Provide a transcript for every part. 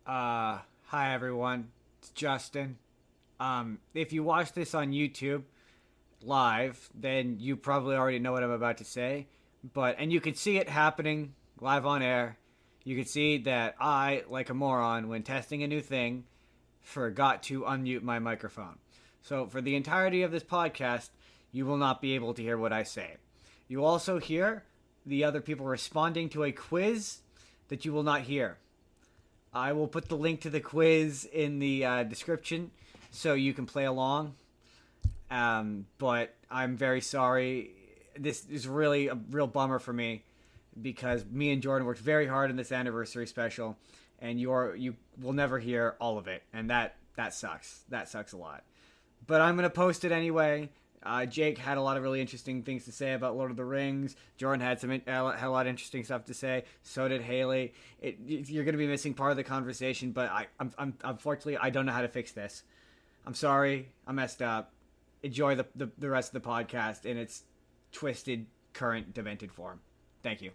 Hi everyone. It's Justin. If you watch this on YouTube live, then you probably already know what I'm about to say. And you can see it happening live on air. You can see that I, like a moron, when testing a new thing, forgot to unmute my microphone. So for the entirety of this podcast, you will not be able to hear what I say. You also hear the other people responding to a quiz that you will not hear. I will put the link to the quiz in the description so you can play along. But I'm very sorry. This is really a real bummer for me because me and Jordan worked very hard on this anniversary special, and you will never hear all of it, and that sucks. That sucks a lot. But I'm gonna post it anyway. Jake had a lot of really interesting things to say about Lord of the Rings. Jordan had had a lot of interesting stuff to say. So did Haley. You're going to be missing part of the conversation, but I'm unfortunately I don't know how to fix this. I'm sorry. I messed up. Enjoy the rest of the podcast in its twisted, current, demented form. Thank you.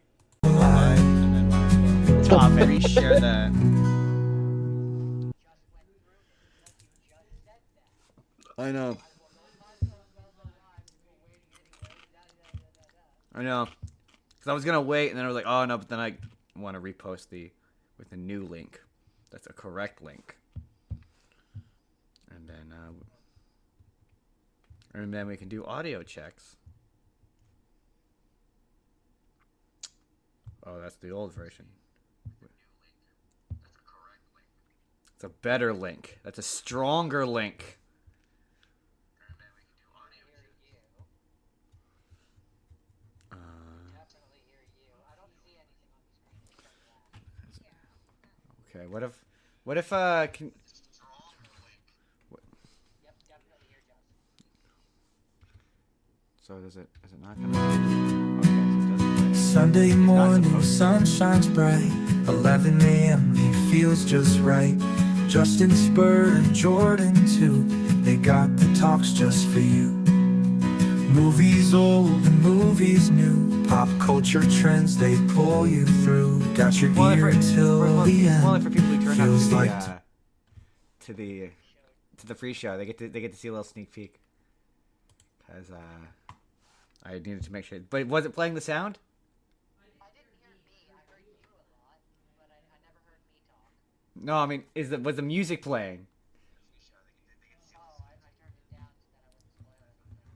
Top, maybe share that. I know. I know. Because I was going to wait, and then I was like, oh no, but then I want to repost with a new link. That's a correct link. And then we can do audio checks. Oh, that's the old version. It's a better link. That's a stronger link. Okay, what if can so is it not gonna okay, so it doesn't play. Sunday morning, sun shines bright. 11 a.m. He feels just right. Justin, Spurr, and Jordan too. They got the talks just for you. Movies old and movies new. Pop culture trends they pull you through. Got your ear until the end. Well, for people who turn Feels up like to the free show, they get to see a little sneak peek. Cause I needed to make sure. But was it playing the sound? No, I mean, was the music playing?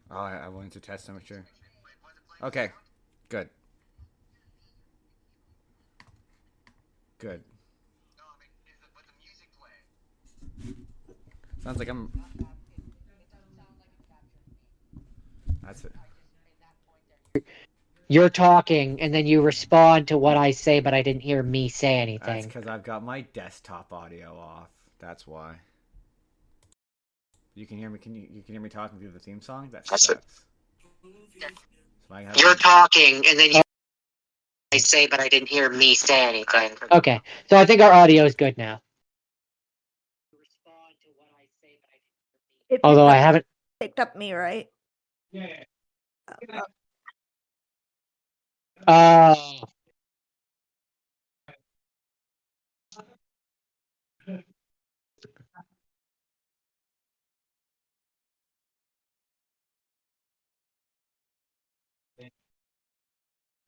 Oh, I wanted to test. I'm sure. Okay, good, good. Sounds like I'm. That's it. You're talking, and then you respond to what I say, but I didn't hear me say That's anything. because I've got my desktop audio off. That's why. You can hear me. You can hear me talking through the theme song? That sucks. You're talking, and then I say, but I didn't hear me say anything. Okay, so I think our audio is good now. Although I haven't picked up me, right? uh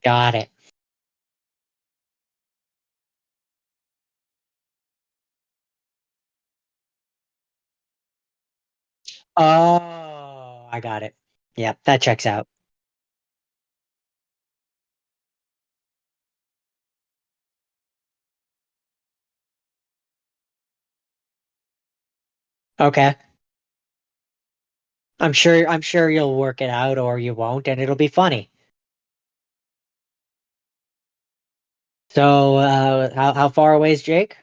got it. Oh, I got it. Yep, that checks out. Okay. I'm sure you'll work it out or you won't, and it'll be funny. So how far away is Jake?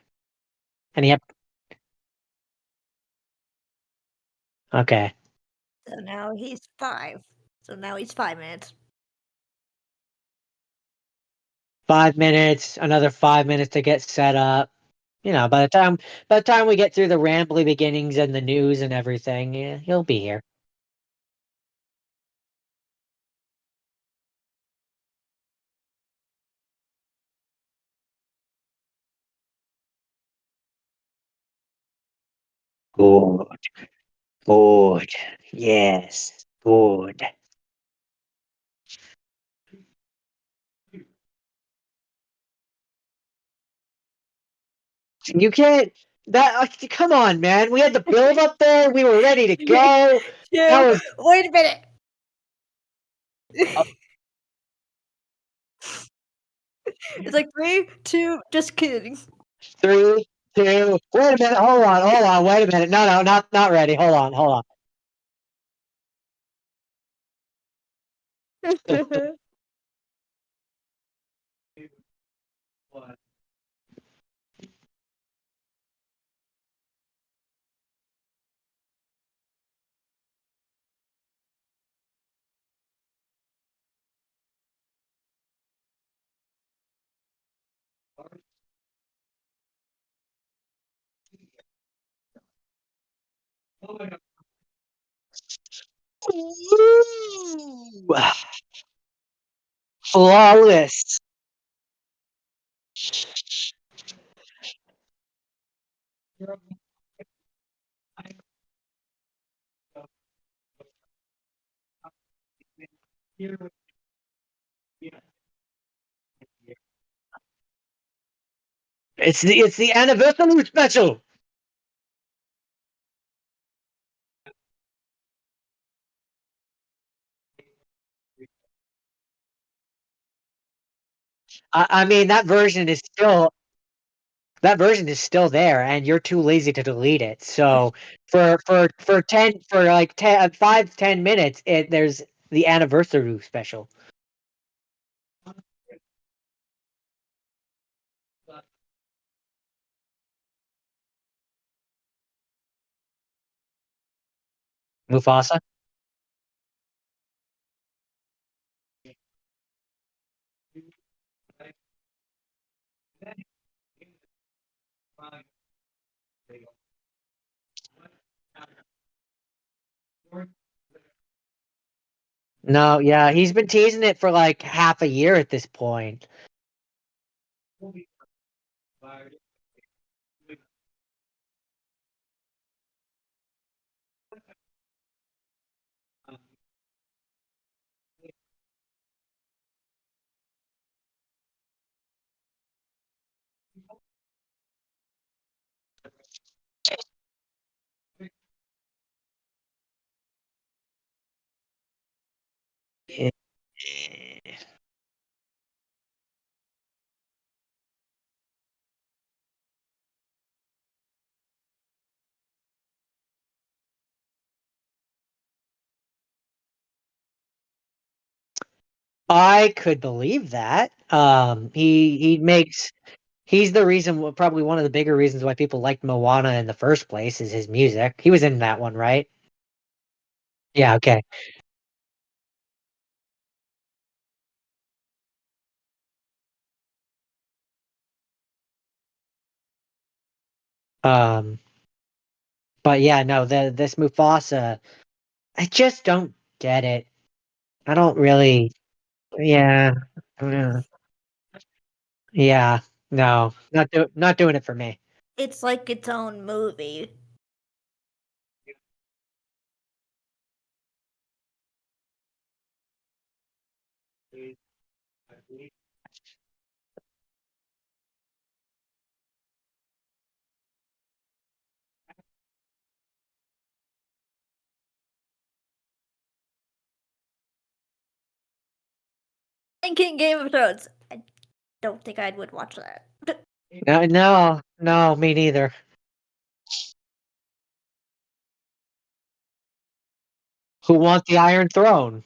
And he okay. So now he's 5. So now he's 5 minutes. 5 minutes, another 5 minutes to get set up. You know, by the time we get through the rambly beginnings and the news and everything, yeah, he'll be here. Good. Good. Yes. Good. You can't. That. Come on, man. We had the build up there. We were ready to Three, go. That two, was wait a minute. uh, It's like 3, 2, just kidding. 3, 2. Wait a minute. Hold on. Hold on. Wait a minute. No, no, not ready. Hold on. Hold on. Ooh, flawless. It's the anniversary special. I mean that version is still there, and you're too lazy to delete it. So for 5 10 minutes, there's the anniversary special. Mufasa. No, yeah, he's been teasing it for like half a year at this point. Eh, I could believe that. He's the reason, probably one of the bigger reasons why people liked Moana in the first place is his music. He was in that one, right? Yeah, okay. Um, but yeah, no, this Mufasa, I just don't get it. I don't really, yeah, yeah, yeah, no, not doing it for me. It's like its own movie. Thinking Game of Thrones. I don't think I would watch that. No, no, no, me neither. Who wants the Iron Throne?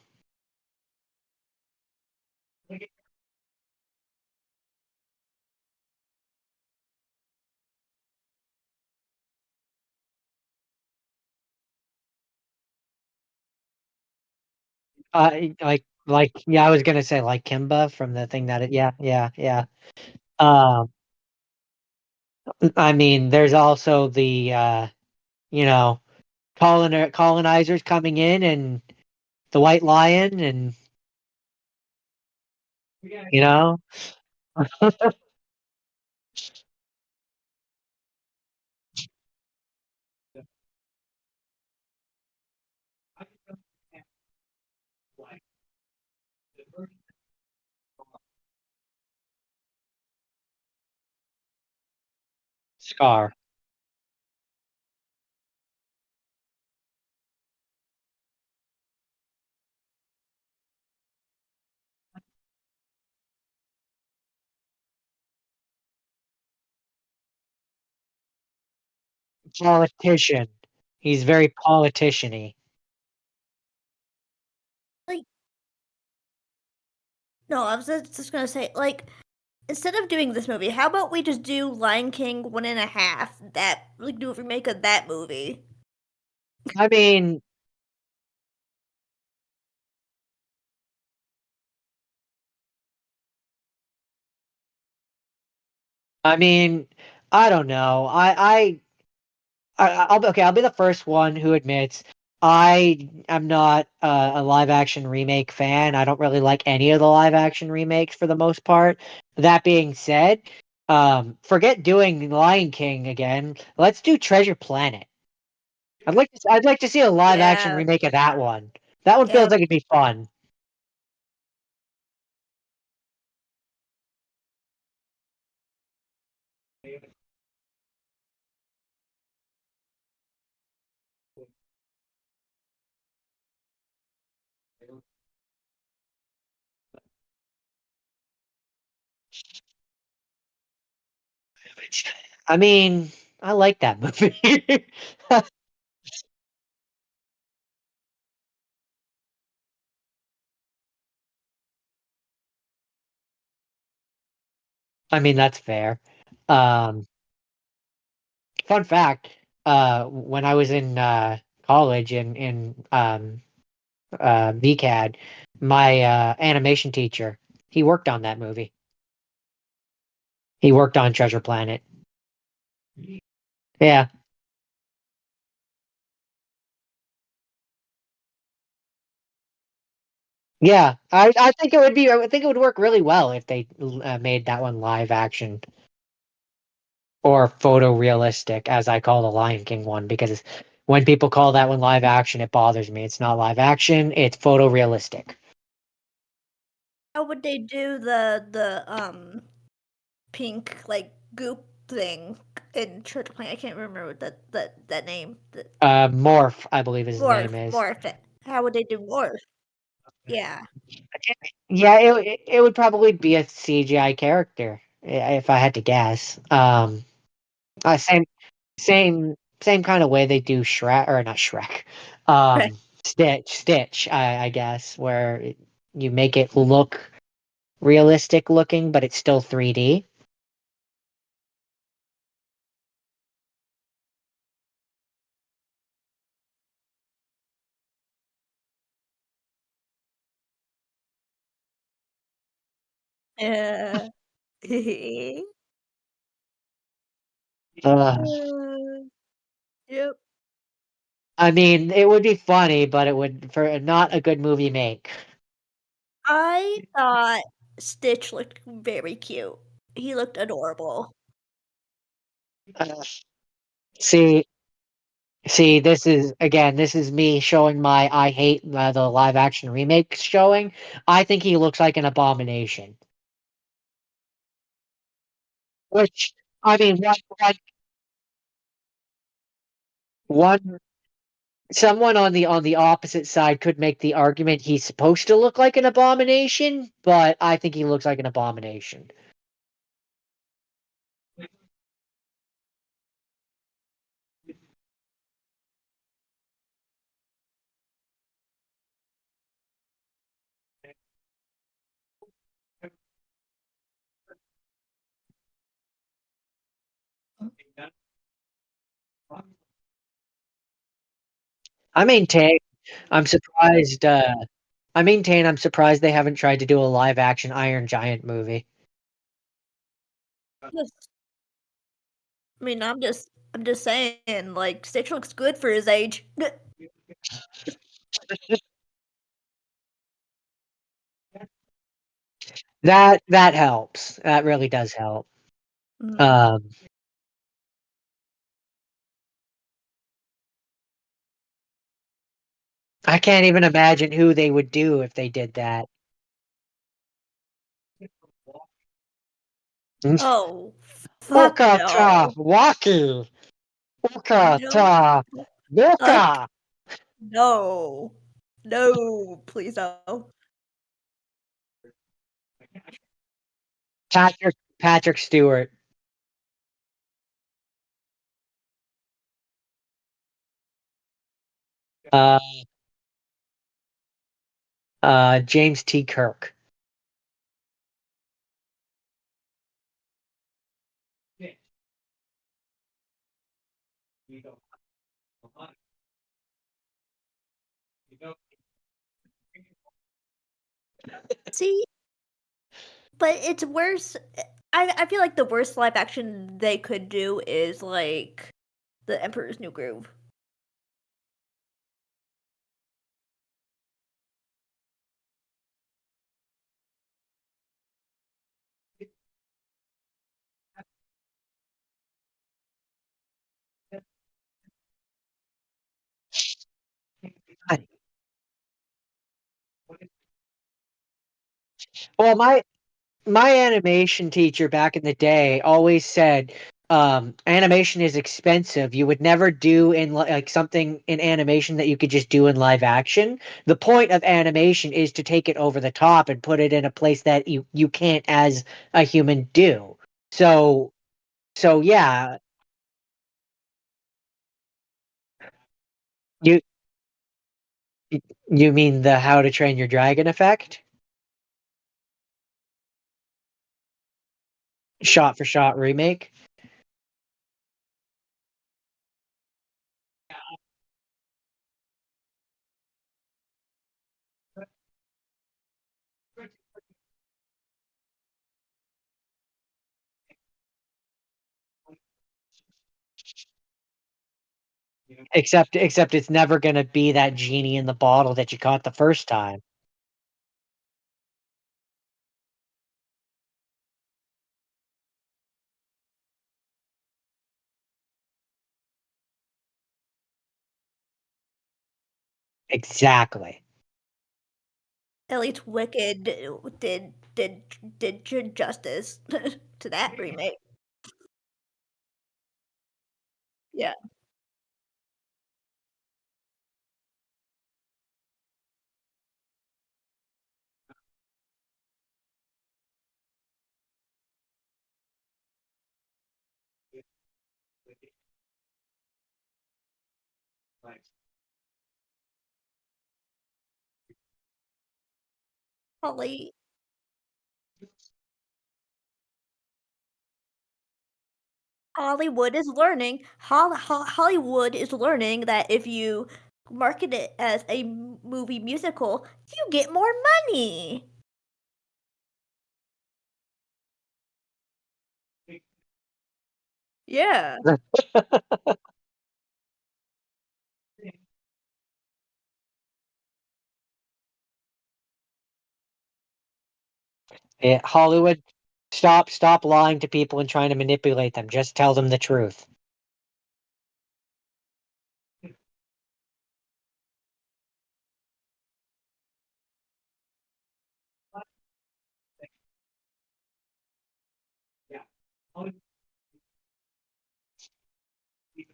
Yeah, I was gonna say like Kimba from the thing yeah, yeah, yeah. Um, I mean, there's also the you know, colonizers coming in and the White Lion and you know, Scar. Politician. He's very politician-y. Like, no, I was just gonna say, like, instead of doing this movie, how about we just do Lion King 1.5? That like do a remake of that movie. I mean, I mean, I don't know. I'll be okay. I'll be the first one who admits I am not a live action remake fan. I don't really like any of the live action remakes for the most part. That being said, forget doing Lion King again. Let's do Treasure Planet. I'd like to see a live action Yeah, remake of that one. That one yeah. feels like it'd be fun. I mean, I like that movie. I mean, that's fair. Um, Fun fact, when I was in college in VCAD, my animation teacher, he worked on that movie. He worked on Treasure Planet. Yeah. Yeah, I think it would be. I think it would work really well if they made that one live action or photorealistic, as I call the Lion King one, because when people call that one live action, it bothers me. It's not live action; it's photorealistic. How would they do the pink like goop thing in Church Planet? I can't remember what that name. The Morph, I believe his name is. morph it. How would they do morph? Yeah. Yeah, it would probably be a CGI character if I had to guess. Same same kind of way they do Shrek or not Shrek, Right. Stitch. I guess where you make it look realistic looking, but it's still 3D. Yeah. Uh, Yep. I mean, it would be funny, but it would for not a good movie make. I thought Stitch looked very cute. He looked adorable. Uh, see, See, this is again, this is me showing my I hate the live action remake showing. I think he looks like an abomination. Which I mean, one someone on the opposite side could make the argument he's supposed to look like an abomination, but I think he looks like an abomination. I maintain I'm surprised. I maintain I'm surprised they haven't tried to do a live action Iron Giant movie. Yes. I mean, I'm just saying, like Stitch looks good for his age. That helps. That really does help. Mm. Um, I can't even imagine who they would do if they did that. Oh, Fuck Okata no. Waki. No. Okata Fuck Boka. no. No, please no. Patrick Stewart. Uh, James T. Kirk. See, but it's worse. I feel like the worst live action they could do is like The Emperor's New Groove. I- Well, my animation teacher back in the day always said animation is expensive. You would never do in like something in animation that you could just do in live action. The point of animation is to take it over the top and put it in a place that you can't as a human do. So yeah, you you mean the How to Train Your Dragon effect? Shot for shot remake? Except it's never gonna be that genie in the bottle that you caught the first time. Exactly. At least Wicked did justice to that remake. Yeah. Holly Hollywood is learning. Hollywood is learning that if you market it as a movie musical, you get more money. Yeah. Yeah, Hollywood, stop lying to people and trying to manipulate them. Just tell them the truth.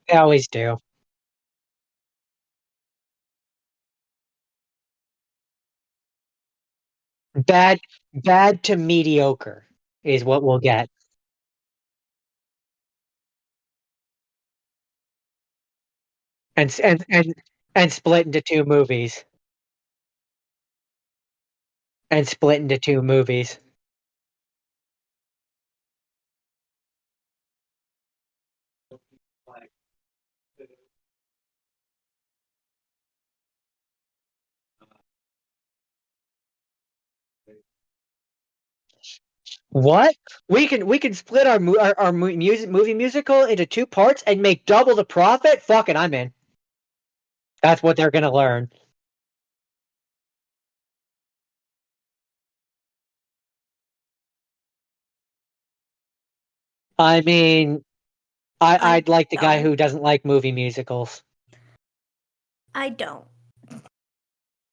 They always do. Bad bad to mediocre is what we'll get. And s- and split into two movies. And split into two movies. What? We can split our movie musical into two parts and make double the profit? Fuck it, I'm in. That's what they're gonna learn. I mean, I I'd like the guy don't. who doesn't like movie musicals. I don't.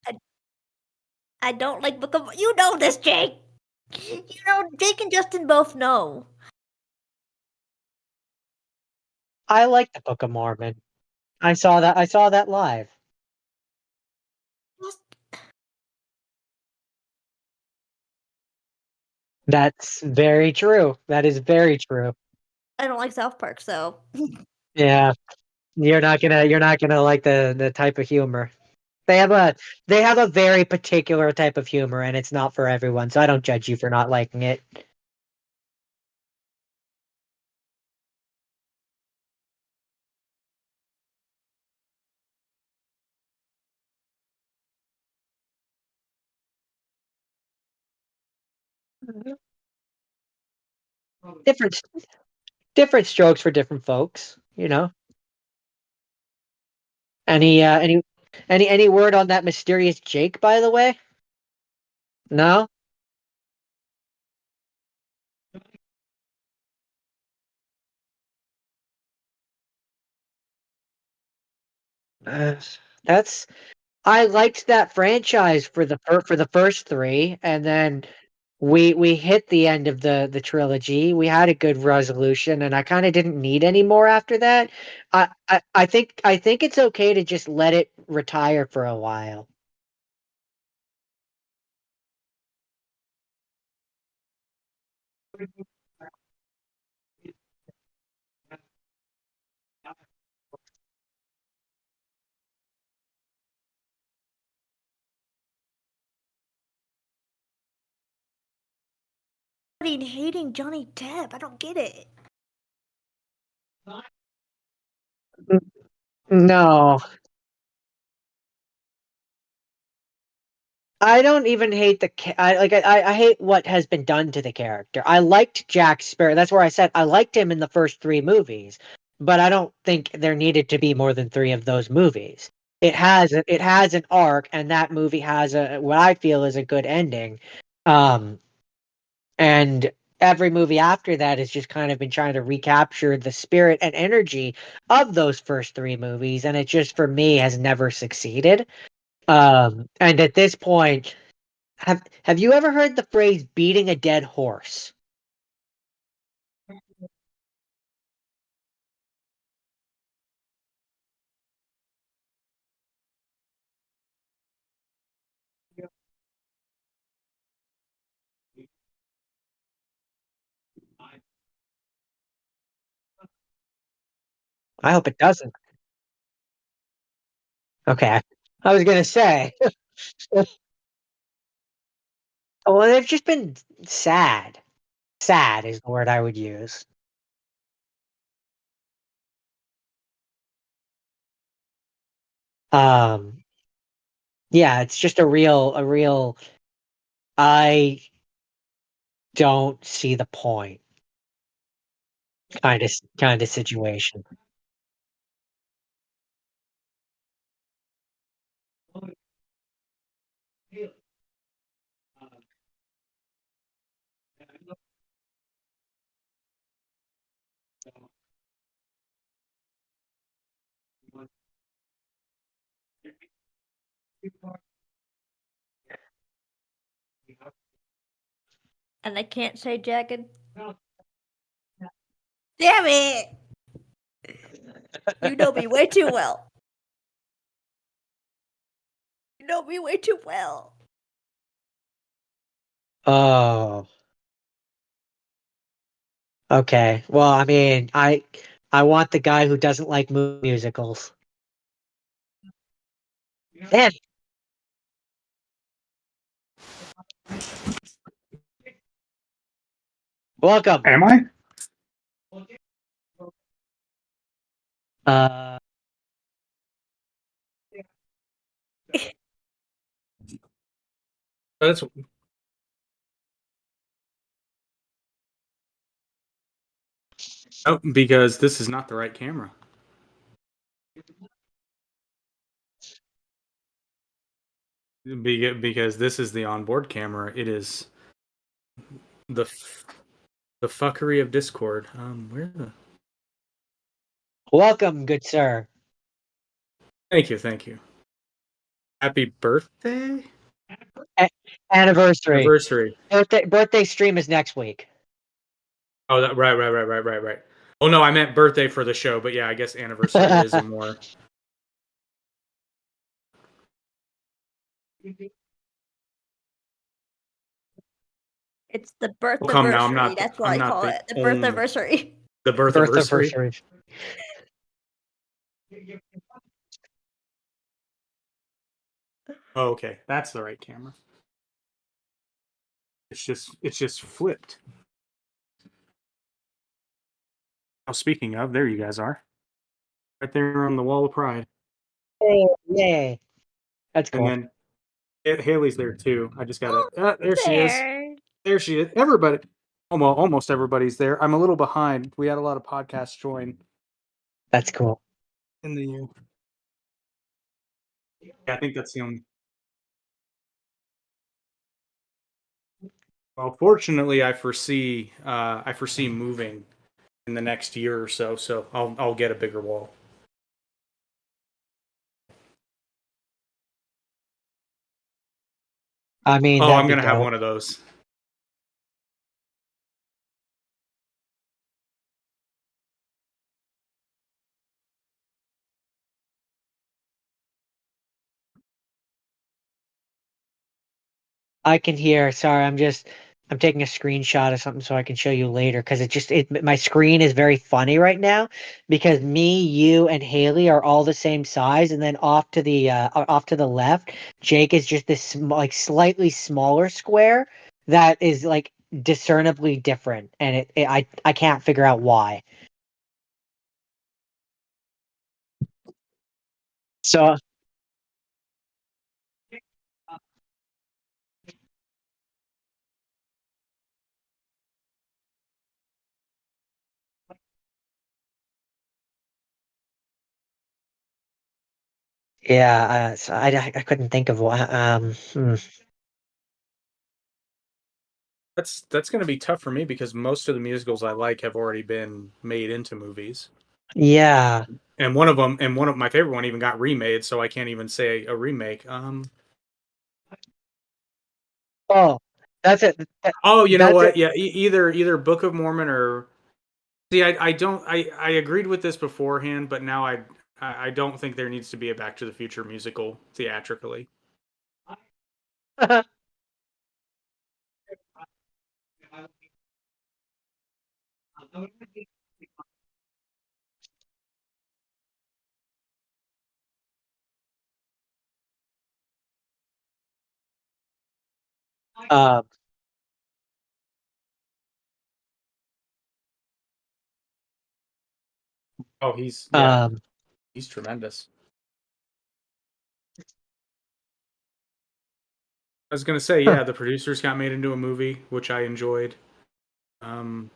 I, I don't like Book of. You know this, Jake. You know, Jake and Justin both know. I like the Book of Mormon. I saw that live. That's very true. That is very true. I don't like South Park, so Yeah. You're not gonna like the type of humor. They have a very particular type of humor and it's not for everyone, so I don't judge you for not liking it. Different different strokes for different folks, you know. Any any word on that mysterious Jake, by the way? No? Uh, that's I liked that franchise for the first three, and then we hit the end of the trilogy. We had a good resolution, and I kind of didn't need any more after that. I think it's okay to just let it retire for a while. hating Johnny Depp. I don't get it. No, I don't even hate I hate what has been done to the character. I liked Jack Sparrow. That's where I said I liked him in the first three movies, but I don't think there needed to be more than three of those movies. It has an arc, and that movie has a what I feel is a good ending. Um, and every movie after that has just kind of been trying to recapture the spirit and energy of those first three movies, and it just for me has never succeeded. And at this point, have you ever heard the phrase beating a dead horse? I hope it doesn't. Okay. I was gonna say. Well, they've just been sad. Sad is the word I would use. Um, yeah, it's just a real I don't see the point kind of situation. And I can't say jagged. Damn it! You know me way too well. You know me way too well. Oh, okay. Well, I mean, I want the guy who doesn't like musicals. Man, welcome. Am I? Uh, That's because this is not the right camera. Because this is the onboard camera. It is the the fuckery of Discord. Where the? welcome, good sir. Thank you. Happy birthday. A- Anniversary. Anniversary. Birthday stream is next week. Oh, right. Oh no, I meant birthday for the show, but yeah, I guess anniversary is a more. It's the birth Oh, come now, I'm anniversary. not. That's what I'm I not call the it. The birth only. anniversary. The birth Birth anniversary. anniversary. Oh, okay, that's the right camera. It's just flipped. Oh, speaking of, there you guys are, right there on the wall of pride, Yay, yay. That's and cool. then Haley's there too. I just gotta. Oh, There she is. there. There she is. Everybody, almost everybody's there. I'm a little behind. We had a lot of podcasts join That's cool. in the year. Yeah, I think that's the only. Well, fortunately, I foresee moving in the next year or so. So I'll get a bigger wall. I mean, Oh, that'd I'm be gonna have dope. one of those. I can hear. Sorry, I'm taking a screenshot of something so I can show you later because my screen is very funny right now because me, you, and Haley are all the same size, and then off to the left, Jake is just this like slightly smaller square that is like discernibly different, and I can't figure out why. So yeah, so I couldn't think of what. That's gonna be tough for me because most of the musicals I like have already been made into movies. Yeah. And one of my favorite one even got remade, so I can't even say a remake. Oh, that's it. Oh, you know That's it. what? Yeah, either Book of Mormon or see, I don't I agreed with this beforehand, but now I don't think there needs to be a Back to the Future musical theatrically. Um, Oh, yeah, um, he's tremendous. I was gonna say, huh. yeah, the producers got made into a movie, which I enjoyed. Um,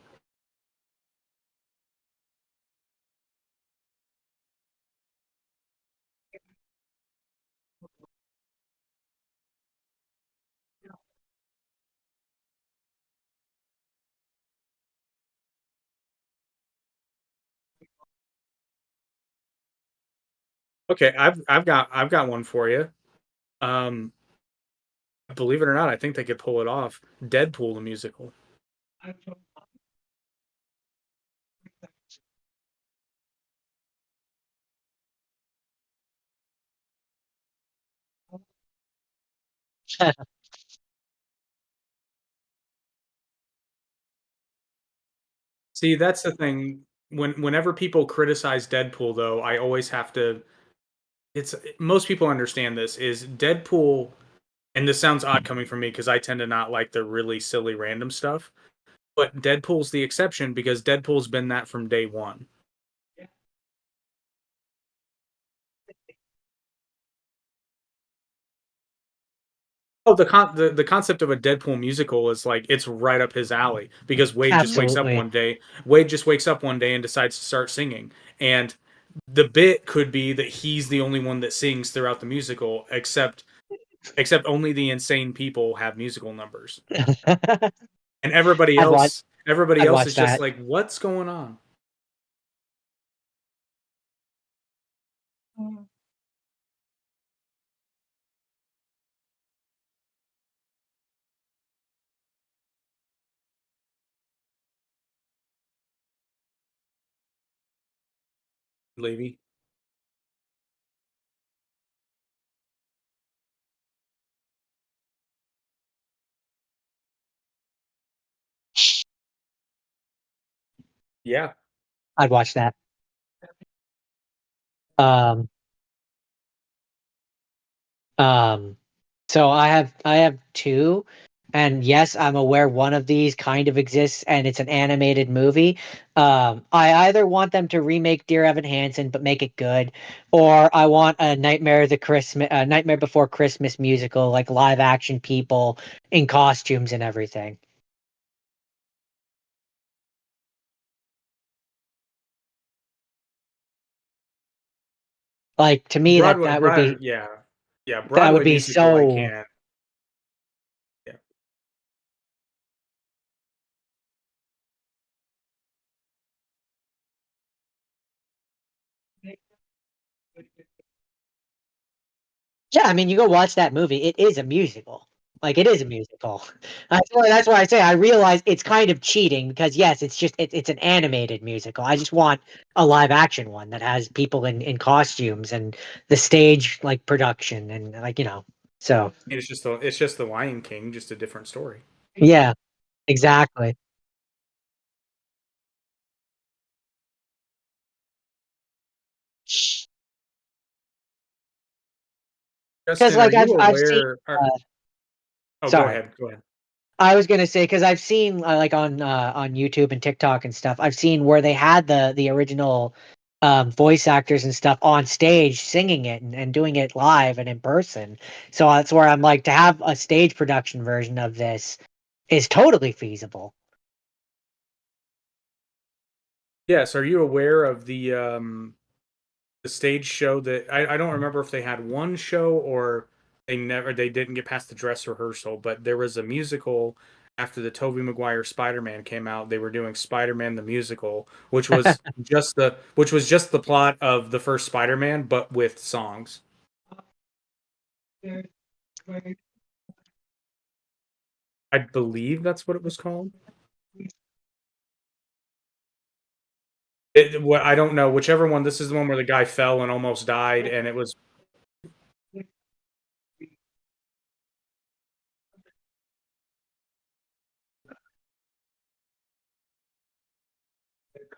okay, I've got one for you. Um, believe it or not, I think they could pull it off. Deadpool the musical. See, that's the thing. Whenever people criticize Deadpool, though, I always have to. It's most people understand this is Deadpool, and this sounds odd coming from me because I tend to not like the really silly random stuff. But Deadpool's the exception because Deadpool's been that from day one. Oh, the concept of a Deadpool musical is like it's right up his alley because Absolutely. Wade just wakes up one day and decides to start singing, and the bit could be that he's the only one that sings throughout the musical, except only the insane people have musical numbers, and I'd watch. everybody I'd else watch is just that. like, what's going on? Mm. Levy. Yeah. I'd watch that. Um, um, so I have two, and yes, I'm aware one of these kind of exists, and it's an animated movie. I either want them to remake Dear Evan Hansen but make it good, or I want a Nightmare Before Christmas musical, like live action people in costumes and everything. Like to me, that Broadway, that would be yeah, yeah. that would Broadway be musical, I so. can't. Yeah, Yeah, I mean, you go watch that movie. It is a musical. Like it is a musical. That's why I say I realize it's kind of cheating because yes, it's an animated musical. I just want a live action one that has people in costumes and the stage like production and like So and it's just the Lion King, just a different story. yeah, exactly. Because Justin, are like you I've seen. aware? Oh, go Sorry. ahead. Go ahead. I was gonna say because I've seen like on YouTube and TikTok and stuff. I've seen where they had the original voice actors and stuff on stage singing it and doing it live and in person. So that's where I'm like to have a stage production version of this is totally feasible. Yes. Are you aware of the stage show that I don't remember if they had one show or they didn't get past the dress rehearsal, but there was a musical after the Tobey Maguire Spider-Man came out. They were doing Spider-Man the musical, which was just the plot of the first Spider-Man, but with songs. I believe that's what it was called. What I don't know, whichever one. This is the one where the guy fell and almost died, and it was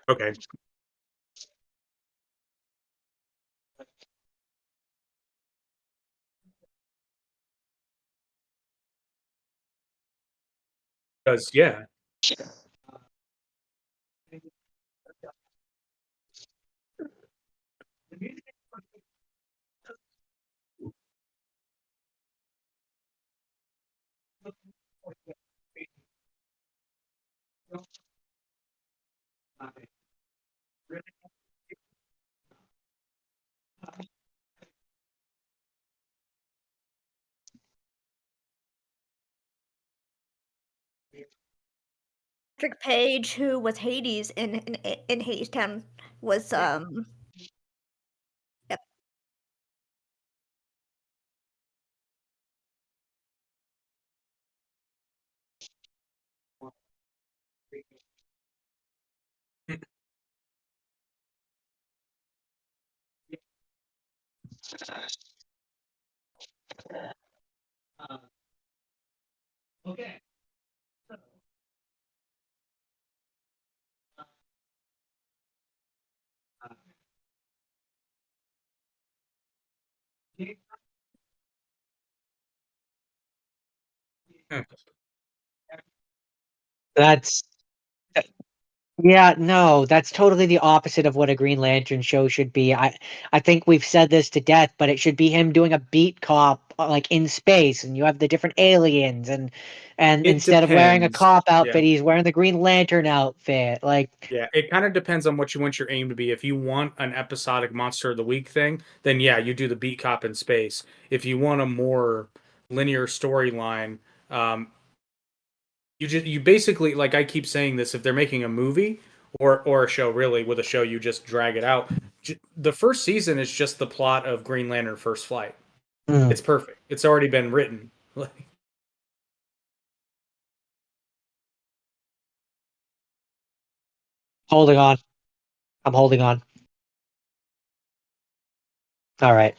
okay. Because yeah, Patrick Page, who was Hades in Hades Town, was yep. That's Yeah, no, that's totally the opposite of what a Green Lantern show should be. I think we've said this to death, but it should be him doing a beat cop like in space, and you have the different aliens, and it instead of wearing a depends. cop Yeah. outfit, he's wearing the Green Lantern outfit. Like, Yeah, it kind of depends on what you want your aim to be. If you want an episodic monster of the week thing, then yeah, you do the beat cop in space. If you want a more linear storyline, um, you basically, like I keep saying this, if they're making a movie or a show, really with a show you just drag it out. The first season is just the plot of Green Lantern First Flight. mm, It's perfect. It's already been written. holding on, I'm holding on. All right.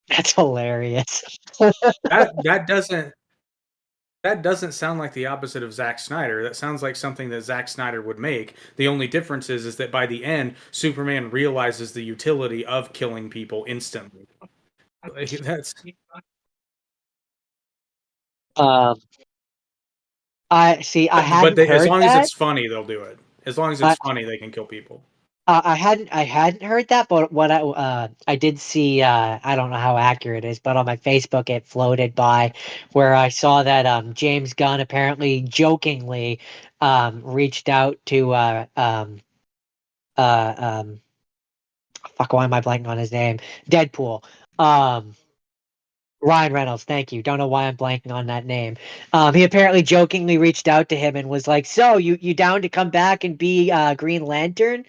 That's hilarious. That doesn't sound like the opposite of Zack Snyder. That sounds like something that Zack Snyder would make. The only difference is that by the end, Superman realizes the utility of killing people instantly. Like, that's Um, I see. I but hadn't as heard long as that. it's funny, they'll do it. As long as I it's funny, they can kill people. I hadn't heard that, but what I did see. I don't know how accurate it is, but on my Facebook it floated by where I saw that James Gunn apparently jokingly reached out to uh um fuck, why am I blanking on his name? Deadpool. Um Ryan Reynolds, thank you. Don't know why I'm blanking on that name. He apparently jokingly reached out to him and was like, "So you down to come back and be Green Lantern?"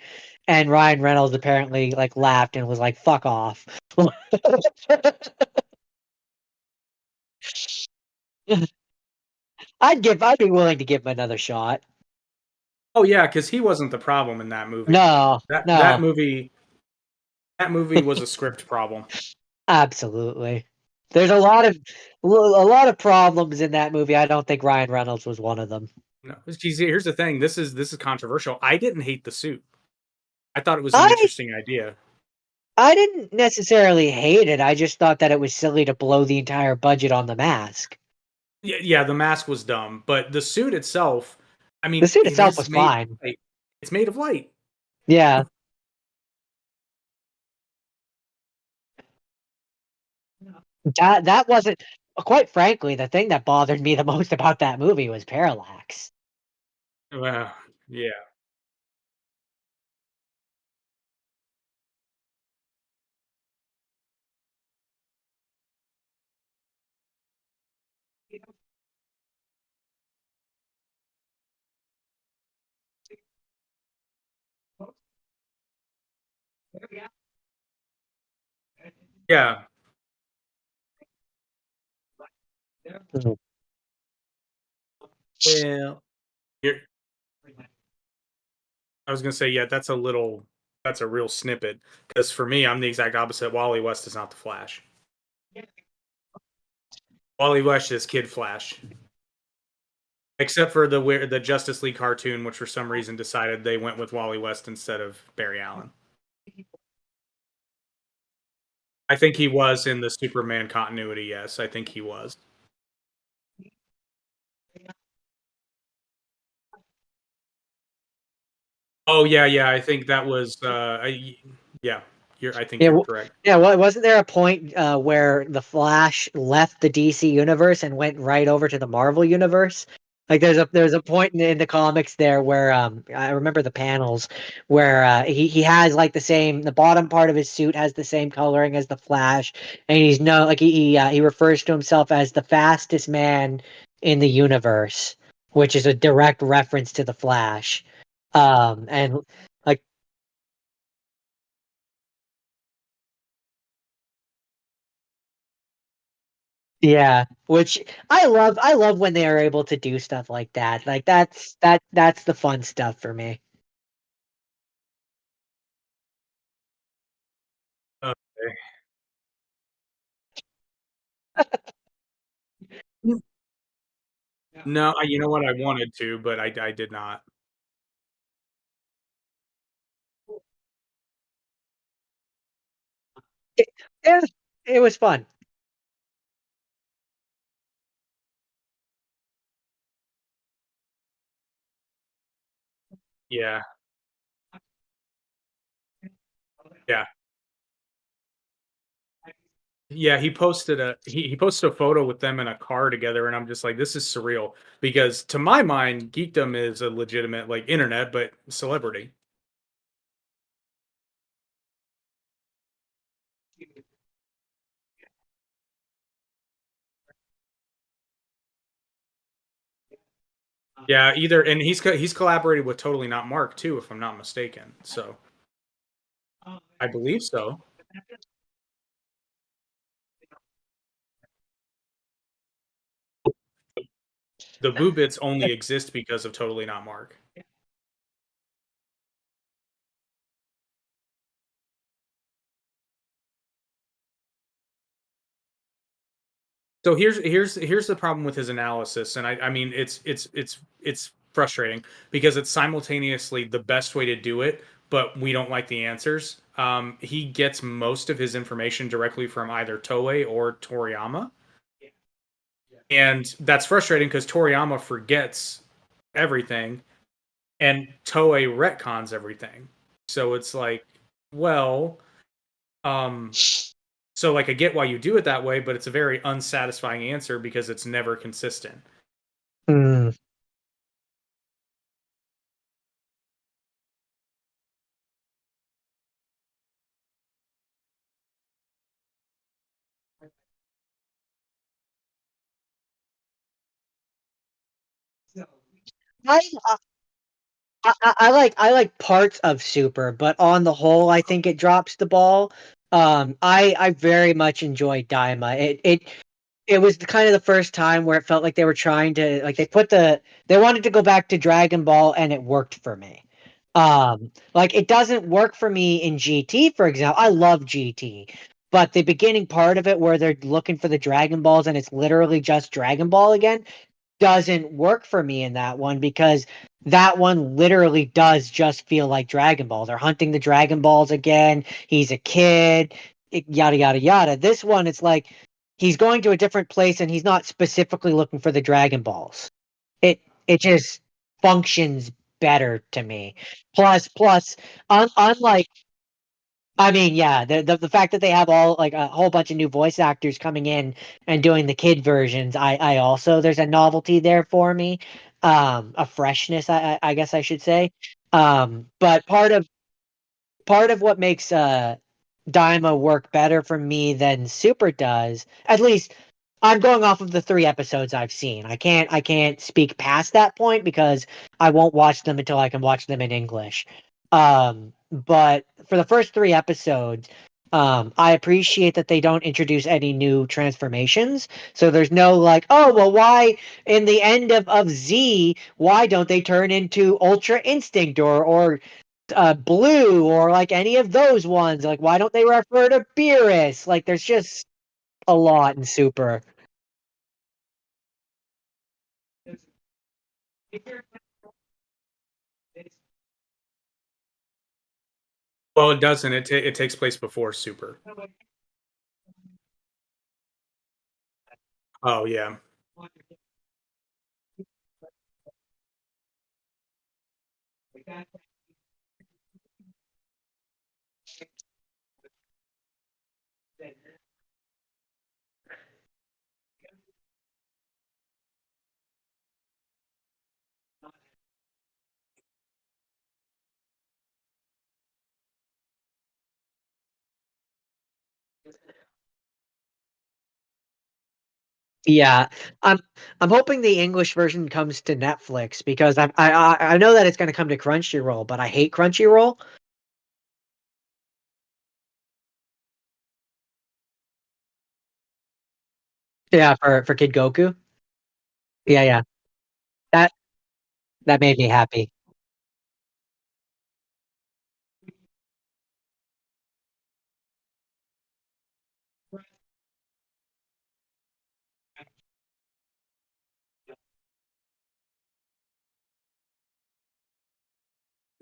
And Ryan Reynolds apparently like laughed and was like, "Fuck off." I'd be willing to give him another shot. Oh yeah, because he wasn't the problem in that movie. No, That that no, movie that movie was a script problem. absolutely. There's a lot of problems in that movie. I don't think Ryan Reynolds was one of them. No, here's the thing. This is controversial. I didn't hate the suit. I thought it was an I interesting idea. I didn't necessarily hate it. I just thought that it was silly to blow the entire budget on the mask. Yeah, yeah, the mask was dumb, but the suit itself, I The mean, suit it itself is was made of fine. light. It's made of light. Yeah. That wasn't quite frankly the thing that bothered me the most about that movie was Parallax. Well, yeah. Yeah. Mhm. Well, you're, I was gonna say, yeah, that's a real snippet. Because for me, I'm the exact opposite. Wally West is not the Flash. Wally West is Kid Flash. Except for the Justice League cartoon, which for some reason decided they went with Wally West instead of Barry Allen. I think he was in the Superman continuity. Yes, I think he was. Oh yeah, yeah. I think that was. Yeah, I think Yeah, you're correct. yeah. Wasn't there a point where the Flash left the DC universe and went right over to the Marvel universe? Like, there's a point in the comics there where I remember the panels where he has like the bottom part of his suit has the same coloring as the Flash, and he's no like he refers to himself as the fastest man in the universe, which is a direct reference to the Flash. And like Yeah, which I love when they are able to do stuff like that. Like that's the fun stuff for me. Okay. No, you know what? I wanted to, but I did not. It- yeah, it was fun. Yeah, yeah. Yeah, he posted a photo with them in a car together, and I'm just like, this is surreal because to my mind, geekdom is a legitimate like internet, but celebrity. Yeah, either and he's collaborated with Totally Not Mark too, if I'm not mistaken. So I believe so. The Boo Bits only exist because of Totally Not Mark. So here's the problem with his analysis, and I mean it's frustrating because it's simultaneously the best way to do it, but we don't like the answers. He gets most of his information directly from either Toei or Toriyama, and that's frustrating because Toriyama forgets everything, and Toei retcons everything. So it's like, well, um, so like I get why you do it that way, but it's a very unsatisfying answer because it's never consistent. Hmm. I, I like parts of Super, but on the whole, I think it drops the ball. I very much enjoyed Daima. It was kind of the first time where it felt like they were trying to like they wanted to go back to Dragon Ball and it worked for me. Like it doesn't work for me in GT, for example. I love GT, but the beginning part of it where they're looking for the Dragon Balls and it's literally just Dragon Ball again doesn't work for me in that one because that one literally does just feel like Dragon Ball. They're hunting the Dragon Balls again. He's a kid, yada yada yada. This one, it's like he's going to a different place and he's not specifically looking for the Dragon Balls. It just functions better to me. Plus, unlike I mean, yeah, the fact that they have all like a whole bunch of new voice actors coming in and doing the kid versions, I also there's a novelty there for me, a freshness, I guess I should say. But part of what makes Daima work better for me than Super does, at least I'm going off of the 3 episodes I've seen. I can't speak past that point because I won't watch them until I can watch them in English. But for the first 3 episodes, I appreciate that they don't introduce any new transformations. So there's no like, oh well, why in the end of Z, why don't they turn into Ultra Instinct or Blue or like any of those ones? Like, why don't they refer to Beerus? Like, there's just a lot in Super. Well, it doesn't. It takes place before Super. Oh yeah. Yeah, I'm I'm hoping the English version comes to Netflix because I know that it's going to come to Crunchyroll, but I hate Crunchyroll. Yeah, for Kid Goku. Yeah, yeah. That that made me happy.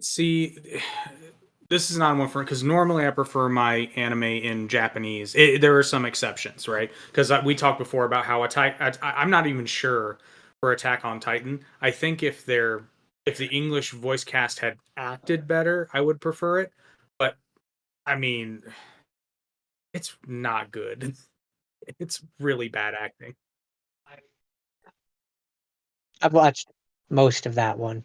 See, this is not one for because normally I prefer my anime in Japanese. There are some exceptions, right? Because we talked before about how I'm not even sure for Attack on Titan. I think if the English voice cast had acted better, I would prefer it. But I mean, it's not good. It's really bad acting. I've watched most of that one.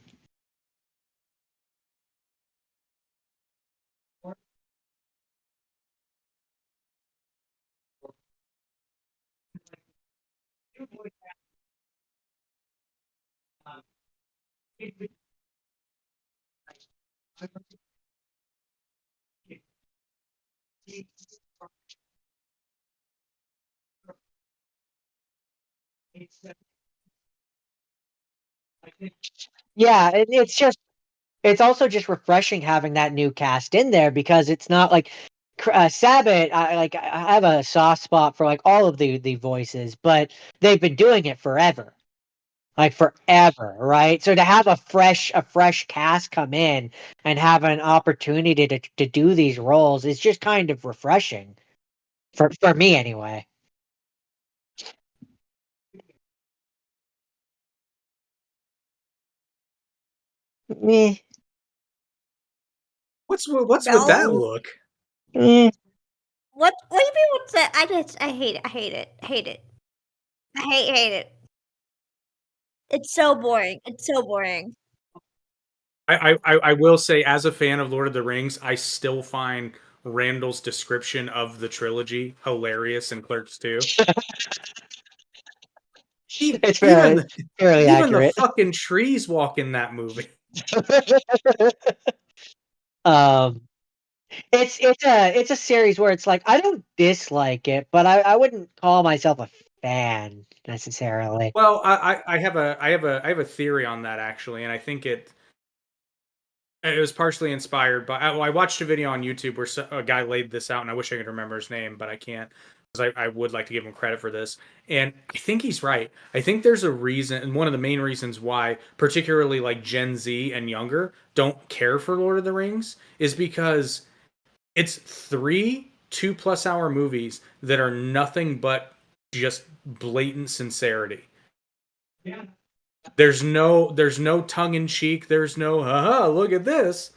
Yeah, it's also just refreshing having that new cast in there because it's not like Sabbath. I have a soft spot for like all of the voices, but they've been doing it forever, like forever, right? So to have a fresh cast come in and have an opportunity to do these roles is just kind of refreshing for me anyway. Eh, What's with that No. look? eh. What do you mean? What's that? I hate it. I hate it. I hate it. I hate it. It's so boring. It's so boring. I will say, as a fan of Lord of the Rings, I still find Randall's description of the trilogy hilarious in Clerks 2. It's Even fairly even the accurate. fucking trees walk in that movie. um, it's a series where it's like I don't dislike it, but I wouldn't call myself a fan necessarily. Well, I have a theory on that actually, and I think it was partially inspired by. I watched a video on YouTube where a guy laid this out, and I wish I could remember his name, but I can't because I would like to give him credit for this. And I think he's right. I think there's a reason, and one of the main reasons why, particularly like Gen Z and younger, don't care for Lord of the Rings is because it's 3 2+ hour movies that are nothing but just blatant sincerity. There's no tongue in cheek. There's no haha, look at this.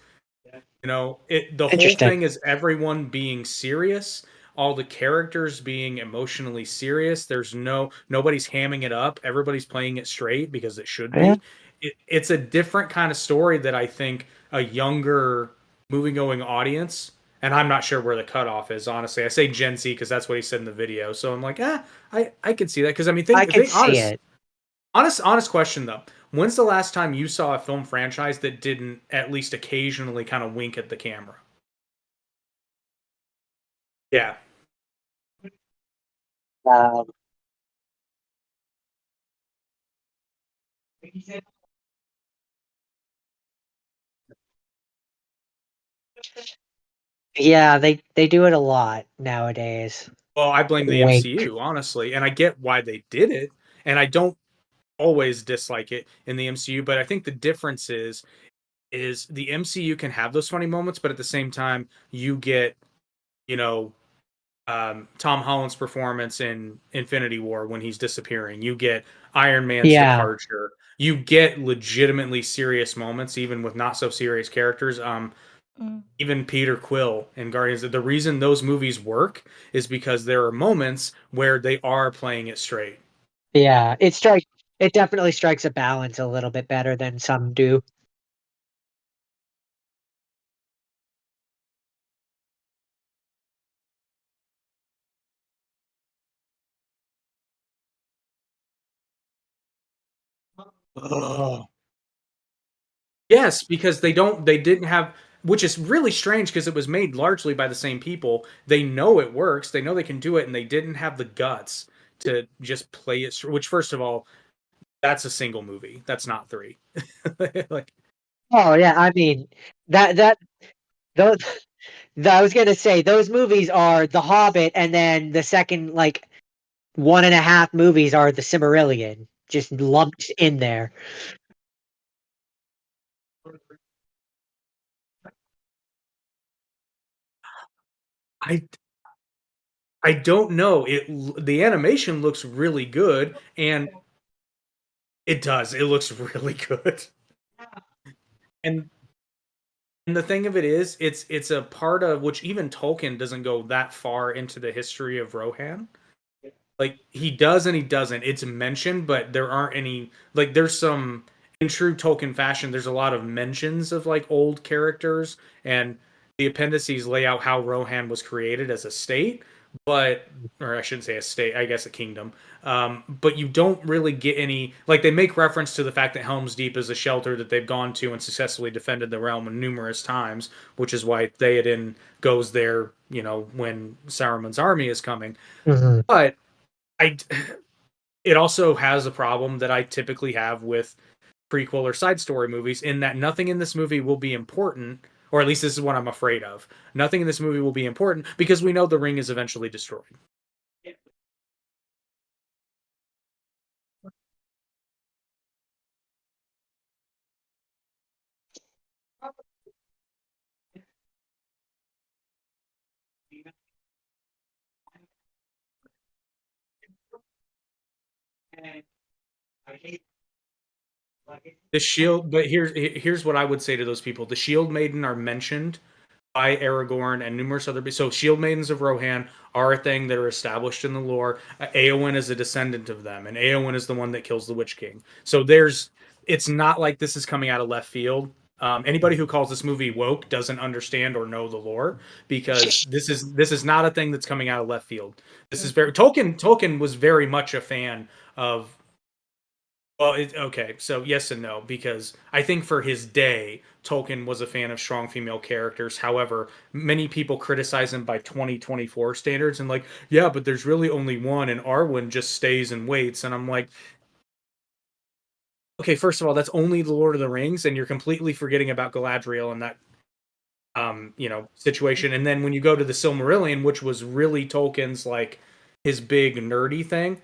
The whole Interesting. thing is everyone being serious, all the characters being emotionally serious. Nobody's hamming it up. Everybody's playing it straight because it should Yeah. be. It's a different kind of story that I think a younger movie going audience, and I'm not sure where the cutoff is, honestly. I say Gen Z because that's what he said in the video. So I'm like, I can see that. Because I mean, I can think see honest it. honest question though. When's the last time you saw a film franchise that didn't at least occasionally kind of wink at the camera? Yeah. Um, yeah, they do it a lot nowadays. Well, I blame the Wink. MCU, honestly, and I get why they did it, and I don't always dislike it in the MCU, but I think the difference is the MCU can have those funny moments, but at the same time, you get, you know, Tom Holland's performance in Infinity War when he's disappearing. You get Iron Man's Yeah, departure. You get legitimately serious moments, even with not so serious characters. Mm. Even Peter Quill in Guardians. The reason those movies work is because there are moments where they are playing it straight. yeah. It definitely strikes a balance a little bit better than some do. Ugh. Yes, because they didn't have, which is really strange because it was made largely by the same people. They know it works, they know they can do it, and they didn't have the guts to just play it. Which, first of all, that's a single movie. That's not three. Like, Oh yeah, I mean that those I was gonna say those movies are The Hobbit, and then the second like 1.5 movies are The Silmarillion, just lumped in there. I I don't know. The animation looks really good, and it does. It looks really good. And the thing of it is, it's a part of which even Tolkien doesn't go that far into the history of Rohan. Like he does and he doesn't. It's mentioned, but there aren't any like there's some in true Tolkien fashion, there's a lot of mentions of like old characters and the appendices lay out how Rohan was created as a state, but or I shouldn't say a state, I guess a kingdom. But you don't really get any like they make reference to the fact that Helm's Deep is a shelter that they've gone to and successfully defended the realm numerous times, which is why Theoden goes there, you know, when Saruman's army is coming. Mhm. But I it also has a problem that I typically have with prequel or side story movies in that nothing in this movie will be important, or at least this is what I'm afraid of. Nothing in this movie will be important because we know the ring is eventually destroyed. The shield, but here's what I would say to those people: the Shield Maiden are mentioned by Aragorn and numerous other. So Shield Maidens of Rohan are a thing that are established in the lore. Eowyn is a descendant of them, and Eowyn is the one that kills the Witch King. So there's, it's not like this is coming out of left field. Anybody who calls this movie woke doesn't understand or know the lore because this is not a thing that's coming out of left field. This is very Tolkien was very much a fan of well, okay, so yes and no, because I think for his day, Tolkien was a fan of strong female characters. However, many people criticize him by 2024 standards and like, yeah, but there's really only one, and Arwen just stays and waits. And I'm like, okay, first of all, that's only the Lord of the Rings, and you're completely forgetting about Galadriel and that situation. And then when you go to the Silmarillion, which was really Tolkien's like his big nerdy thing,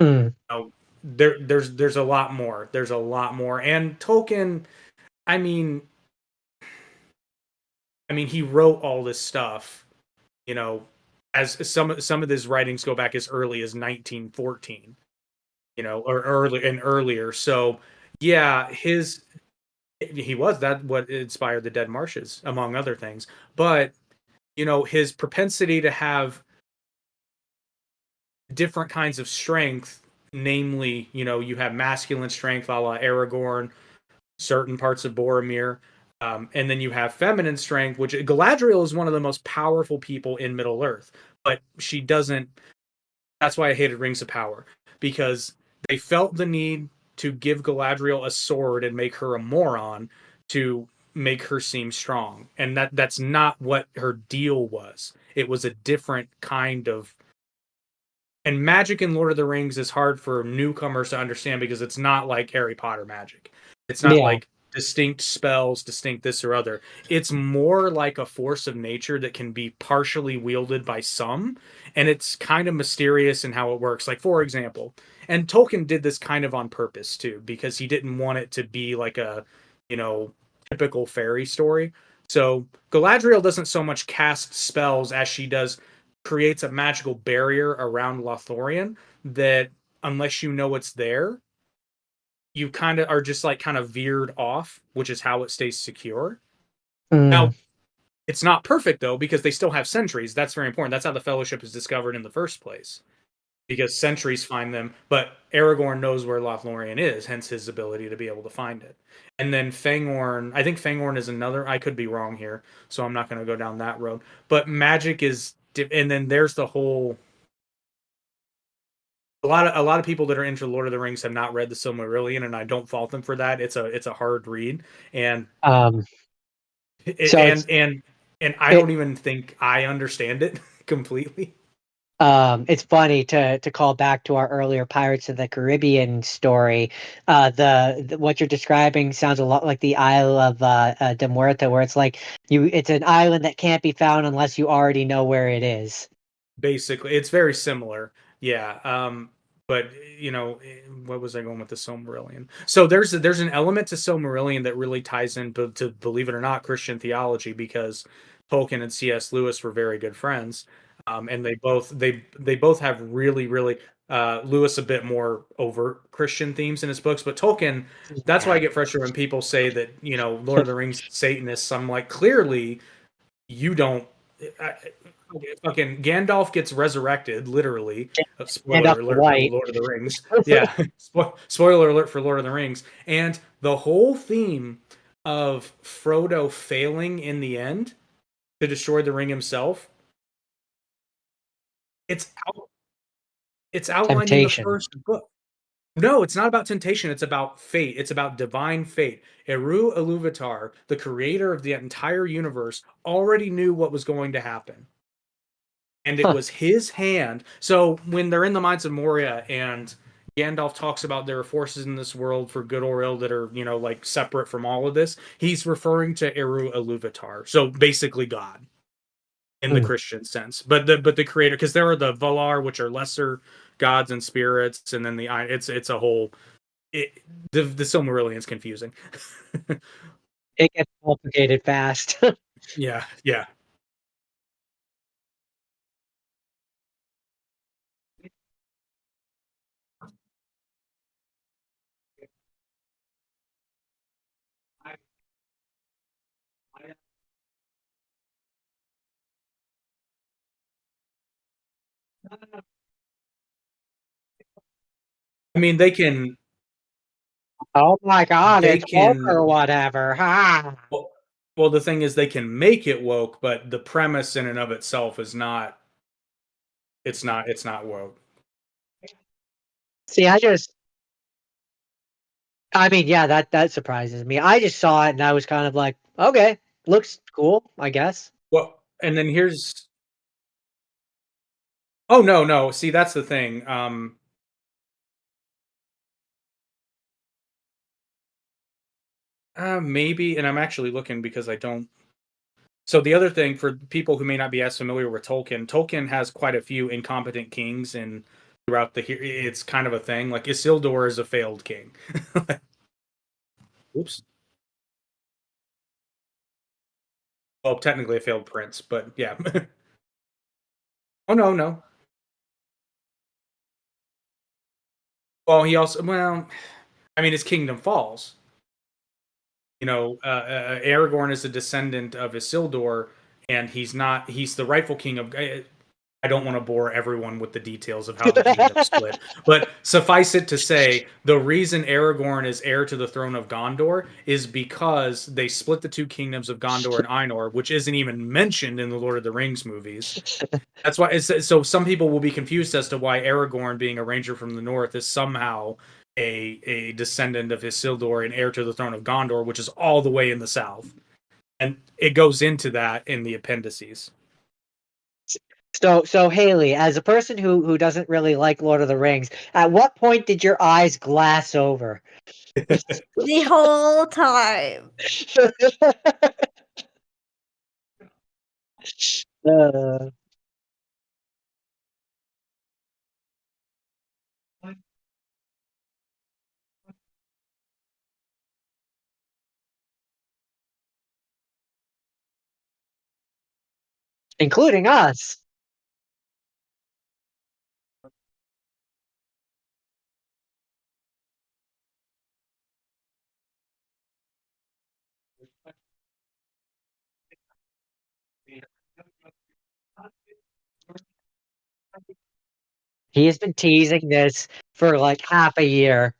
Mm. know, there's a lot more. There's a lot more. And Tolkien, I mean, he wrote all this stuff, you know, as some of his writings go back as early as 1914, or earlier. So yeah, he was that what inspired the Dead Marshes, among other things. But his propensity to have different kinds of strength, namely, you have masculine strength, a la Aragorn, certain parts of Boromir, and then you have feminine strength, which Galadriel is one of the most powerful people in Middle Earth, but she doesn't. That's why I hated Rings of Power, because they felt the need to give Galadriel a sword and make her a moron to make her seem strong, and that's not what her deal was. It was a different kind of. And magic in Lord of the Rings is hard for newcomers to understand because it's not like Harry Potter magic. It's not Yeah. like distinct spells, distinct this or other. It's more like a force of nature that can be partially wielded by some, and it's kind of mysterious in how it works. Like, for example, and Tolkien did this kind of on purpose too, because he didn't want it to be like a, typical fairy story. So Galadriel doesn't so much cast spells as she does creates a magical barrier around Lothlorien that unless you know it's there, you kind of are just like kind of veered off, which is how it stays secure. Mm. Now, it's not perfect though, because they still have sentries. That's very important. That's how the Fellowship is discovered in the first place, because sentries find them. But Aragorn knows where Lothlorien is, hence his ability to be able to find it. And then Fangorn, I think Fangorn is another. I could be wrong here, so I'm not going to go down that road. But magic is, and then there's the whole. A lot of people that are into Lord of the Rings have not read the Silmarillion, and I don't fault them for that. It's a hard read, and Um, so and it's and and I it, don't even think I understand it completely. it's funny to call back to our earlier Pirates of the Caribbean story. The what you're describing sounds a lot like the Isle of de Muerta, where it's like it's an island that can't be found unless you already know where it is. Basically, it's very similar. Yeah. But what was I going with the Silmarillion? So there's an element to Silmarillion that really ties in to, believe it or not, Christian theology, because Tolkien and C.S. Lewis were very good friends. And they both have really, really Lewis a bit more overt Christian themes in his books, but Tolkien, that's why Yeah. I get frustrated when people say that, Lord of the Rings Satanists. I'm like, clearly you don't. fucking Gandalf gets resurrected, literally. Gandalf Spoiler the alert for White. Lord of the Rings. Yeah, spoiler alert for Lord of the Rings. And the whole theme of Frodo failing in the end to destroy the ring himself, it's out, it's outlined in the Temptation. first book. No, it's not about temptation. It's about fate. It's about divine fate. Eru Iluvatar, the creator of the entire universe, already knew what was going to happen. And it Huh. was his hand. So when they're in the Mines of Moria and Gandalf talks about there are forces in this world for good or ill that are, like separate from all of this, he's referring to Eru Iluvatar. So basically God in the Hmm. Christian sense. But the creator, because there are the Valar, which are lesser gods and spirits, and then it's a whole the Silmarillion's confusing. It gets complicated fast. Yeah, yeah. I mean, Oh my god, they it's woke can or whatever. Ha! well, the thing is they can make it woke, but the premise in and of itself is not it's not woke. See, I mean, yeah, that surprises me. I just saw it and I was kind of like, okay, looks cool, I guess. Well, and then here's oh no, no. See, that's the thing. Maybe, and I'm actually looking because I don't. So the other thing for people who may not be as familiar with Tolkien, Tolkien has quite a few incompetent kings, and throughout it's kind of a thing. Like Isildur is a failed king. Oops. Well, technically a failed prince, but yeah. Oh no, no. Well, I mean, his kingdom falls. Aragorn is a descendant of Isildur, and he's not. He's the rightful king of. I don't want to bore everyone with the details of how the kingdom split, but suffice it to say, the reason Aragorn is heir to the throne of Gondor is because they split the two kingdoms of Gondor and Ainur, which isn't even mentioned in the Lord of the Rings movies. That's why. So some people will be confused as to why Aragorn, being a ranger from the north, is somehow a descendant of Isildur and heir to the throne of Gondor, which is all the way in the south, and it goes into that in the appendices. So Haley, as a person who doesn't really like Lord of the Rings, at what point did your eyes glass over? The whole time. Uh, including us. He has been teasing this for like half a year.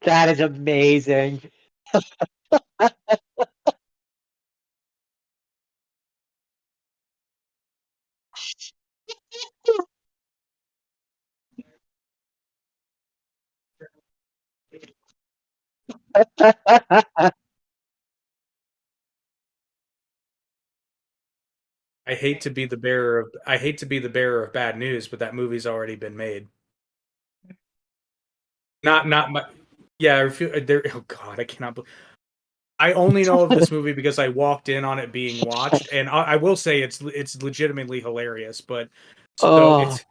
That is amazing. I hate to be the bearer of bad news, but that movie's already been made. Not my yeah, I refuse, there oh god, I cannot I only know of this movie because I walked in on it being watched, and I will say it's legitimately hilarious. But so Oh, it's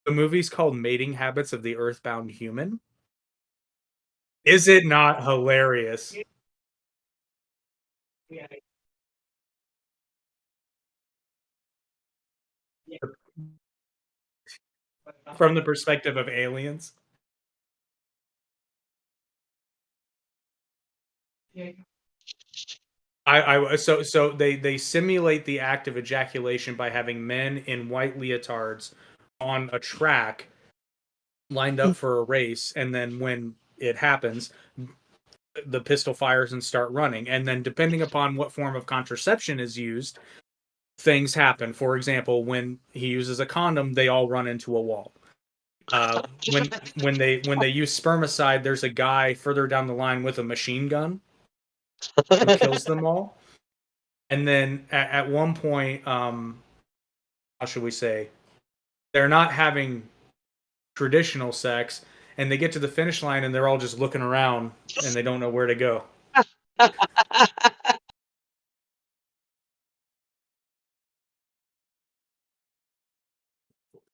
the movie's called Mating Habits of the Earthbound Human. Is it not hilarious? From the perspective of aliens. So they simulate the act of ejaculation by having men in white leotards on a track lined up for a race, and then when it happens, the pistol fires and start running, and then depending upon what form of contraception is used, things happen. For example, when he uses a condom, they all run into a wall. When they use spermicide, there's a guy further down the line with a machine gun who kills them all. And then at one point, how should we say, they're not having traditional sex, and they get to the finish line and they're all just looking around and they don't know where to go.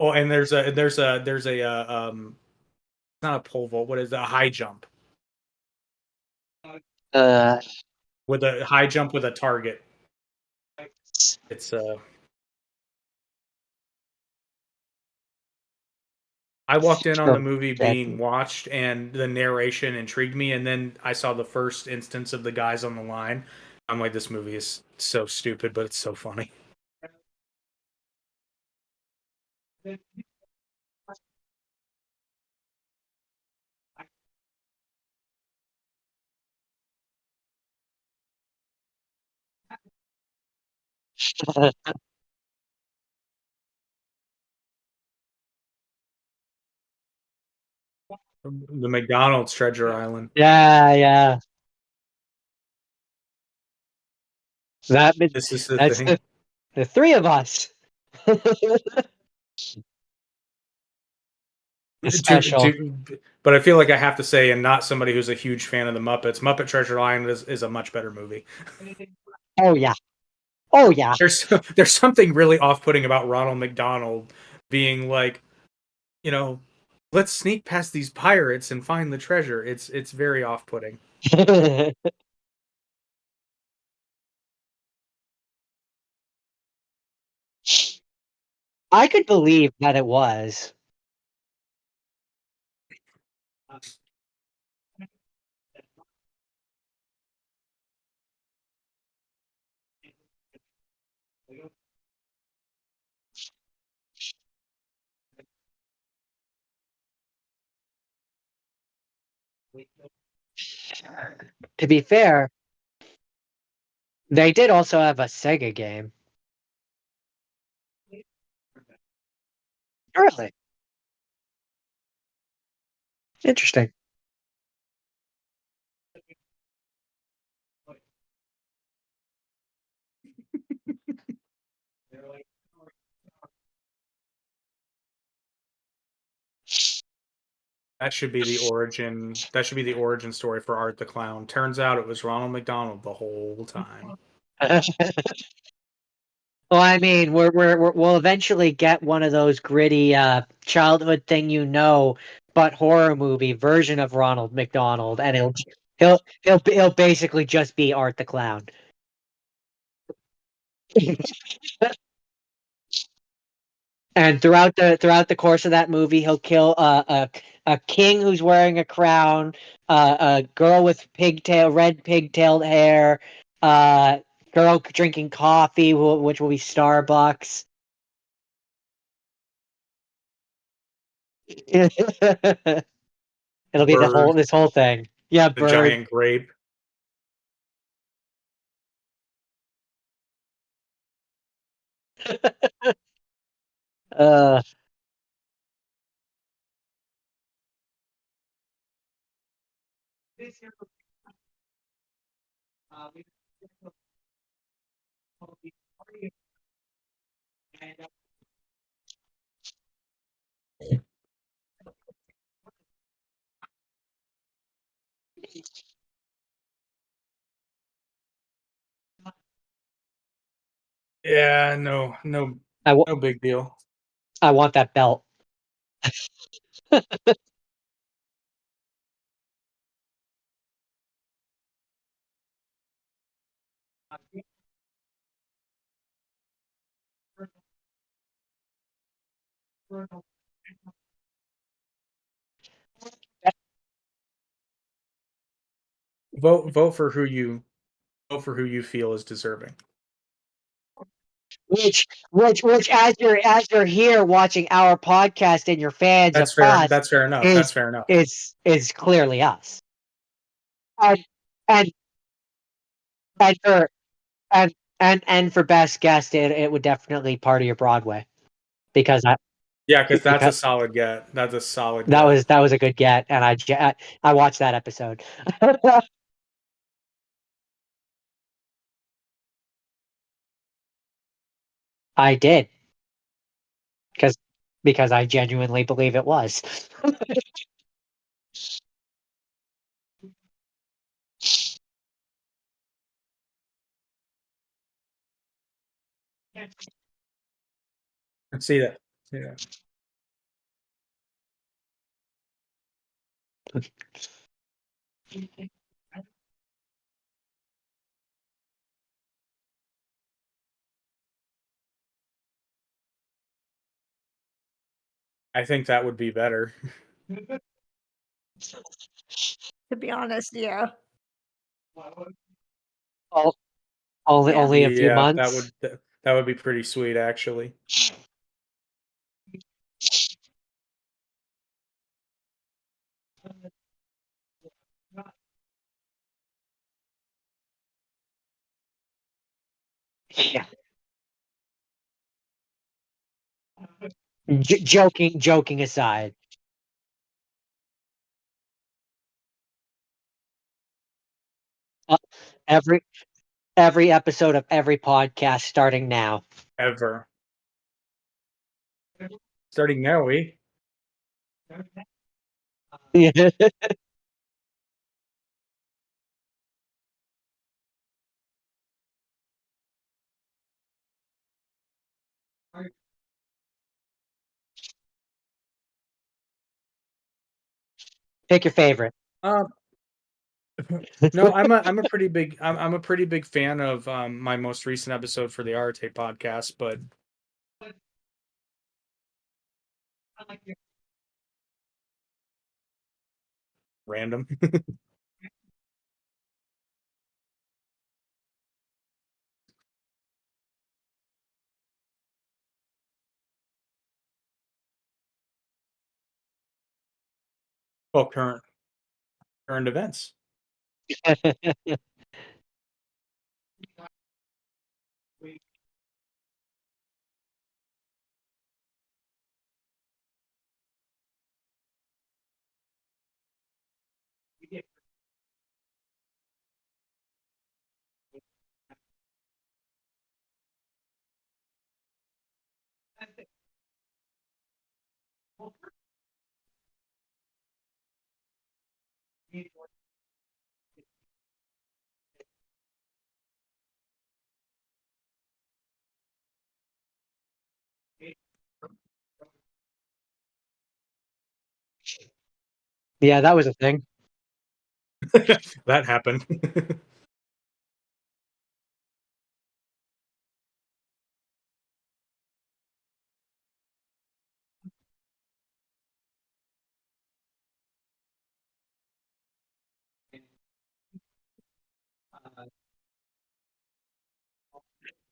Oh, and there's a not a pole vault. What is that? A high jump uh, with a high jump with a target. It's I walked in on the movie being watched, and the narration intrigued me, and then I saw the first instance of the guys on the line. I'm like, this movie is so stupid, but it's so funny. The McDonald's Treasure Island. yeah. This is the That's thing. the three of us. Special. But I feel like I have to say, and not somebody who's a huge fan of the Muppets, Muppet Treasure Island is a much better movie. Oh yeah. Oh yeah. There's something really off-putting about Ronald McDonald being like, you know, let's sneak past these pirates and find the treasure. It's very off-putting. I could believe that it was. To be fair, they did also have a Sega game. Really? Interesting. That should be the origin. That should be the origin story for Art the Clown. Turns out it was Ronald McDonald the whole time. Well, I mean, we'll eventually get one of those gritty childhood thing, but horror movie version of Ronald McDonald, and he'll basically just be Art the Clown. And throughout the course of that movie, he'll kill a king who's wearing a crown, a girl with red pigtailed hair, girl drinking coffee, which will be Starbucks. It'll be Bird, this whole thing. Yeah, the bird. giant grape. Uh, Yeah, I, no big deal. I want that belt. Vote for who you feel is deserving. Which as you're here watching our podcast and you're fans That's of fair. us, That's fair enough. is That's fair enough. is clearly us. And and and for and for best guest, it would definitely part of your Broadway because Yeah, because that's a because solid get. That's a solid that get. was a good get, and I watched that episode. I did because I genuinely believe it was. See that. Yeah. I think that would be better. To be honest, yeah. Oh, only a few Yeah, months. that would be pretty sweet, actually. Yeah. Joking aside, uh, every every episode of every podcast starting now. Ever. Starting now, we. Pick your favorite. Um, no, I'm a pretty big I'm a pretty big fan of my most recent episode for the Artie podcast, but random. Well, current events. Yeah, that was a thing. That happened.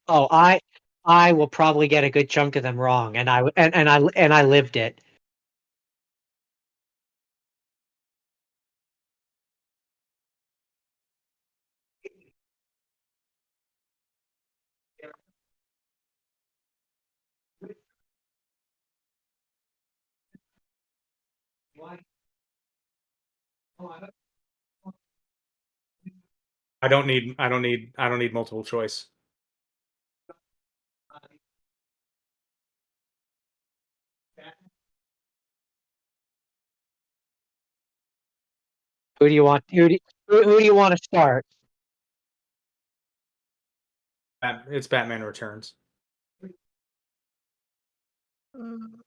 Oh, I will probably get a good chunk of them wrong, and I lived it. I don't need multiple choice. Who do you want? Who do you want to start? It's Batman Returns. Mm.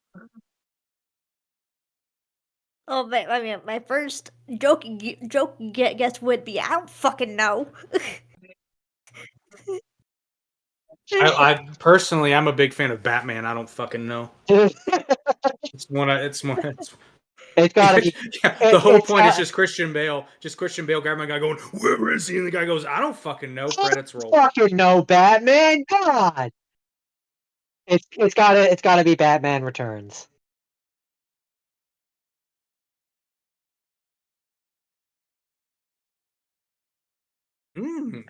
Oh, I mean, my first joking guess would be I don't fucking know. I personally I'm a big fan of Batman. I don't fucking know. It's one. It's one. It's gotta be. Yeah, the whole It's point is got, just Christian Bale. Just Christian Bale grabbing my guy, going, "Where is he?" And the guy goes, "I don't fucking know." Credits roll. fucking no Batman. God. It's gotta be Batman Returns. You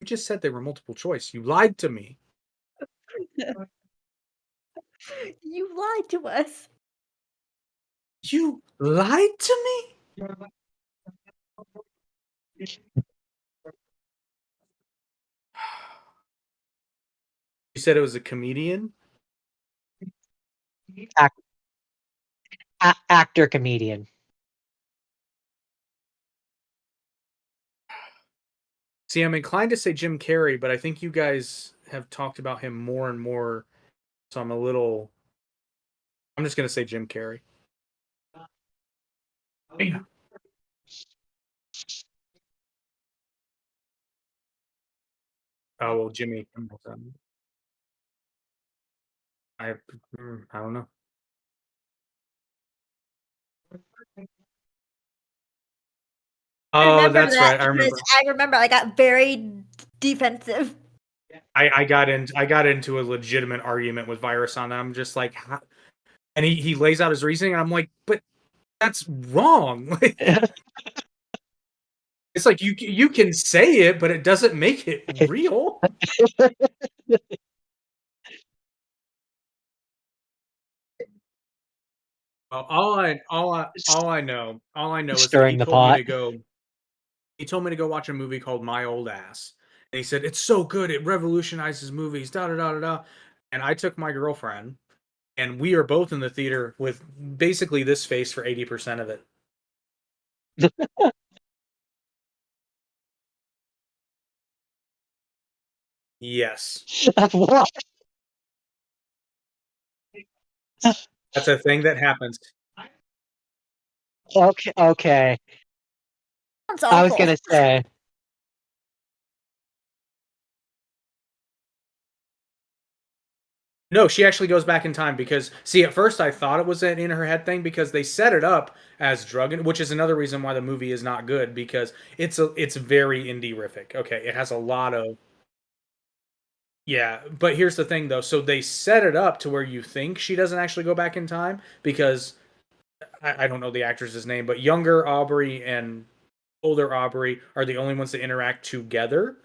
just said they were multiple choice. You lied to me. You lied to us. You lied to me. You said it was a comedian. Actor comedian. See, I'm inclined to say Jim Carrey, but I think you guys have talked about him more and more, so I'm a little. I'm just gonna say Jim Carrey. Yeah. Oh well, Jimmy. I I don't know. I Oh, remember that's that right. I because remember. I remember I got very defensive. I got into a legitimate argument with Virus on that. I'm just like, how? And he lays out his reasoning, and I'm like, but that's wrong. It's like you can say it, but it doesn't make it real. Well, all I know is that Stirring the pot. he told me to go watch a movie called My Old Ass. And he said, it's so good, it revolutionizes movies, da da da da da. And I took my girlfriend, and we are both in the theater with basically this face for 80% of it. Yes. What? That's a thing that happens. Okay. Sounds I was awful. gonna say. No, she actually goes back in time because, see, at first I thought it was an in her head thing because they set it up as drug, which is another reason why the movie is not good because it's very indie-rific. Okay, it has a lot of. Yeah, but here's the thing though. So they set it up to where you think she doesn't actually go back in time because I don't know the actress's name, but younger Aubrey and older Aubrey are the only ones that interact together.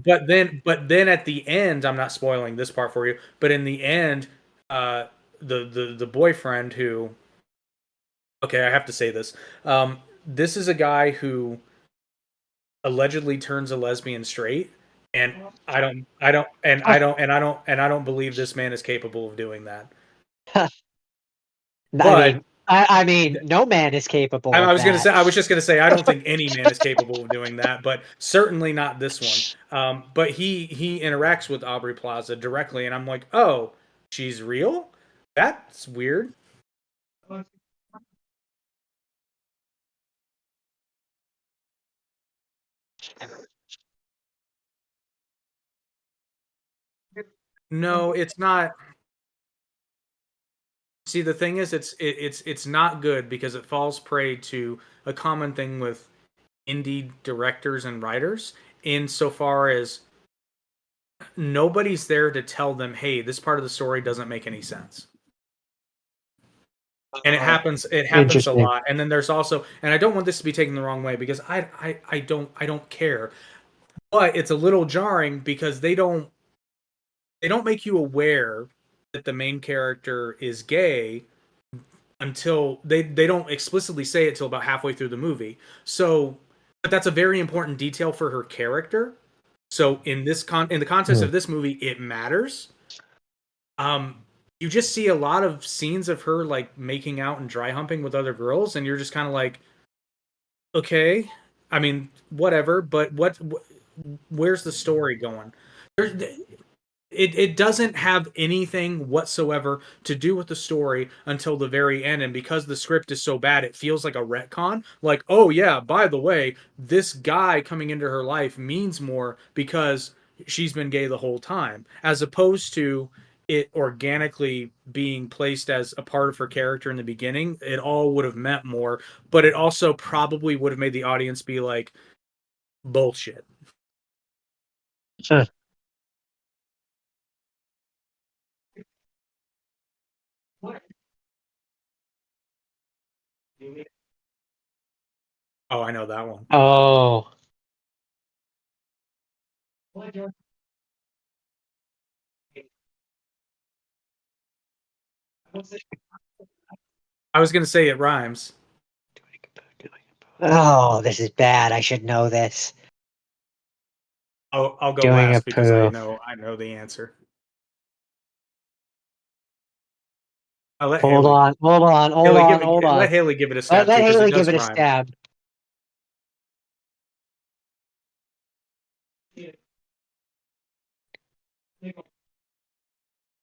But then at the end, I'm not spoiling this part for you, but in the end, uh, the boyfriend who, okay, I have to say this. This is a guy who allegedly turns a lesbian straight, and I don't believe this man is capable of doing that. But I mean, no man is capable I of was gonna that. say, I was just gonna say, I don't think any man is capable of doing that, but certainly not this one. But he interacts with Aubrey Plaza directly, and I'm like, oh, she's real? That's weird. No, it's not. See, the thing is, it's not good because it falls prey to a common thing with indie directors and writers, insofar as nobody's there to tell them, hey, this part of the story doesn't make any sense. And it happens a Interesting. lot. And then there's also, and I don't want this to be taken the wrong way because I don't care, but it's a little jarring because they don't make you aware that the main character is gay until they don't explicitly say it till about halfway through the movie. So, but that's a very important detail for her character. So in the context of this movie, it matters. Um, you just see a lot of scenes of her like making out and dry humping with other girls, and you're just kind of like, okay, I mean, whatever. But where's the story going? There, it doesn't have anything whatsoever to do with the story until the very end, and because the script is so bad, it feels like a retcon. Like, oh yeah, by the way, this guy coming into her life means more because she's been gay the whole time, as opposed to it organically being placed as a part of her character in the beginning, it all would have meant more, but it also probably would have made the audience be like, bullshit. Huh. Oh, I know that one. Oh. I was gonna say it rhymes. Oh, this is bad. I should know this. I'll go Doing a last because I poo. know the answer. I'll let Hold Haley. on, hold on, hold Haley, on, hold on. let Haley give it a Let stab too, because it Haley give does it a rhyme. stab.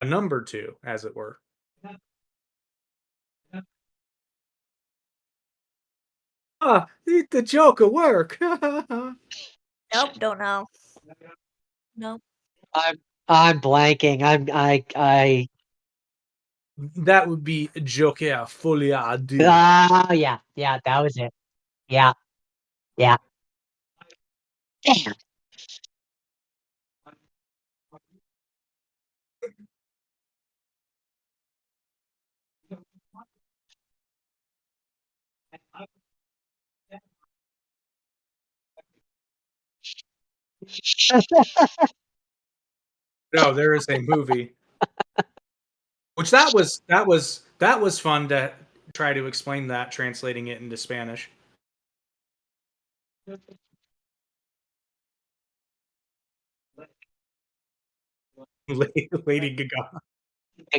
A number two, as it were. Ah, the Joker work. Nope, don't know. Nope. I'm blanking. I. That would be Joker Folia deux. Yeah, yeah, that was it. Yeah, yeah. Damn. No, there is a movie. Which that was fun to try to explain that, translating it into Spanish. Lady Gaga.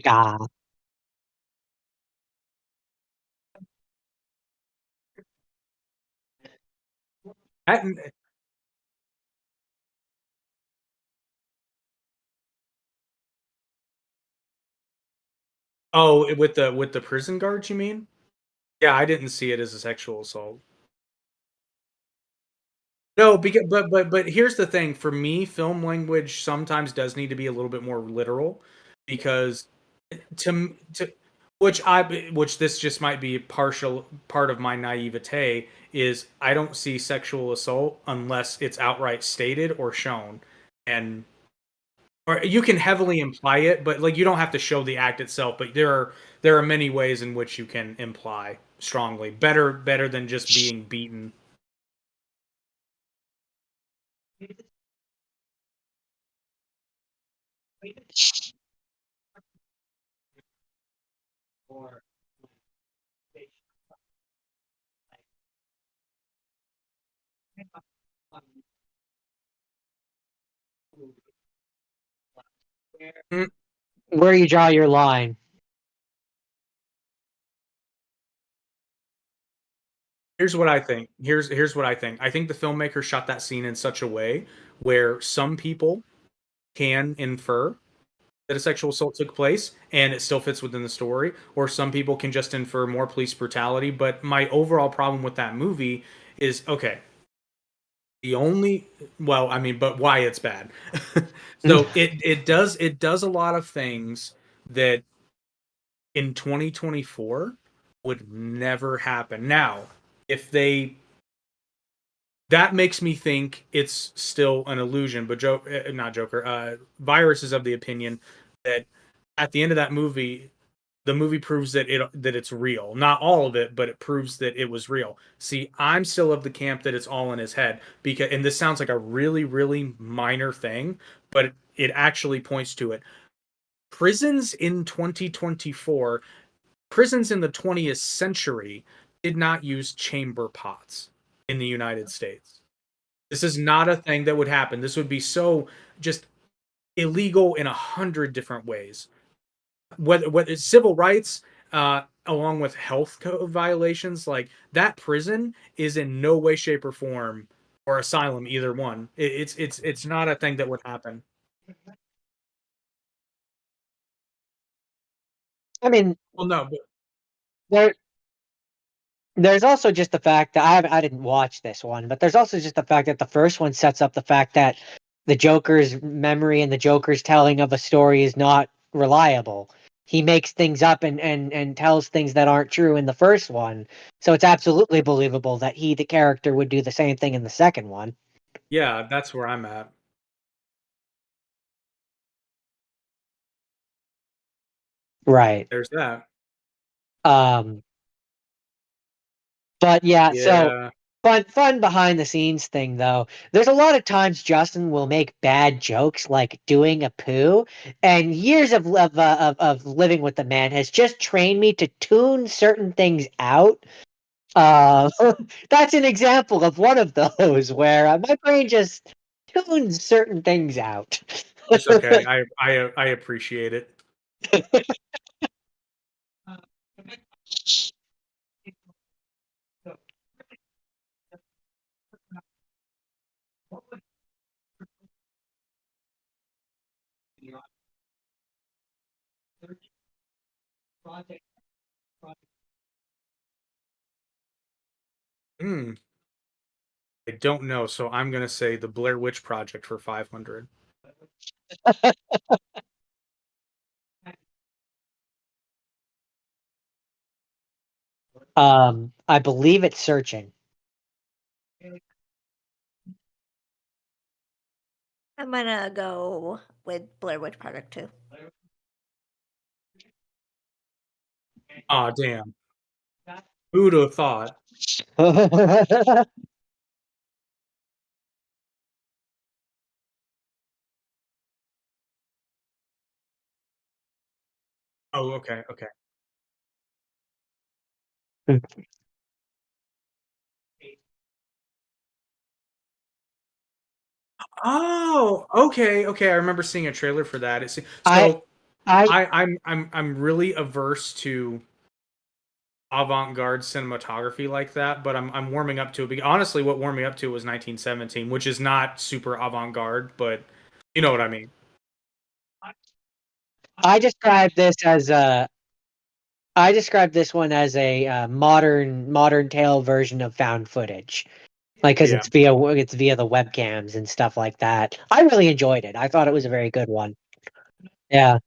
God. That- oh, with the prison guards, you mean? Yeah, I didn't see it as a sexual assault. No, because but here's the thing. For me, film language sometimes does need to be a little bit more literal, because to which this just might be a partial part of my naivete, is I don't see sexual assault unless it's outright stated or shown, and or you can heavily imply it, but like you don't have to show the act itself. But there are many ways in which you can imply strongly, better than just being beaten. Mm, Where you draw your line. Here's what I think. Here's what I think. I think the filmmaker shot that scene in such a way where some people can infer that a sexual assault took place and it still fits within the story, or some people can just infer more police brutality. But my overall problem with that movie is, okay, the only, well, I mean, but why it's bad. So it does a lot of things that in 2024 would never happen. Now, if they, that makes me think it's still an illusion. But not Joker. Virus is of the opinion that at the end of that movie, the movie proves that it's real. Not all of it, but it proves that it was real. See, I'm still of the camp that it's all in his head, because, and this sounds like a really minor thing, but it actually points to it. Prisons in 2024, prisons in the 20th century did not use chamber pots in the United States. This is not a thing that would happen. This would be so just illegal in 100 different ways. Whether it's civil rights, along with health code violations, like that prison is in no way, shape, or form, or asylum, either one. It's not a thing that would happen. I mean, Well, no, but there there's also just the fact that I didn't watch this one, but there's also just the fact that the first one sets up the fact that the Joker's memory and the Joker's telling of a story is not reliable. He makes things up and tells things that aren't true in the first one. So it's absolutely believable that he, the character, would do the same thing in the second one. Yeah, that's where I'm at. Right. There's that. Um but yeah, so Yeah. fun behind the scenes thing though. There's a lot of times Justin will make bad jokes like doing a poo, and years of living with the man has just trained me to tune certain things out. Uh, that's an example of one of those where my brain just tunes certain things out. It's okay. I appreciate it. Hmm. I don't know, so I'm gonna say the Blair Witch Project for 500. I believe it's searching. I'm gonna go with Blair Witch Project 2. Aw, damn. Who'd have thought? Oh, okay, okay. Oh, okay, okay. I remember seeing a trailer for that. It's I so I I'm really averse to avant-garde cinematography like that, but I'm warming up to it. Honestly, what warmed me up to it was 1917, which is not super avant-garde, but you know what I mean. I describe this as a I describe this one as a modern tale version of found footage, like because Yeah. it's via the webcams and stuff like that. I really enjoyed it. I thought it was a very good one. Yeah.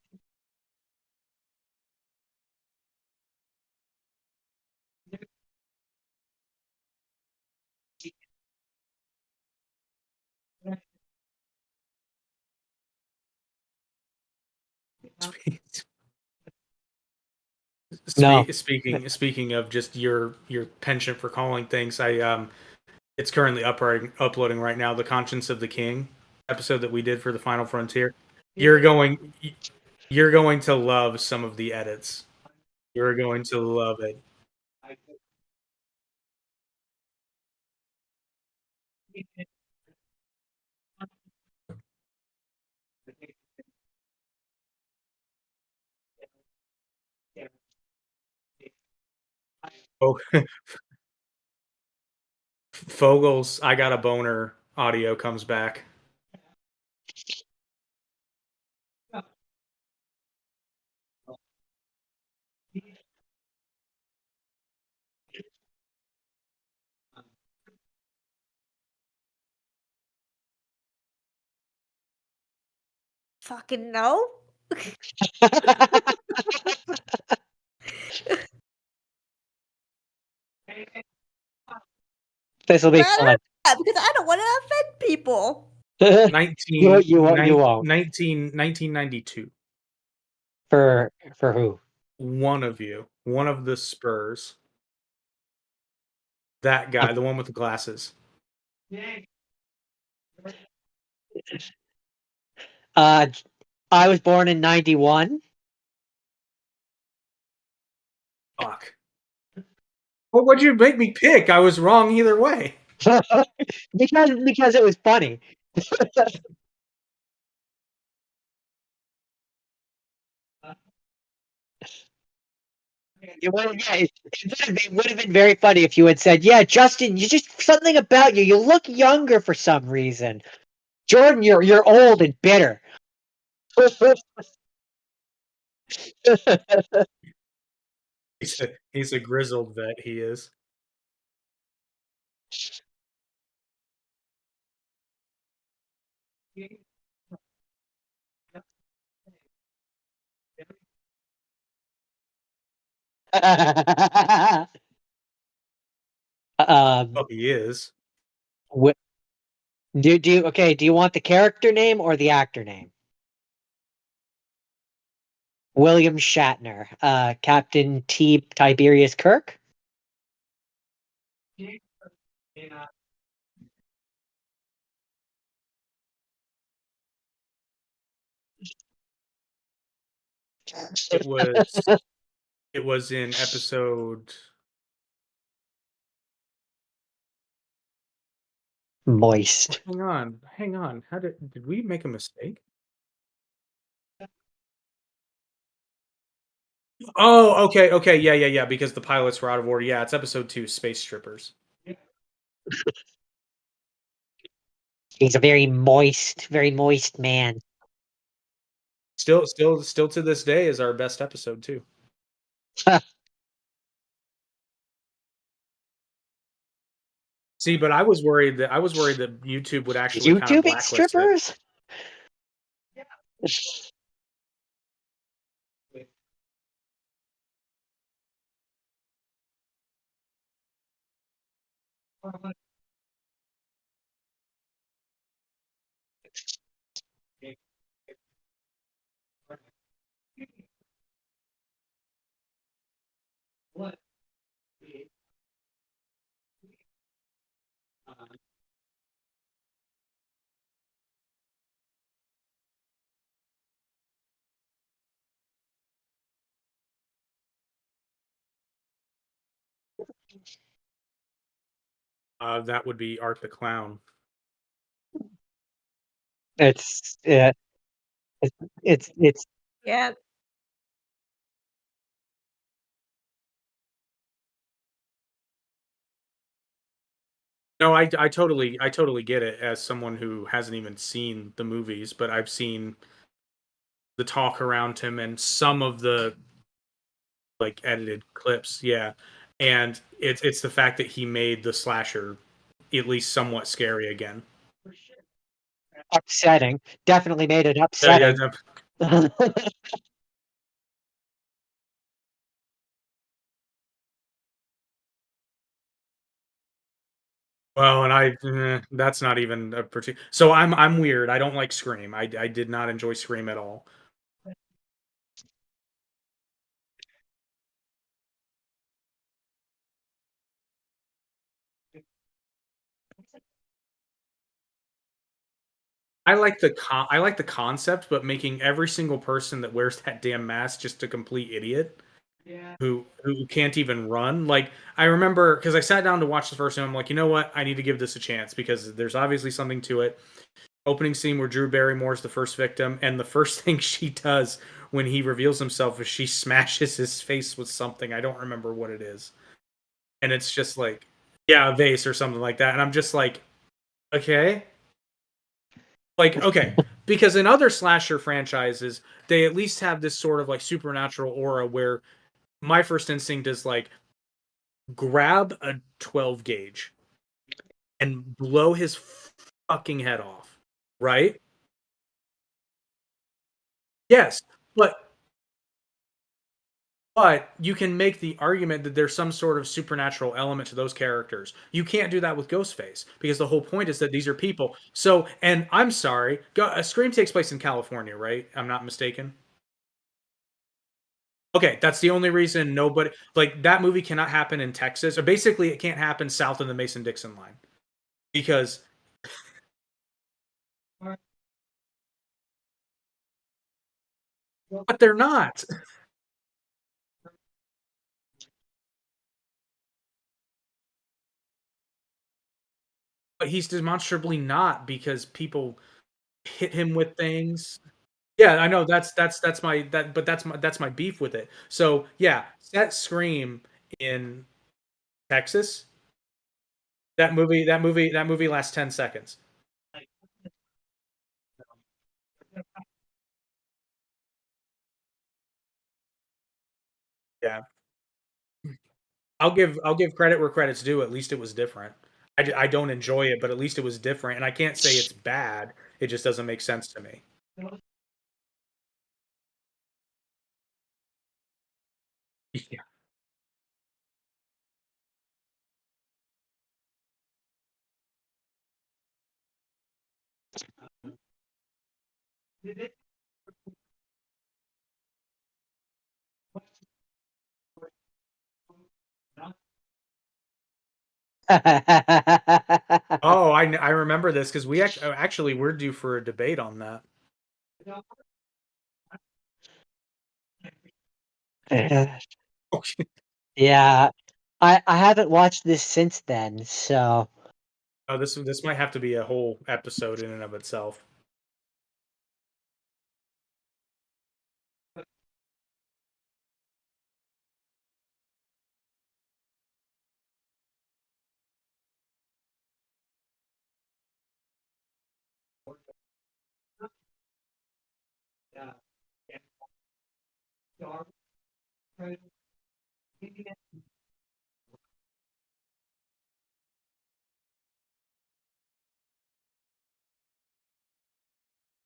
No. Speaking of just your penchant for calling things, I it's currently uploading right now the Conscience of the King episode that we did for the Final Frontier. You're going you're going to love some of the edits. You're going to love it. Oh, Fogel's "I Got a Boner" audio comes back. Fucking no. This will be Rather fun. because I don't want to offend people. 19, You won't 1992. for who? One of you, one of the Spurs, that guy, the one with the glasses. Uh, I was born in '91. Fuck. Well, what'd you make me pick? I was wrong either way. Because it was funny. It would have been very funny if you had said, "Yeah, Justin, you just something about you. You look younger for some reason." Jordan, you're old and bitter. He's a grizzled vet. He is. Oh, he is. wh- do you okay? Do you want the character name or the actor name? William Shatner, Captain T. Tiberius Kirk. It was it was in episode. Moist. Hang on. How did we make a mistake? Oh, okay, yeah. Because the pilots were out of order. Yeah, it's episode 2, Space Strippers. He's a very moist man. Still to this day is our best episode too. See, but I was worried that YouTube would actually kind of YouTubing blacklist it. strippers? That would be Art the Clown. It's yeah, it's Yeah. No, I totally get it as someone who hasn't even seen the movies, but I've seen the talk around him and some of the like edited clips, yeah. And it's the fact that he made the slasher at least somewhat scary again. upsetting. Definitely made it Yeah, upsetting. well, and that's not even a particular. So I'm weird. I don't like Scream. I did not enjoy Scream at all. I like the concept, but making every single person that wears that damn mask just a complete idiot who can't even run. Like I remember because I sat down to watch the first one. I'm like, you know what? I need to give this a chance because there's obviously something to it. Opening scene where Drew Barrymore's the first victim, and the first thing she does when he reveals himself is she smashes his face with something. I don't remember what it is, and it's just like, yeah, a vase or something like that. And I'm just like, okay, okay, because in other slasher franchises, they at least have this sort of like supernatural aura where my first instinct is like grab a 12 gauge and blow his fucking head off, right? Yes, but you can make the argument that there's some sort of supernatural element to those characters. You can't do that with Ghostface because the whole point is that these are people. So, and I'm sorry, Scream takes place in California, right? I'm not mistaken. Okay, that's the only reason nobody like that movie cannot happen in Texas, or basically it can't happen south of the Mason-Dixon line because, but they're not. But he's demonstrably not because people hit him with things. Yeah, I know that's my but that's my beef with it. So yeah, set Scream in Texas. That movie lasts 10 seconds. Yeah, I'll give credit where credit's due. At least it was different. I don't enjoy it, but at least it was different. And I can't say it's bad. It just doesn't make sense to me. Yeah. Oh, I remember this because we actually we're due for a debate on that. Yeah, I haven't watched this since then, so Oh, this might have to be a whole episode in and of itself.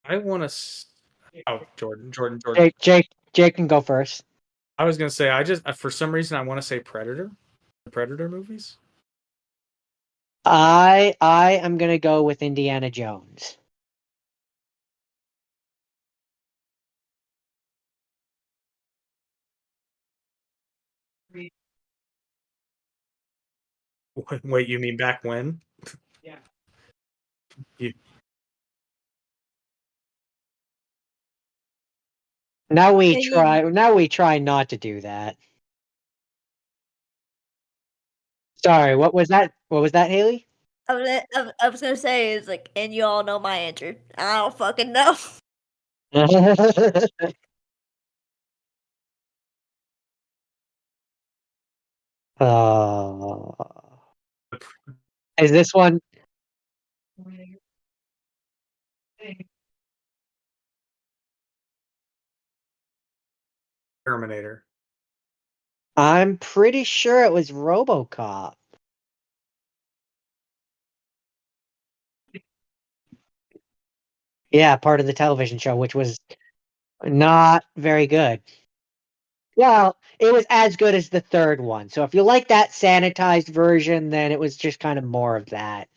I want to. Oh, Jordan. Jake can go first. I was gonna say I just for some reason I want to say Predator, the Predator movies. I am gonna go with Indiana Jones. Wait, you mean back when? You, Yeah, you, Now we try not to do that. Sorry, what was that? What was that, Haley? I was gonna say is like, and you all know my answer. I don't fucking know. Oh. Is this one? Terminator. I'm pretty sure it was RoboCop. Yeah, part of the television show, which was not very good. Well, it was as good as the third one. So if you like that sanitized version, then it was just kind of more of that.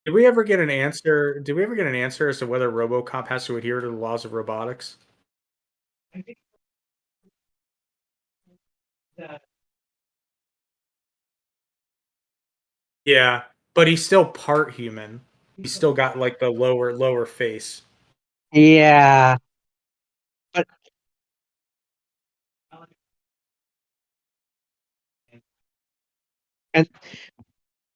Did we ever get an answer? Did we ever get an answer as to whether RoboCop has to adhere to the laws of robotics? Yeah, but he's still part human. He's still got like the lower face. Yeah, but and,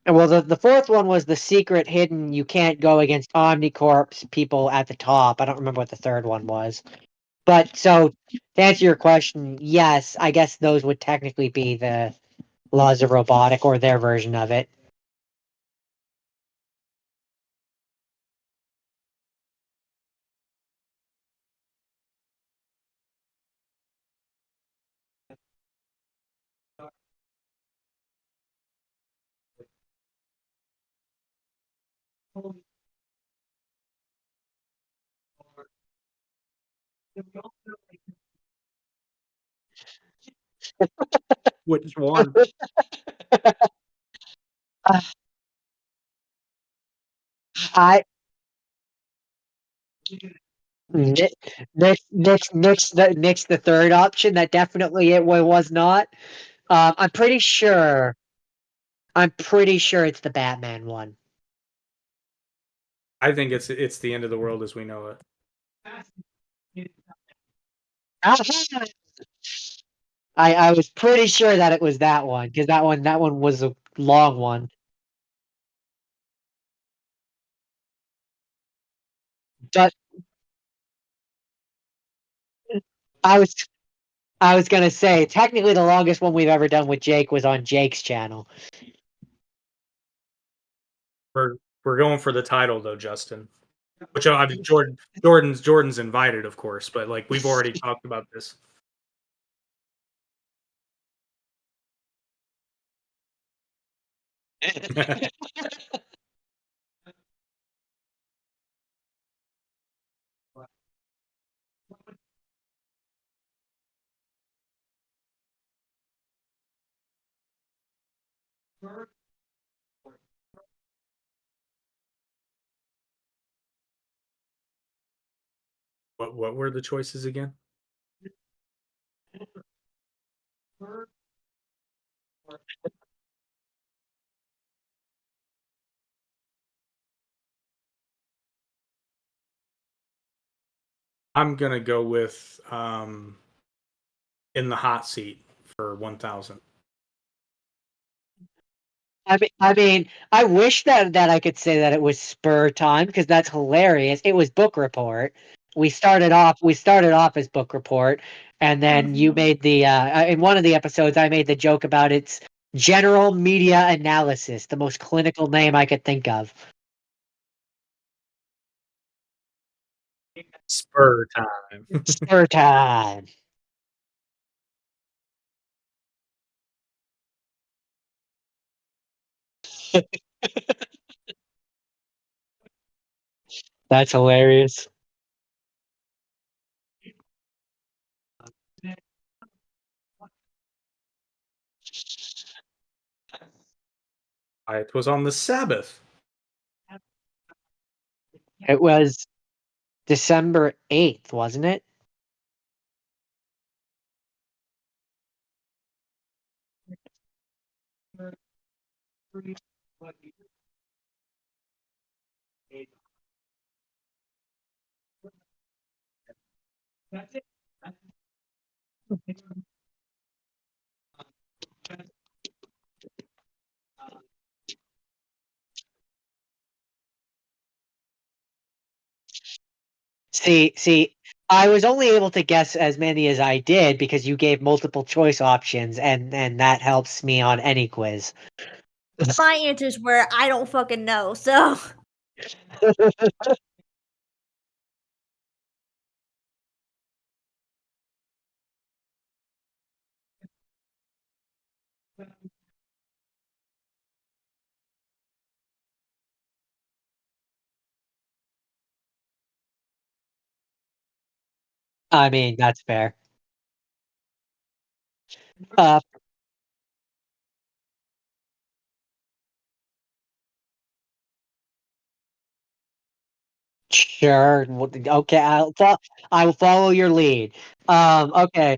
and well, the fourth one was the secret hidden. You can't go against Omnicorp's people at the top. I don't remember what the third one was. But so to answer your question, yes, I guess those would technically be the laws of robotic or their version of it. Which one? I Nick, Nick's the third option. That definitely it was not. I'm pretty sure. I'm pretty sure it's the Batman one. I think it's the end of the world as we know it. I was pretty sure that it was that one because that one was a long one. But I was I was gonna say technically the longest one we've ever done with Jake was on Jake's channel. We're we're going for the title though, Justin. Which I mean, Jordan's invited, of course, but like we've already talked about this. What were the choices again? I'm gonna go with in the hot seat for 1,000. I wish that I could say that it was Spur time because that's hilarious. It was book report. We started off as book report, and then you made the in one of the episodes I made the joke about its general media analysis, the most clinical name I could think of. Spur time. Spur time. That's hilarious. It was on the Sabbath. It was December 8th, wasn't it? See, I was only able to guess as many as I did because you gave multiple choice options, and that helps me on any quiz. My answers were I don't fucking know. So I mean, that's fair. Uh, sure. Okay, I will follow your lead. Okay.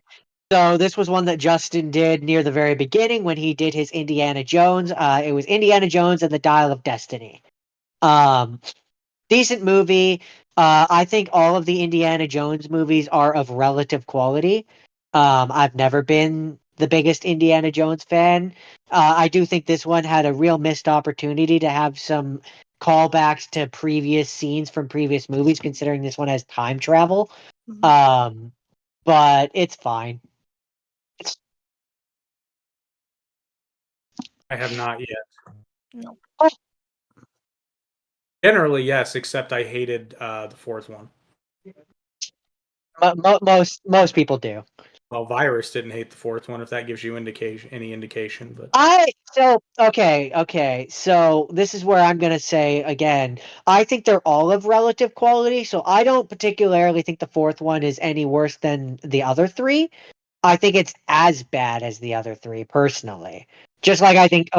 So this was one that Justin did near the very beginning when he did his Indiana Jones. It was Indiana Jones and the Dial of Destiny. Um, Decent movie. I think all of the Indiana Jones movies are of relative quality. I've never been the biggest Indiana Jones fan. I do think this one had a real missed opportunity to have some callbacks to previous scenes from previous movies, considering this one has time travel. Um, but it's fine. It's I have not yet. no. Generally, yes, except I hated the fourth one. most people do. Well, Virus didn't hate the fourth one, if that gives you any indication. But Okay. So this is where I'm gonna say again. I think they're all of relative quality. So I don't particularly think the fourth one is any worse than the other three. I think it's as bad as the other three, personally. Just like I think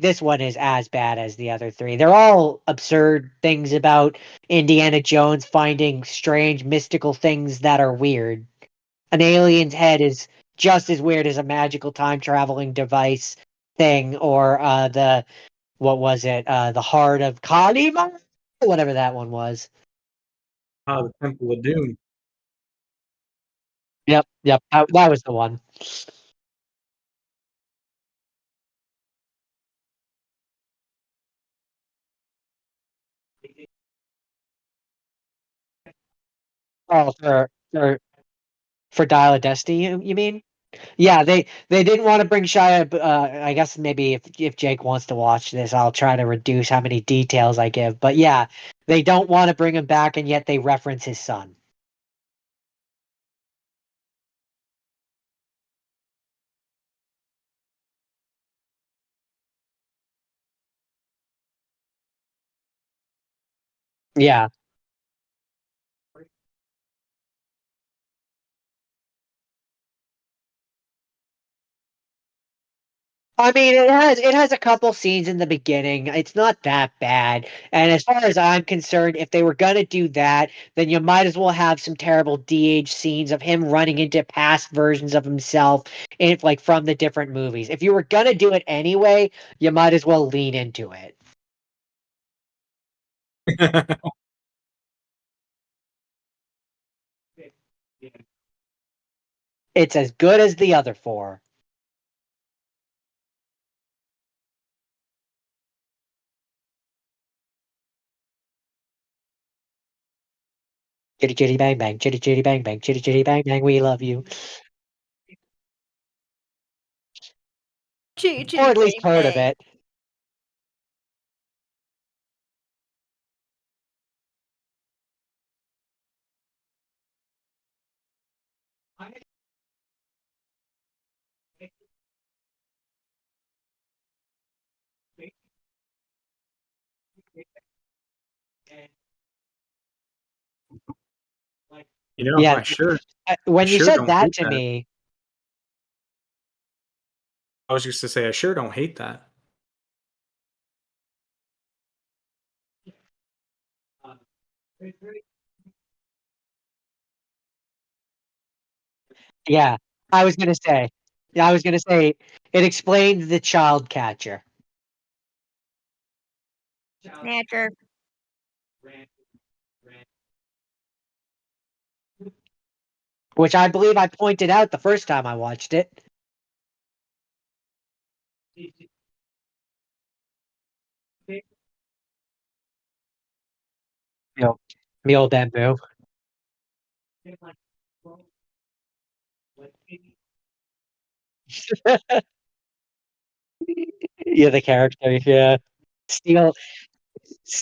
this one is as bad as the other three. They're all absurd things about Indiana Jones finding strange mystical things that are weird. An alien's head is just as weird as a magical time traveling device thing, or the what was it? The heart of Kalima, whatever that one was. the Temple of Doom. Yep, that was the one. Oh, for Dial of Destiny, you mean? Yeah, they didn't want to bring Shia. I guess maybe if Jake wants to watch this, I'll try to reduce how many details I give. But yeah, they don't want to bring him back, and yet they reference his son. Yeah, I mean, it has a couple scenes in the beginning. It's not that bad. And as far as I'm concerned, if they were gonna do that, then you might as well have some terrible DH scenes of him running into past versions of himself, if like from the different movies. If you were gonna do it anyway, you might as well lean into it. It's as good as the other four. Chitty chitty bang bang, chitty chitty bang bang, chitty chitty bang bang. We love you, Chitty or chitty at least bang heard of bang. it. Yeah, I when you sure said don't that hate to that. me, I was just to say I sure don't hate that. yeah, I was gonna say, yeah, I was gonna say it explained the child catcher, Snatcher. which I believe I pointed out the first time I watched it. Yep. The old bamboo. Yeah, the character. Yeah, Steel.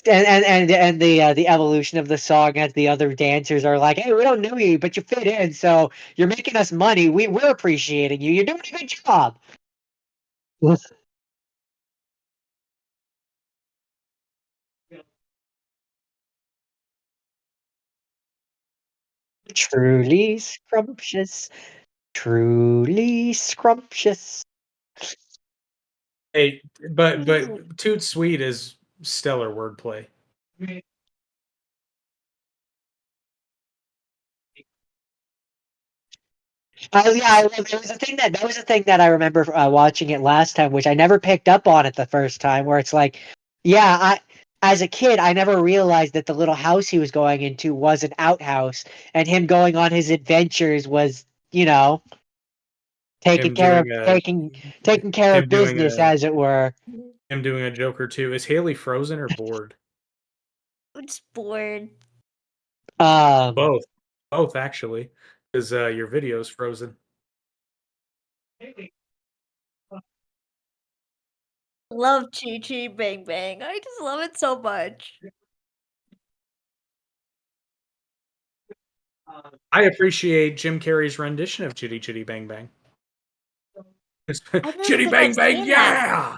And the evolution of the song as the other dancers are like, hey, we don't know you, but you fit in, so you're making us money. We're appreciating you. You're doing a good job. Truly scrumptious. Truly scrumptious. Hey, but Toot Sweet is stellar wordplay. Oh yeah, that was a thing that I remember watching it last time, which I never picked up on it the first time. Where it's like, yeah, I as a kid I never realized that the little house he was going into was an outhouse, and him going on his adventures was, taking Him care doing of a taking care of him doing business, a as it were. him doing a Joker too. Is Haley frozen or bored? It's bored. Um, Both, both actually, because your video's frozen. Love Chi Chi Bang Bang. I just love it so much. I appreciate Jim Carrey's rendition of Chitty Chitty Bang Bang. I don't Chitty think I've Bang Bang, seen that. yeah!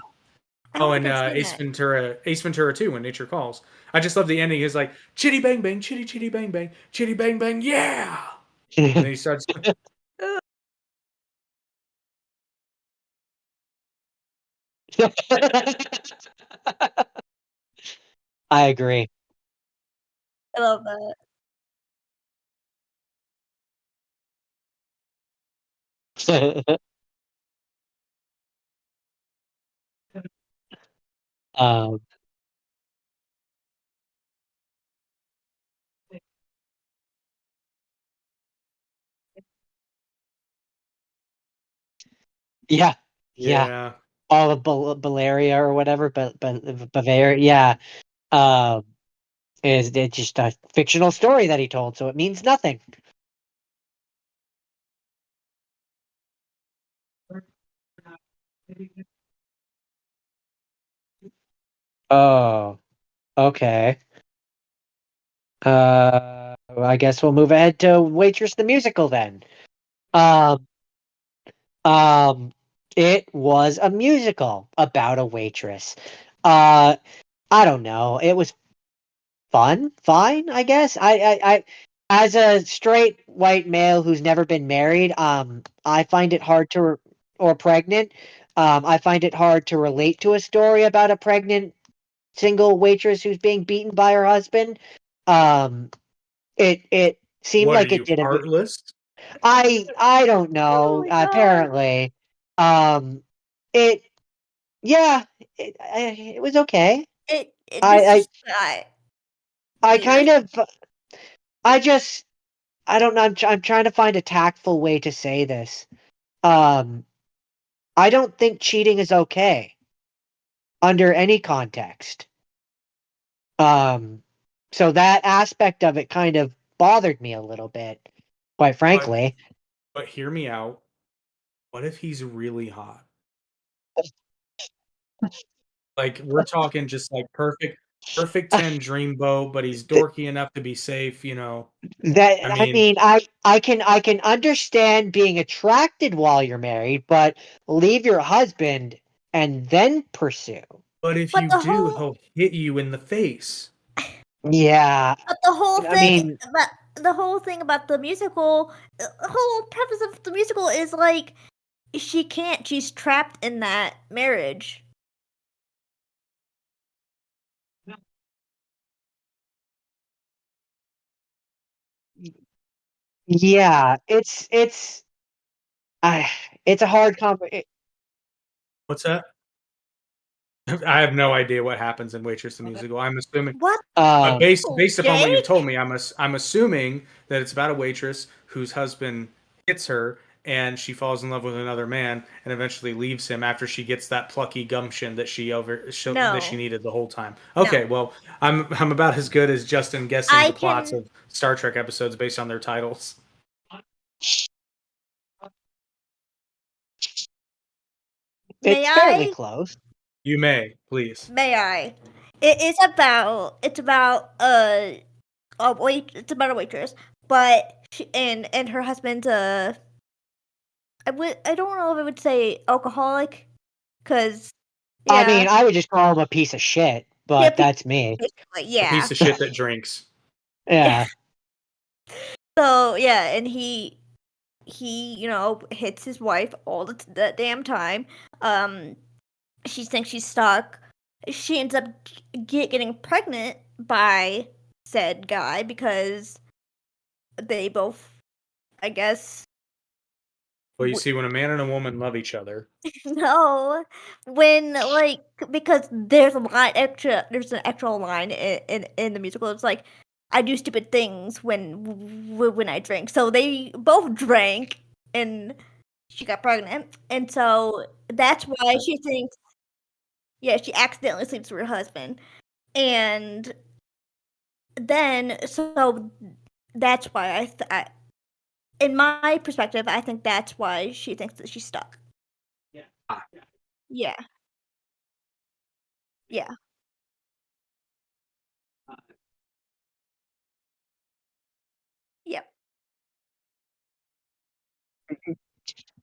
I don't Oh, think and I've seen that. Ace Ventura 2, When Nature Calls. I just love the ending. Is like Chitty Bang Bang, Chitty Chitty Bang Bang, Chitty Bang Bang, yeah! And then he starts. I agree. I love that. um, yeah, yeah. Yeah, All of Bavaria or whatever, but Bavaria, yeah. Um, is it just a fictional story that he told, so it means nothing. Oh, okay. I guess we'll move ahead to Waitress the musical then. Um, um, it was a musical about a waitress. Uh, I don't know. It was fine, I guess. As a straight white male who's never been married, I find it hard to, or pregnant. I find it hard to relate to a story about a pregnant single waitress who's being beaten by her husband. It seemed What are like it you, did a bit. heartless? I don't know. my God. Apparently, um, it yeah, it was okay. This I is I weird. kind of I just I don't know. I'm trying to find a tactful way to say this. Um, I don't think cheating is okay under any context. Um, so that aspect of it kind of bothered me a little bit, quite But frankly. but hear me out. What if he's really hot? Like we're talking just like perfect 10 dreamboat, but he's dorky enough to be safe, you know. That I I mean, mean, I can understand being attracted while you're married, but leave your husband and then pursue. but if But you the do, whole he'll hit you in the face. Yeah, but the whole I thing mean, but the whole thing about the musical, the whole preface of the musical is like she can't. She's trapped in that marriage. yeah, I it's a hard What's that? I have no idea what happens in Waitress the Musical. I'm assuming What? based upon what you've told Jake? me, I'm assuming that it's about a waitress whose husband hits her and she falls in love with another man and eventually leaves him after she gets that plucky gumption that that she No. needed the whole time. No. Okay, well, I'm about as good as Justin guessing I the plots can. of Star Trek episodes based on their titles. May it's fairly I? close. You may, please. May I? It's about it's about a waitress, but and her husband's I don't know if I would say alcoholic, cause I yeah, mean, I would just call him a piece of shit, yeah, but that's me. basically, A yeah, piece of shit that drinks. yeah. Yeah. So yeah, and he hits his wife all the damn time. Um, she thinks she's stuck. She ends up getting pregnant by said guy because they both, I guess, Well, you see, when a man and a woman love each other, no, when like because there's a line extra. There's an extra line in the musical. It's like I do stupid things when I drink. So they both drank and she got pregnant, and so that's why she thinks. Yeah, she accidentally sleeps with her husband, and then so that's why in my perspective, I think that's why she thinks that she's stuck. ah, Yeah, yeah, yep.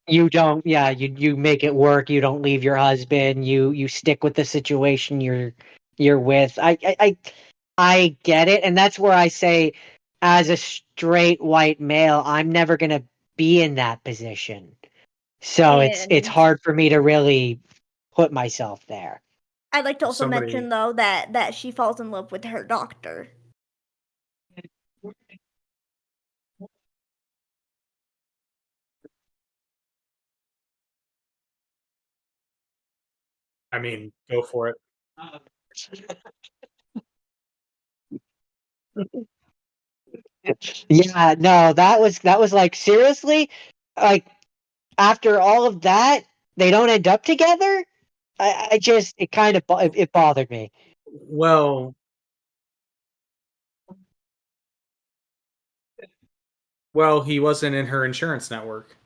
You don't, yeah, you make it work. You don't leave your husband. You stick with the situation you're with. I get it, and that's where I say, as a straight white male, I'm never gonna be in that position. So it's And hard for me to really put myself there. I'd like to also mention somebody. though that she falls in love with her doctor. I mean, go for it. Yeah, no, that was like seriously, like after all of that, they don't end up together. I just it kind of it bothered me. Well, well, he wasn't in her insurance network.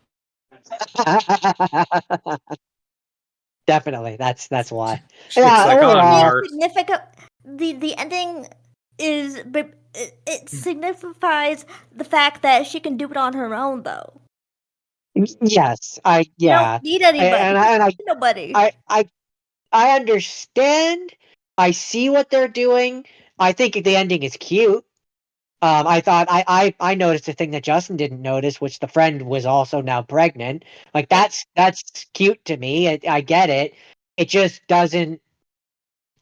Definitely, that's why. She's Yeah, like, "Oh, I'm Ending overall, smart." significant. The ending is, but it signifies the fact that she can do it on her own though. yes, You don't yeah, need anybody. and Nobody. I I I understand. I see what they're doing. I think the ending is cute. I thought I noticed a thing that Justin didn't notice, which the friend was also now pregnant. Like that's cute to me. I get it. It just doesn't.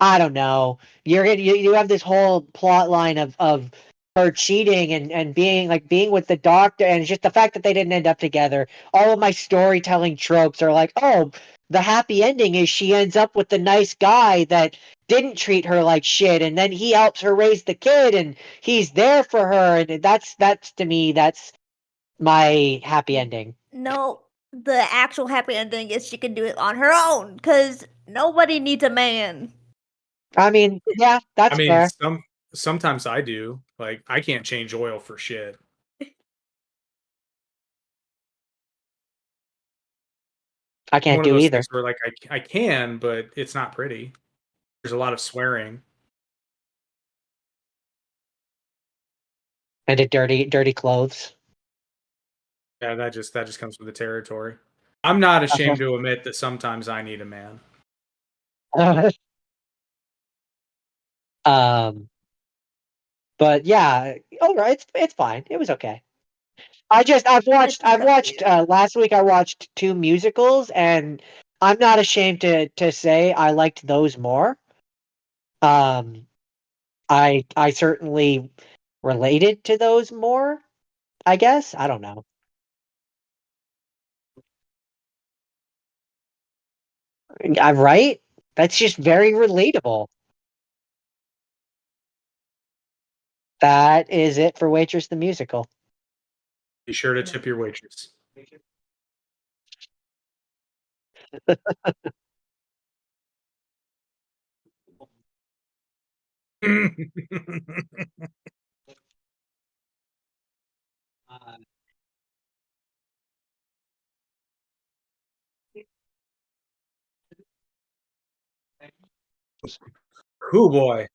I don't know. You have this whole plot line of her cheating and being with the doctor, and it's just the fact that they didn't end up together. All of my storytelling tropes are like, oh, the happy ending is she ends up with the nice guy that didn't treat her like shit, and then he helps her raise the kid, and he's there for her, and that's to me that's my happy ending. No, the actual happy ending is she can do it on her own because nobody needs a man. I mean, yeah, I that's mean, fair. sometimes I do. Like, I can't change oil for shit. I It's can't one of do those either. things where, like, I can, but it's not pretty. There's a lot of swearing. And the dirty clothes. Yeah, that just comes with the territory. I'm not ashamed to admit that sometimes I need a man. um But yeah, alright, it's fine. It was okay. I've watched last week I watched two musicals, and I'm not ashamed to say I liked those more. Um I certainly related to those more, I guess. I don't know. I'm right? That's just very relatable. That is it for Waitress the Musical. Be sure to tip your waitress. Cool boy.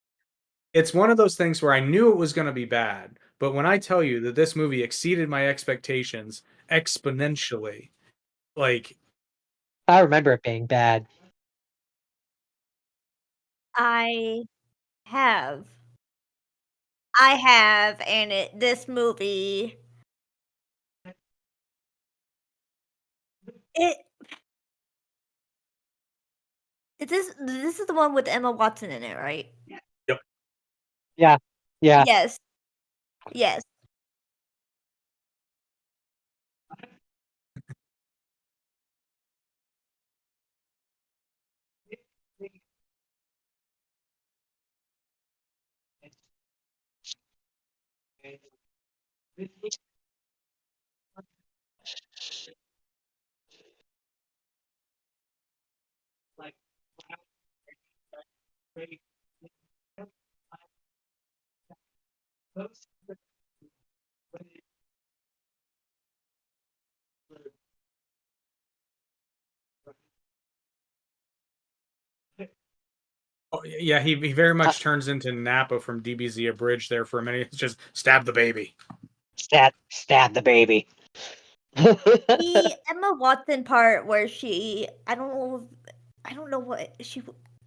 It's one of those things where I knew it was gonna be bad, but when I tell you that this movie exceeded my expectations exponentially, like, I remember it being bad. I have. I have, and this movie it this is the one with Emma Watson in it, right? yep. Yeah. Yeah. Yes. Yes. Oh, yeah, he very Uh, much turns into Nappa from DBZ Abridged there for a minute. It's just stab the baby. stab the baby. The Emma Watson part where she I don't know what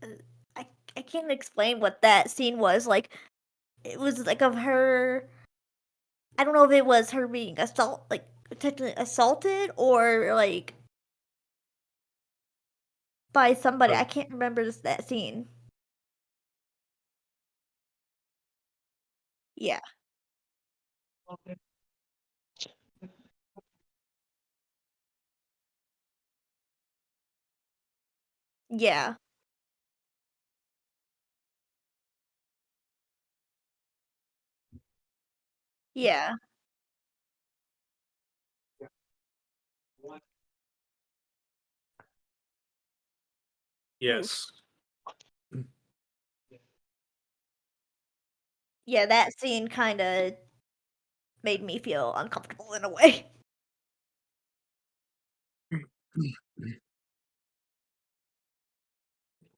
uh, I I can't explain what that scene was, like, it was, like, of her I don't know if it was her being technically assaulted or, like, by somebody, Uh, I can't remember that scene. Yeah. Yeah. Yeah. Oof. yes. Yeah, that scene kinda made me feel uncomfortable in a way.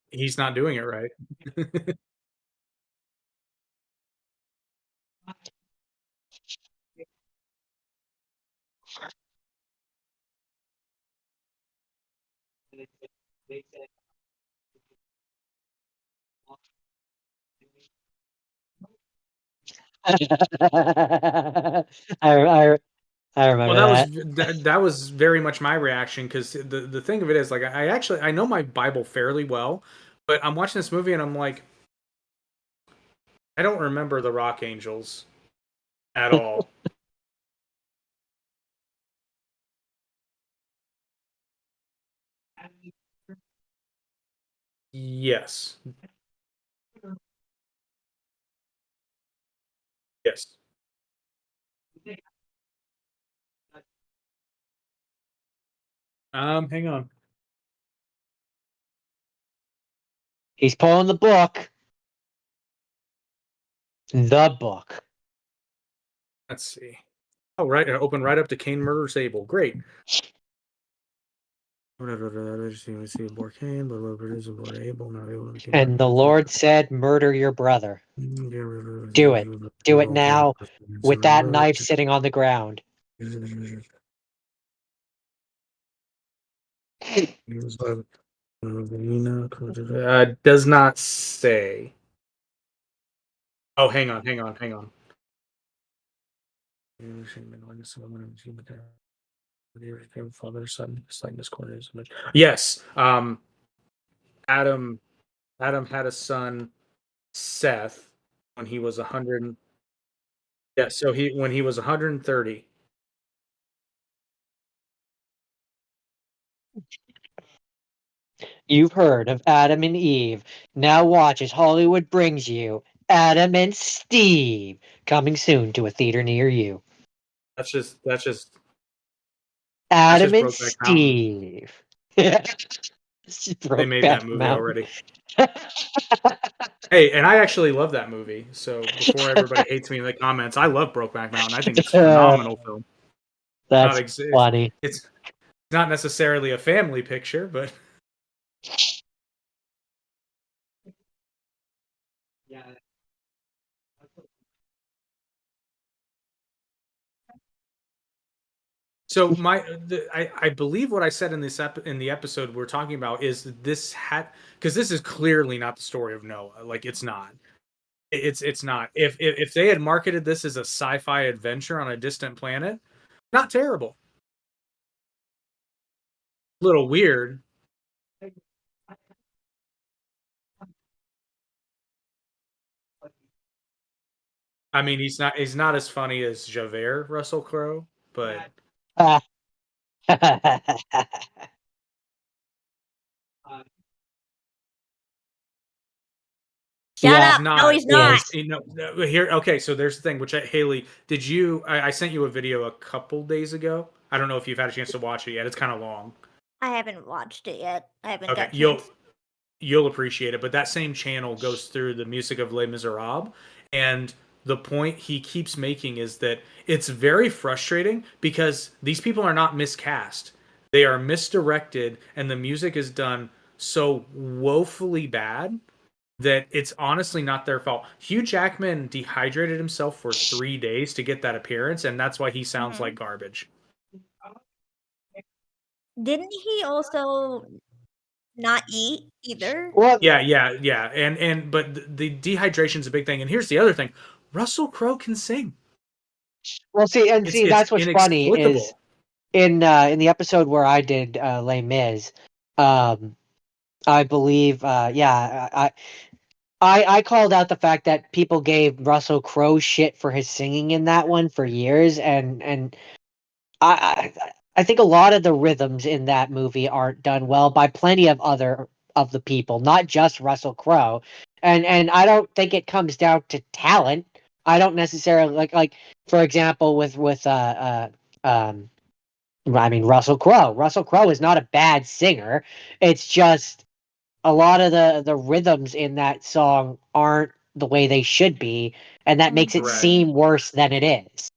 He's not doing it right. I remember Well, that. that was very much my reaction because the thing of it is like I know my Bible fairly well, but I'm watching this movie and I'm like I don't remember the Rock Angels at all. Yes, yes. Hang on. He's pulling the book. The book. Let's see. Oh, right, open right up to Cain murders Abel. Great. See aboard Cain, but produce aboard Abel, not able to keep And the Lord said, "Murder your brother. Do it. Do it now with that knife sitting on the ground." Does not say. Oh, hang on. Father, son, likeness, corners. Yes. Adam. Adam had a son, Seth, when he was 100. Yeah. So when he was 130. You've heard of Adam and Eve. Now watch as Hollywood brings you Adam and Steve, coming soon to a theater near you. That's Adam just and Brokeback Mountain. Steve. They made that Brokeback movie Mountain. already. Hey, and I actually love that movie. So before everybody hates me in the comments, I love Brokeback Mountain. I think it's a phenomenal film. Not That's ex- funny. it's not necessarily a family picture, but so I believe what I said in in the episode we're talking about is that this had because this is clearly not the story of Noah. Like it's not. It's not. If they had marketed this as a sci-fi adventure on a distant planet, not terrible. Little weird. I mean, he's not as funny as Javert Russell Crowe, but Shut Yeah, he's up. No, not. he's he not. He's is. you know here. Okay, so there's the thing. Which Haley, did you? I sent you a video a couple days ago. I don't know if you've had a chance to watch it yet. It's kind of long. I haven't watched it yet. I haven't Okay, got a chance. you'll appreciate it. But that same channel goes through the music of Les Miserables, and the point he keeps making is that it's very frustrating because these people are not miscast; they are misdirected, and the music is done so woefully bad that it's honestly not their fault. Hugh Jackman dehydrated himself for 3 days to get that appearance, and that's why he sounds like Mhm. garbage. Didn't he also not eat either? Well, Yeah. And but the dehydration's a big thing. And here's the other thing: Russell Crowe can sing. well, see, and see, It's that's what's funny is inexplicable. in the episode where I did Les Mis, um, I believe, yeah, I called out the fact that people gave Russell Crowe shit for his singing in that one for years, and I think a lot of the rhythms in that movie aren't done well by plenty of other of the people, not just Russell Crowe, and I don't think it comes down to talent. I don't necessarily like for example um I mean Russell Crowe. Russell Crowe is not a bad singer. It's just a lot of the rhythms in that song aren't the way they should be, and that makes it Correct. seem worse than it is.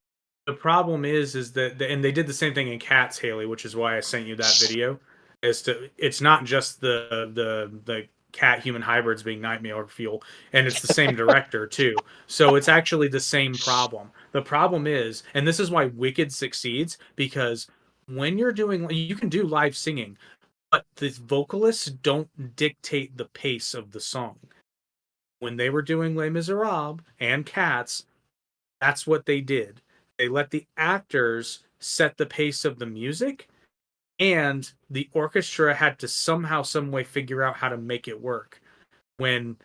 The problem is that and they did the same thing in Cats, Haley, which is why I sent you that video. It's not just the cat human hybrids being nightmare fuel, and it's the same director too. So it's actually the same problem. The problem is, and this is why Wicked succeeds because when you're doing, you can do live singing, but the vocalists don't dictate the pace of the song. When they were doing Les Miserables and Cats, That's what they did. They let the actors set the pace of the music, and the orchestra had to somehow, some way figure out how to make it work. When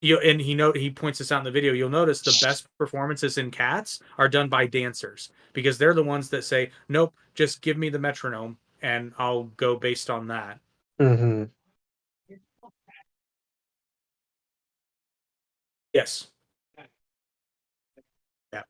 you and he points this out in the video, you'll notice the best performances in Cats are done by dancers because they're the ones that say, "Nope, just give me the metronome and I'll go based on that." Mm-hmm. Yes. Yeah.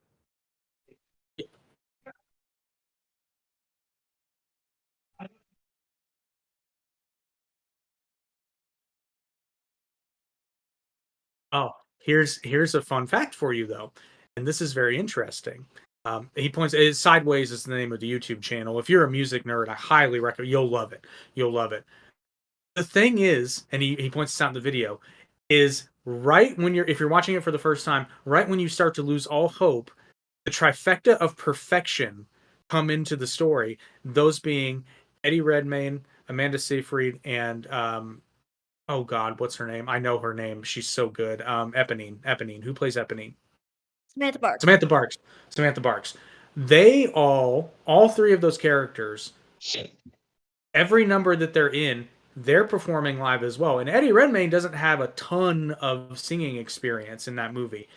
Oh, here's a fun fact for you though, and this is very interesting. He points Sideways is the name of the YouTube channel. If you're a music nerd, I highly recommend. You'll love it. You'll love it. The thing is, and he points this out in the video, is right when if you're watching it for the first time, right when you start to lose all hope, the trifecta of perfection come into the story. Those being Eddie Redmayne, Amanda Seyfried, and oh God, what's her name? I know her name. She's so good. Eponine. Who plays Eponine? Samantha Barks. Samantha Barks. They all three of those characters, every number that they're in, they're performing live as well. And Eddie Redmayne doesn't have a ton of singing experience in that movie.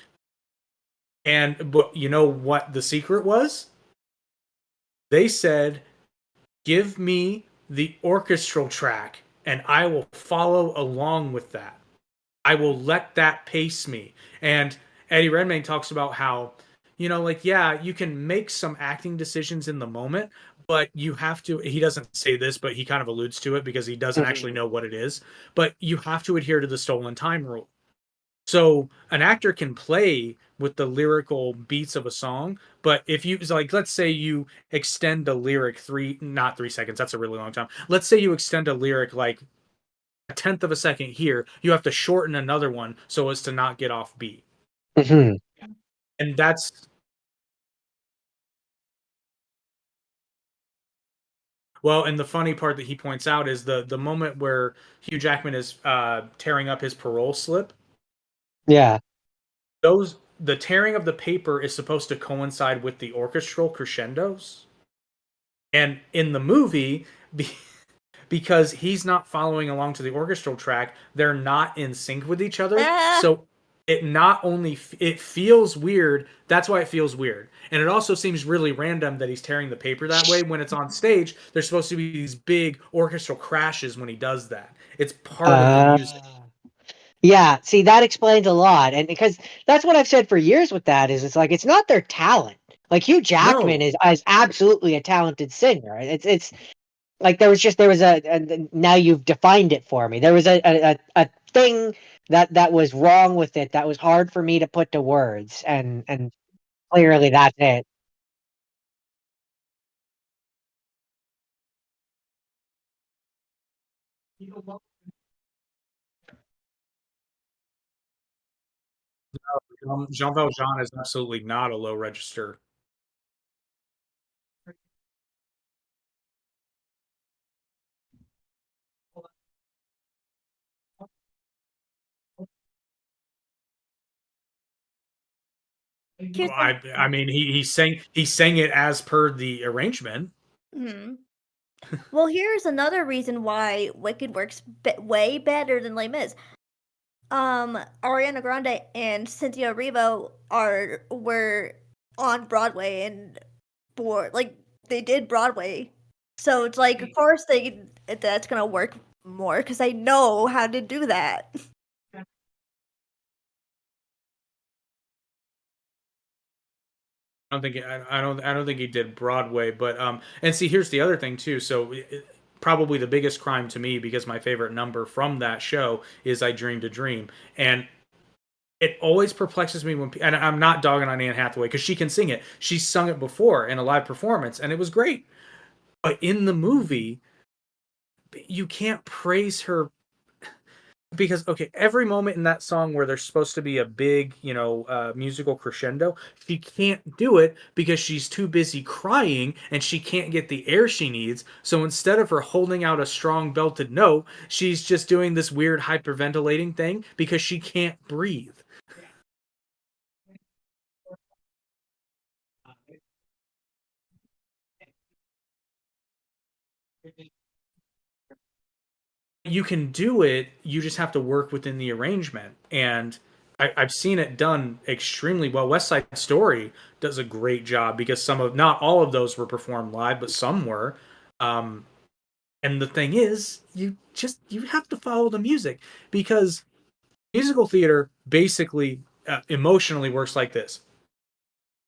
But you know what the secret was? They said, "Give me the orchestral track and I will follow along with that. I will let that pace me." And Eddie Redmayne talks about how, like, yeah, you can make some acting decisions in the moment, but you have to, he doesn't say this, but he kind of alludes to it because he doesn't actually know what it is, but you have to adhere to the stolen time rule. So an actor can play with the lyrical beats of a song, but if you, like, let's say you extend a lyric not 3 seconds, that's a really long time. Let's say you extend a lyric like a tenth of a second here, you have to shorten another one so as to not get off beat. Mm-hmm. And that's, well, and the funny part that he points out is the moment where Hugh Jackman is tearing up his parole slip. Yeah. The tearing of the paper is supposed to coincide with the orchestral crescendos. And in the movie, because he's not following along to the orchestral track, they're not in sync with each other. So it not only it feels weird, that's why it feels weird. And it also seems really random that he's tearing the paper that way when it's on stage. There's supposed to be these big orchestral crashes when he does that. It's part of the music. Yeah, see, that explains a lot. And because that's what I've said for years with that is it's like it's not their talent. Like Hugh Jackman No. is absolutely a talented singer. It's like there was a now you've defined it for me. There was a thing that was wrong with it that was hard for me to put to words, and clearly that's it. Jean Valjean is absolutely not a low register. Here's I mean he sang it as per the arrangement. Mhm. Well, here's another reason why Wicked works way better than Les Mis. Ariana Grande and Cynthia Erivo were on Broadway and they did Broadway, so it's like of course that's gonna work more because they know how to do that. I don't think he did Broadway, but and see here's the other thing too. So probably the biggest crime to me because my favorite number from that show is I Dreamed a Dream, and it always perplexes me when and I'm not dogging on Anne Hathaway because she can sing it. She's sung it before in a live performance and it was great. But in the movie, you can't praise her because okay, every moment in that song where there's supposed to be a big, musical crescendo, she can't do it because she's too busy crying and she can't get the air she needs. So instead of her holding out a strong belted note, she's just doing this weird hyperventilating thing because she can't breathe. You can do it, you just have to work within the arrangement. And I've seen it done extremely well. West Side Story does a great job because not all of those were performed live, but some were. Um, and the thing is, you have to follow the music, because musical theater basically emotionally works like this.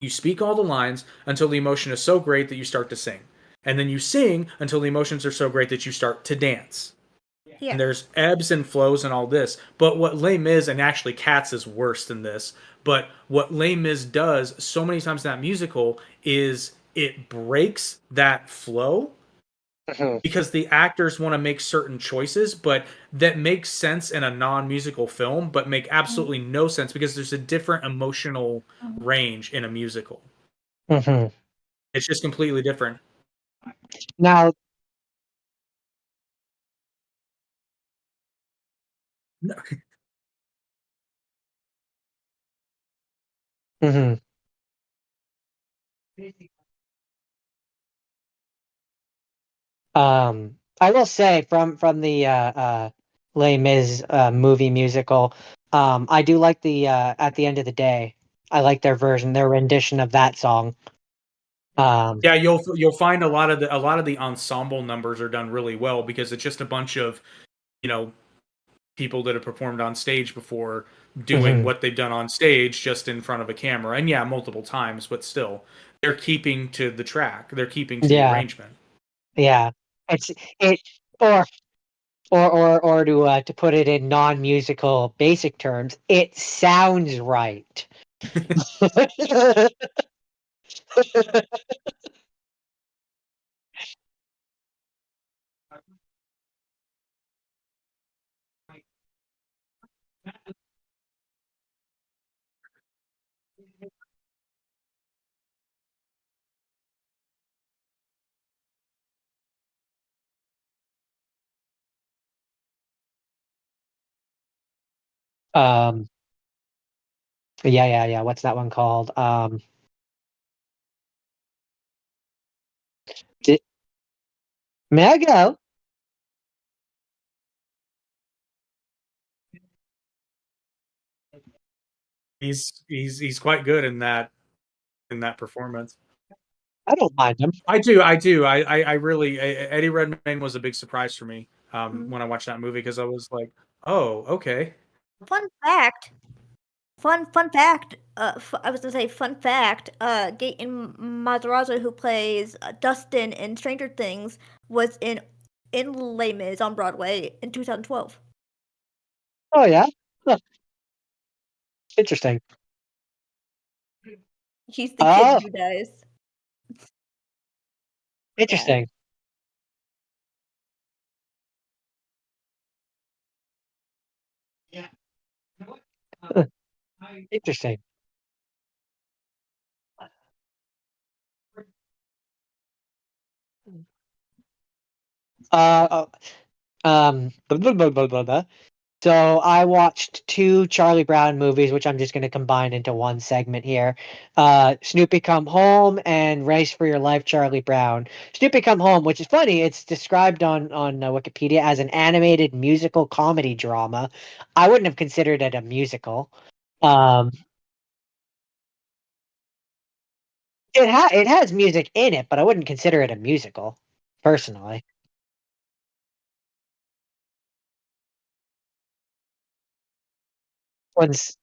You speak all the lines until the emotion is so great that you start to sing. And then you sing until the emotions are so great that you start to dance. Yeah. And there's ebbs and flows and all this. But what Les Mis, and actually Cats is worse than this, but what Les Mis does so many times in that musical is it breaks that flow, because the actors want to make certain choices, but that makes sense in a non-musical film, but make absolutely no sense because there's a different emotional range in a musical. Mm-hmm. It's just completely different. Now, No. mhm. I will say from the Les Mis movie musical, I do like the At the End of the Day. I like their version, their rendition of that song. Yeah, you'll find a lot of the ensemble numbers are done really well because it's just a bunch of, you know, people that have performed on stage before doing Mhm. what they've done on stage just in front of a camera. And yeah, multiple times, but still they're keeping to the track. They're keeping to the Yeah, arrangement. yeah. It's it or to put it in non-musical basic terms, it sounds right. um, yeah. What's that one called? Di- May I go? He's quite good in that performance. I don't mind them. I do. I really Eddie Redmayne was a big surprise for me Mhm. when I watched that movie, because I was like, oh, okay. Fun fact. Fun fact. I was gonna say fun fact. Gaten Matarazzo, who plays Dustin in Stranger Things, was in Les Mis on Broadway in 2012. Oh yeah, huh, interesting. He's the kid Oh, who dies. Yeah. interesting. Huh, interesting. Uh, blah, blah, blah, blah, blah. So I watched two Charlie Brown movies, which I'm just going to combine into one segment here. Snoopy Come Home and Race for Your Life, Charlie Brown. Snoopy Come Home, which is funny, it's described on Wikipedia as an animated musical comedy drama. I wouldn't have considered it a musical. Um, it has music in it, but I wouldn't consider it a musical, personally. One's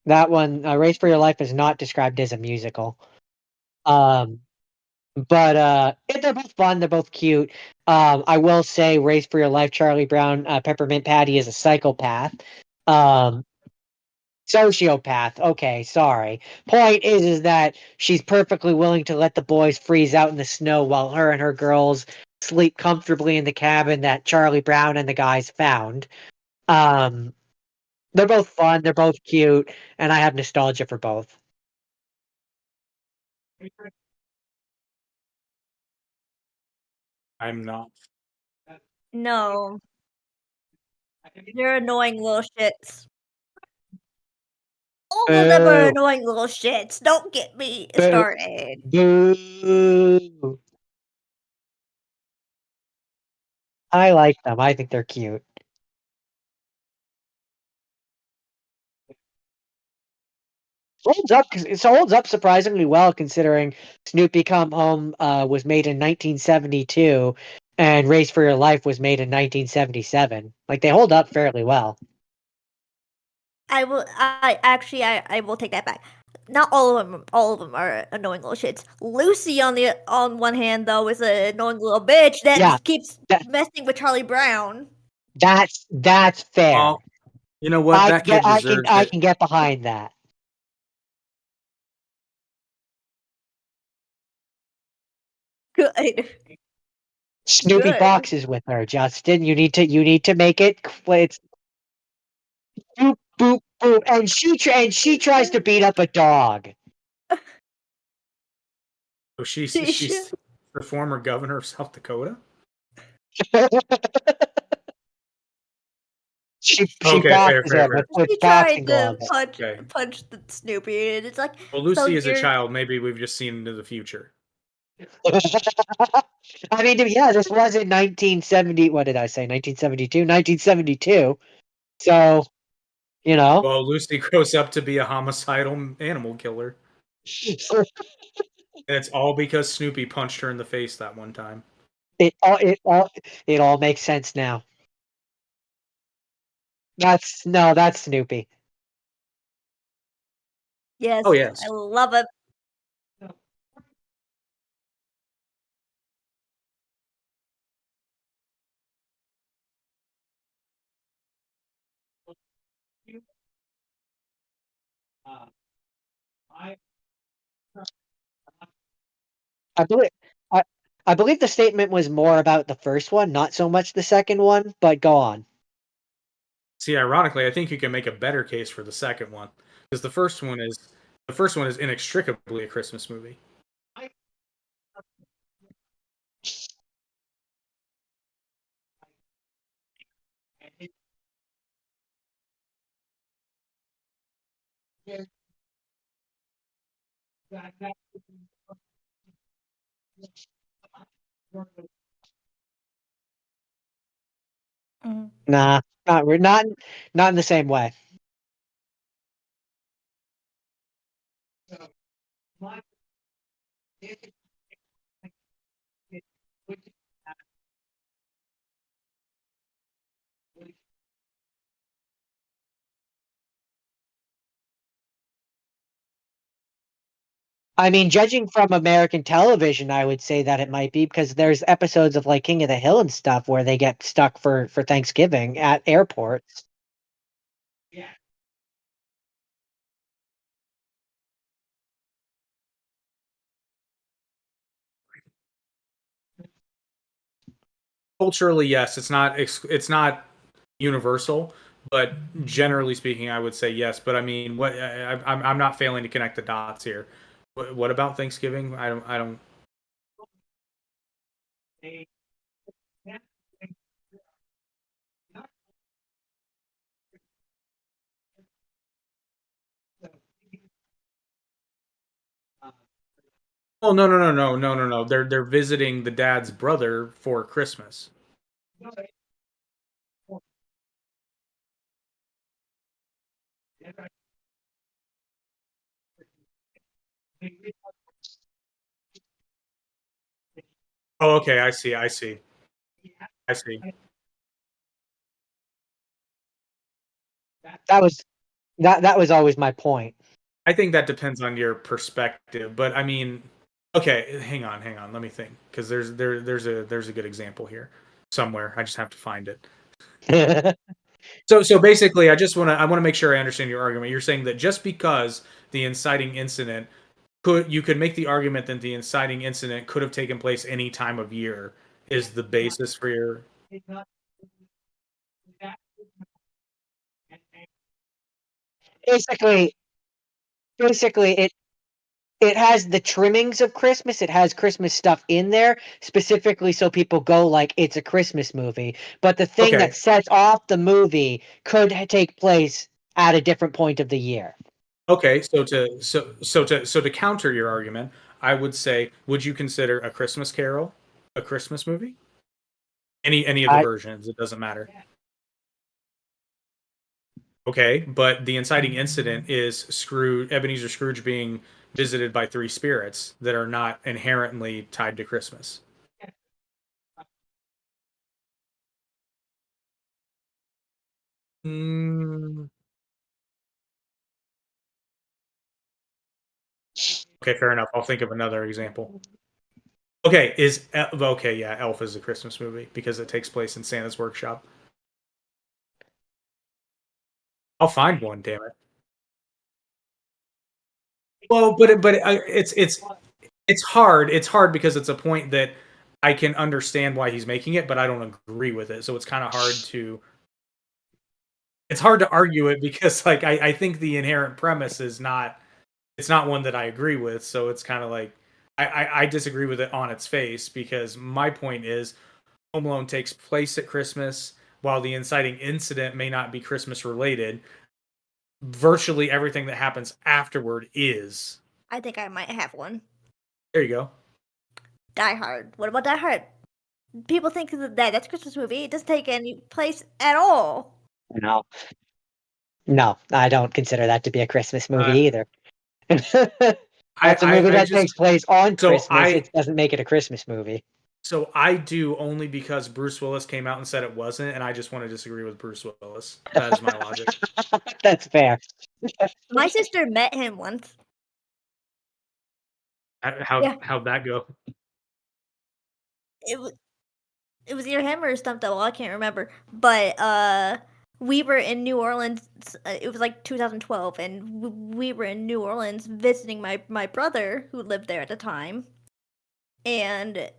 that one, Race for Your Life, is not described as a musical. Um, but they're both fun. They're both cute. I will say, Race for Your Life, Charlie Brown, Peppermint Patty is a psychopath. Um, Sociopath. Okay, sorry. Point is that she's perfectly willing to let the boys freeze out in the snow while her and her girls sleep comfortably in the cabin that Charlie Brown and the guys found. Um, they're both fun. They're both cute, and I have nostalgia for both. I'm not. No, you're annoying little shits. All of them are Boo! annoying little shits. Don't get me Boo! started. Boo! I like them. I think they're cute. It holds up surprisingly well considering Snoopy Come Home was made in 1972 and Race for Your Life was made in 1977. Like they hold up fairly well. I will. I will take that back. Not all of them. All of them are annoying little shits. Lucy, on one hand, though, is an annoying little bitch that Yeah, keeps that- messing with Charlie Brown. that's fair. Well, you know what? That kid deserves I it. can get behind that. Good. Snoopy Good. boxes with her, Justin. You need to make it. It's boop boop boop, and she tries to beat up a dog. Oh, she's the former governor of South Dakota. She Okay, fair, boxes fair, him fair. with She boxing tried to gloves. Okay. punch the Snoopy, and it's like, Well, so Lucy is a you're- child. Maybe we've just seen into the future. I mean, yeah, this was in 1970. What did I say? 1972. 1972. So, you know, Well, Lucy grows up to be a homicidal animal killer, and it's all because Snoopy punched her in the face that one time. it all makes sense now. That's Snoopy. yes, Oh yes. I love it. I believe I, I believe the statement was more about the first one, not so much the second one, but go on. See, ironically, I think you can make a better case for the second one because the first one is inextricably a Christmas movie. Mhm. Nah, not in the same way. I mean, judging from American television, I would say that it might be because there's episodes of like King of the Hill and stuff where they get stuck for Thanksgiving at airports. Culturally, yes, it's not universal, but generally speaking, I would say yes. But I mean, I'm not failing to connect the dots here. What about Thanksgiving? I don't. Oh no. They're visiting the dad's brother for Christmas. Oh, okay. I see. That was that was always my point. I think that depends on your perspective, but I mean, okay, hang on, let me think, because there's a good example here somewhere. I just have to find it. So basically, I want to make sure I understand your argument. You're saying that just because the inciting incident you could make the argument that the inciting incident could have taken place any time of year is the basis for your. basically, basically, it has the trimmings of Christmas. It has Christmas stuff in there specifically so people go like it's a Christmas movie. But the thing Okay. that sets off the movie could take place at a different point of the year. Okay, so to counter your argument, I would say, would you consider A Christmas Carol a Christmas movie? Any of the I versions, it doesn't matter. Okay, but the inciting incident is Ebenezer Scrooge being visited by three spirits that are not inherently tied to Christmas. Mm, okay, fair enough. I'll think of another example. Okay, okay, yeah, Elf is a Christmas movie because it takes place in Santa's workshop. I'll find one, damn it. Well, it's hard. It's hard because it's a point that I can understand why he's making it, but I don't agree with it. So it's kind of hard to it's hard to argue it because like I think the inherent premise is not it's not one that I agree with. So it's kind of like I disagree with it on its face because my point is Home Alone takes place at Christmas while the inciting incident may not be Christmas related. Virtually everything that happens afterward is. I think I might have one. There you go. Die Hard. What about Die Hard? People think that's a Christmas movie. It doesn't take any place at all. No, no, I don't consider that to be a Christmas movie either. That's a movie that takes place on Christmas. It doesn't make it a Christmas movie. So I do only because Bruce Willis came out and said it wasn't, and I just want to disagree with Bruce Willis. That is my logic. That's fair. My sister met him once. How'd that go? It was either him or Stump Double. I can't remember. But we were in New Orleans. It was like 2012, and we were in New Orleans visiting my brother who lived there at the time, and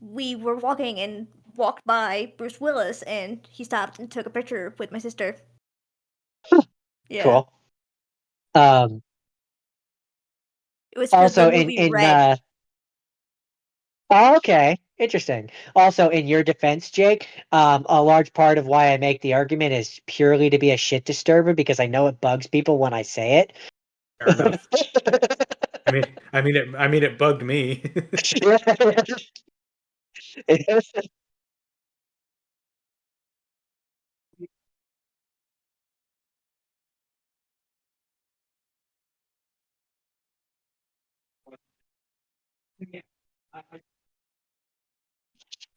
we were walking and walked by Bruce Willis, and he stopped and took a picture with my sister. Yeah. Cool. It was also the movie in Red. Oh, okay, interesting. Also, in your defense, Jake, a large part of why I make the argument is purely to be a shit disturber because I know it bugs people when I say it. Fair enough. I mean, it bugged me.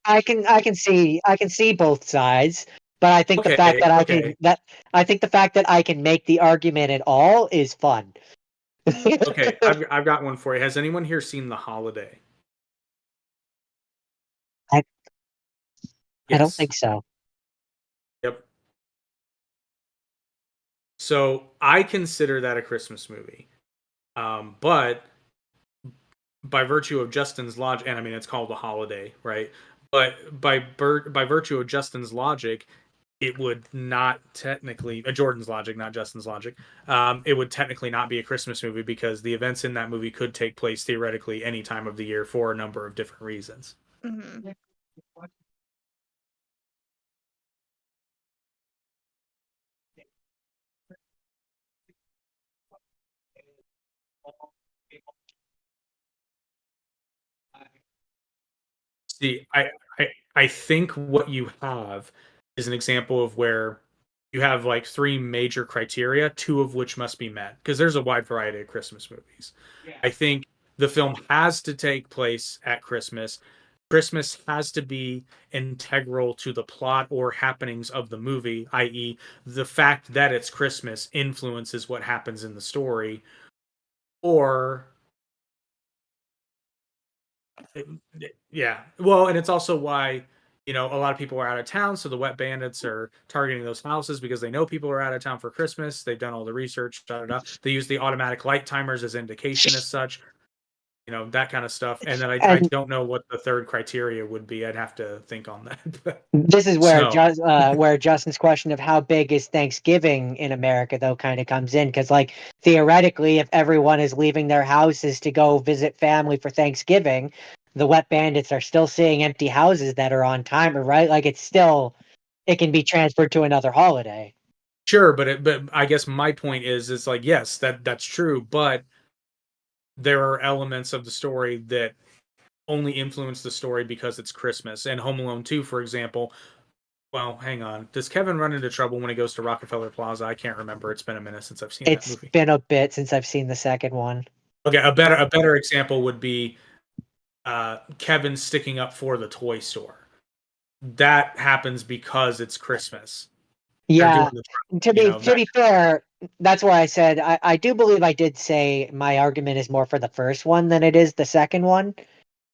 I can see both sides, but I think the fact that I think the fact that I can make the argument at all is fun. Okay, I've got one for you. Has anyone here seen The Holiday? I don't Yes. think so. Yep. So I consider that a Christmas movie, but by virtue of Justin's logic, and I mean it's called The Holiday, right? But by virtue of Justin's logic, it would not technically Jordan's logic, not Justin's logic. It would technically not be a Christmas movie because the events in that movie could take place theoretically any time of the year for a number of different reasons. Mm-hmm. See, I think what you have is an example of where you have like three major criteria, two of which must be met because there's a wide variety of Christmas movies. Yeah. I think the film has to take place at Christmas. Christmas has to be integral to the plot or happenings of the movie, i.e., the fact that it's Christmas influences what happens in the story. Or yeah, well, and it's also why a lot of people are out of town, so the wet bandits are targeting those houses because they know people are out of town for Christmas. They've done all the research. They use the automatic light timers as indication as such, that kind of stuff. And then I don't know what the third criteria would be. I'd have to think on that. This is where where Justin's question of how big is Thanksgiving in America though kind of comes in because like theoretically, if everyone is leaving their houses to go visit family for Thanksgiving, the wet bandits are still seeing empty houses that are on timer, right? Like it can be transferred to another holiday. Sure, but I guess my point is it's like yes, that's true, but there are elements of the story that only influence the story because it's Christmas. And Home Alone 2, for example, Well, hang on. Does Kevin run into trouble when he goes to Rockefeller Plaza? I can't remember. It's been a minute since I've seen that It's movie. been a bit since I've seen the second one. Okay, a better example would be Kevin sticking up for the toy store. That happens because it's Christmas. They're Yeah, doing the, to you be know, to be fair, that's why I said I do believe I did say my argument is more for the first one than it is the second one.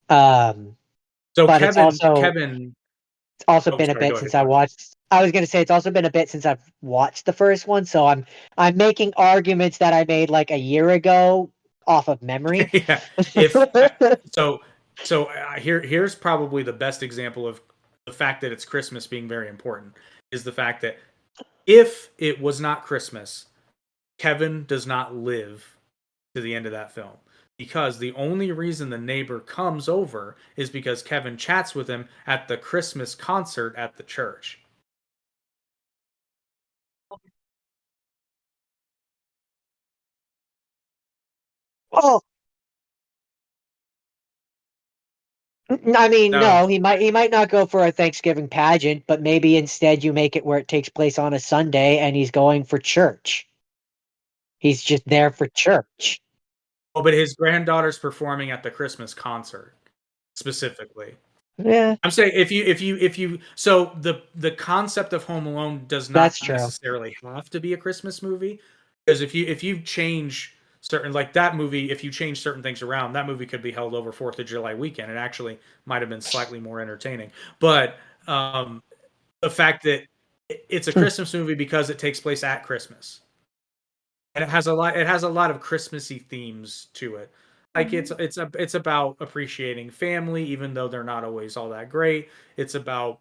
Um, so but it's also Oh, been a sorry. bit Go ahead. since I Go ahead. watched. I was gonna say it's also been a bit since I've watched the first one, so I'm making arguments that I made like a year ago off of memory. Yeah. If so, here's probably the best example of the fact that it's Christmas being very important is the fact that if it was not Christmas, Kevin does not live to the end of that film because the only reason the neighbor comes over is because Kevin chats with him at the Christmas concert at the church. Oh, I mean, No, no, he might not go for a Thanksgiving pageant, but maybe instead you make it where it takes place on a Sunday and he's going for church. He's just there for church. oh, but his granddaughter's performing at the Christmas concert specifically. Yeah, I'm saying if you so the concept of Home Alone does not that's true. necessarily have to be a Christmas movie because if you change certain like that movie, if you change certain things around, that movie could be held over Fourth of July weekend. It actually might have been slightly more entertaining. But the fact that it's a Hmm. Christmas movie because it takes place at Christmas and it has a lot of Christmassy themes to it. Like it's about appreciating family even though they're not always all that great. It's about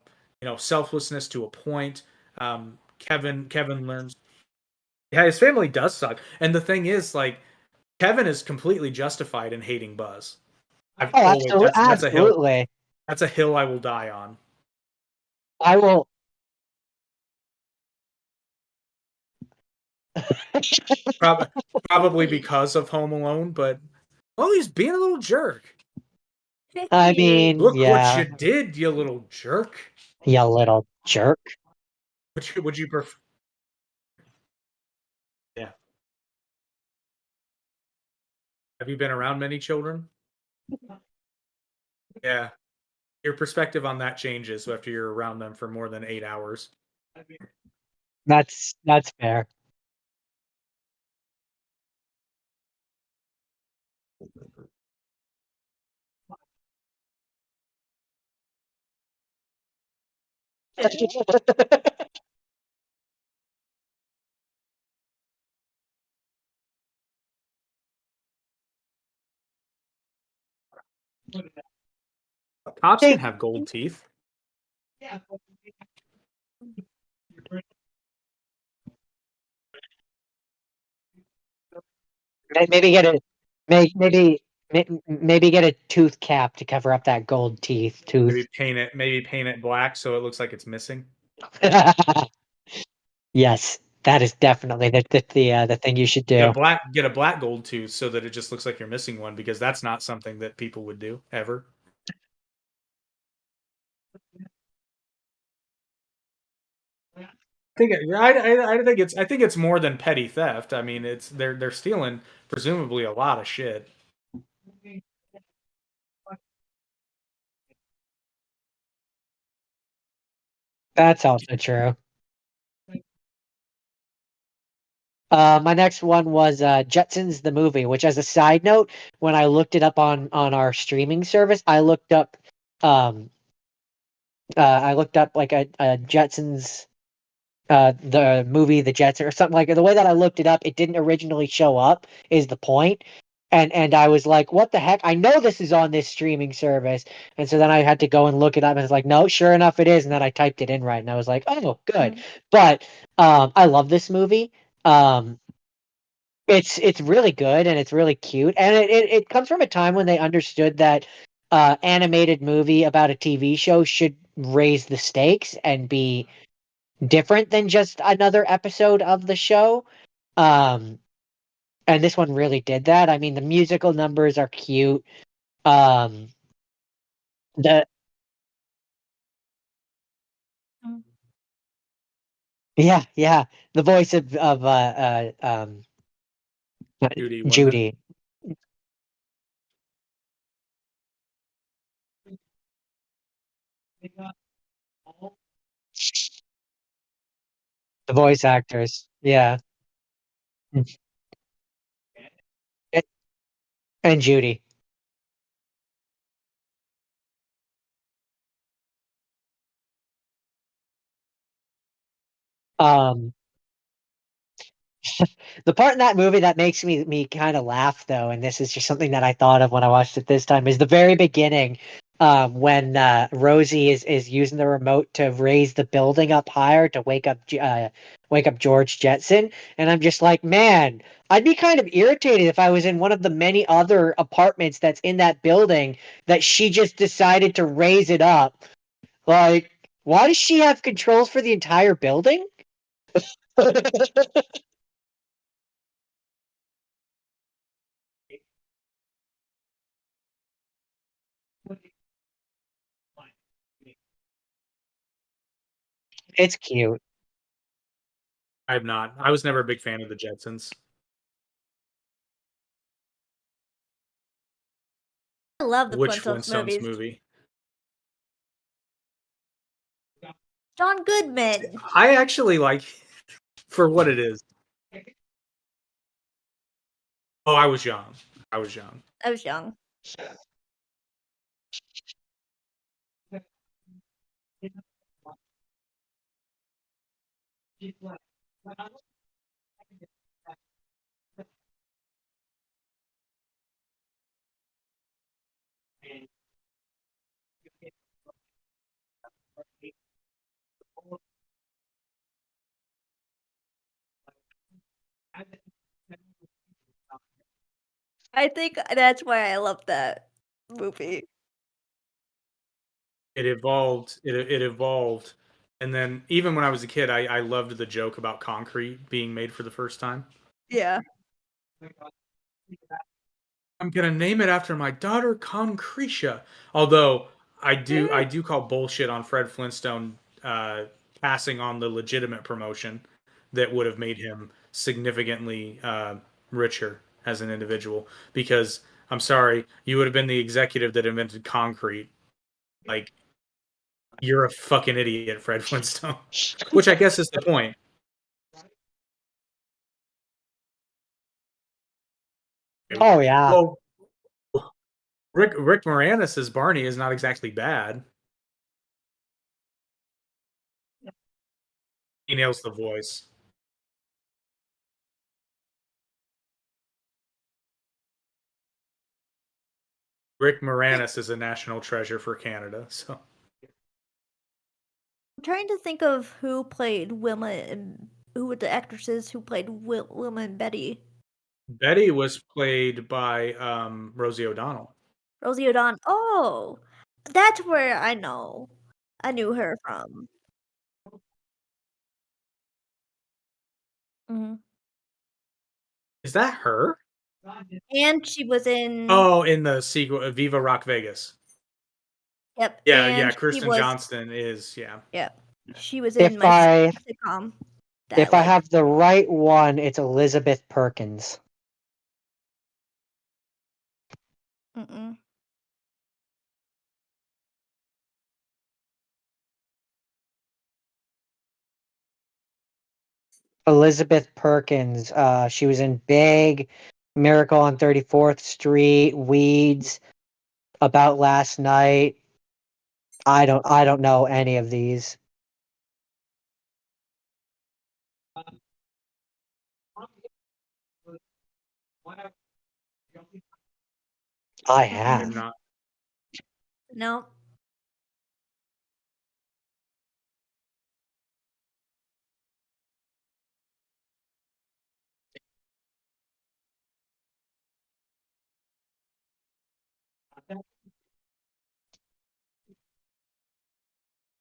selflessness to a point. Kevin learns, yeah, his family does suck, and the thing is, like, Kevin is completely justified in hating Buzz. I've Oh, always absolutely, that's a hill absolutely. I will die on. I will. Probably probably because of Home Alone, but well, he's being a little jerk. I mean, Look what yeah, you did, you little jerk. you little jerk. Would you prefer? Yeah. Have you been around many children? Yeah. Your perspective on that changes after you're around them for more than 8 hours. That's fair. Cops can Think have gold teeth. maybe get a maybe get a tooth cap to cover up that gold teeth tooth. Maybe paint it black so it looks like it's missing. Yes, that is definitely the thing you should Get a do. black get a black gold tooth so that it just looks like you're missing one because that's not something that people would do ever. I think it's more than petty theft. I mean, it's they're stealing presumably a lot of shit. That's also true. My next one was Jetsons the movie, which, as a side note, when I looked it up on our streaming service, um I looked up like a Jetsons the movie The Jetsons or something like that. The way that I looked it up, it didn't originally show up. Is the point? And I was like, what the heck? I know this is on this streaming service, and so then I had to go and look it up, and it's like, no, sure enough, it is. And then I typed it in right, and I was like, oh, good. But I love this movie. Um, it's really good and it's really cute, and it comes from a time when they understood that animated movie about a TV show should raise the stakes and be different than just another episode of the show. Um, and this one really did that. I mean, the musical numbers are cute. Um, the Yeah, yeah. The voice of Judy, wasn't it? Judy. The voice actors. Yeah. A- And Judy. Um the part in that movie that makes me kind of laugh though, and this is just something that I thought of when I watched it this time, is the very beginning, when Rosie is using the remote to raise the building up higher to wake up George Jetson, and I'm just like, man, I'd be kind of irritated if I was in one of the many other apartments that's in that building that she just decided to raise it up. Like, why does she have controls for the entire building? It's cute. I have not. I was never a big fan of the Jetsons. I love the Which Flintstones Flintstones movies. movie? John Goodman. I actually like for what it is. Oh, I was young. I was young. I was young. I think that's why I love that movie. It evolved. It evolved, and then even when I was a kid, I loved the joke about concrete being made for the first time. Yeah. I'm gonna name it after my daughter Concretia. Although I do call bullshit on Fred Flintstone passing on the legitimate promotion that would have made him significantly richer as an individual. Because I'm sorry, you would have been the executive that invented concrete. Like you're a fucking idiot, Fred Flintstone. Which I guess is the point. Oh yeah. Well, Rick Moranis as Barney is not exactly bad. He nails the voice. Rick Moranis is a national treasure for Canada. So I'm trying to think of who played Wilma and who were the actresses who played Wilma and Betty. Betty was played by Rosie O'Donnell. Rosie O'Donnell. Oh, that's where I know. I knew her from. Mhm. Is that her? And she was in. Oh, in the sequel, Viva Rock Vegas. Yep, Yeah, yeah. and she Kirsten was. Johnston is yeah. Yep, she was If in my I sitcom that I if I like. have the right one, it's Elizabeth Perkins. Mm-mm. Elizabeth Perkins. She was in Big, Miracle on 34th Street, Weeds, About Last Night. I don't know any of these. I I have Mm-mm. have. not. No,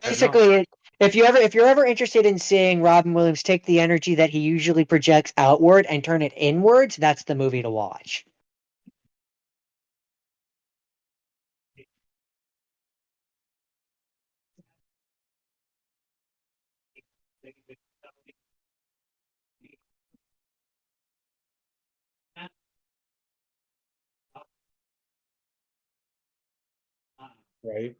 I have not. Basically, if you're ever interested in seeing Robin Williams take the energy that he usually projects outward and turn it inwards, that's the movie to watch. Right.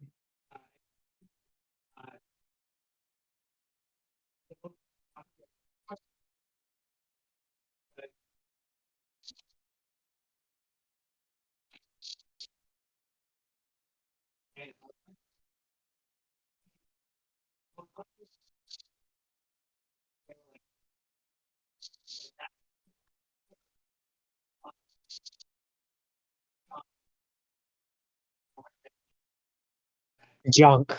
Junk.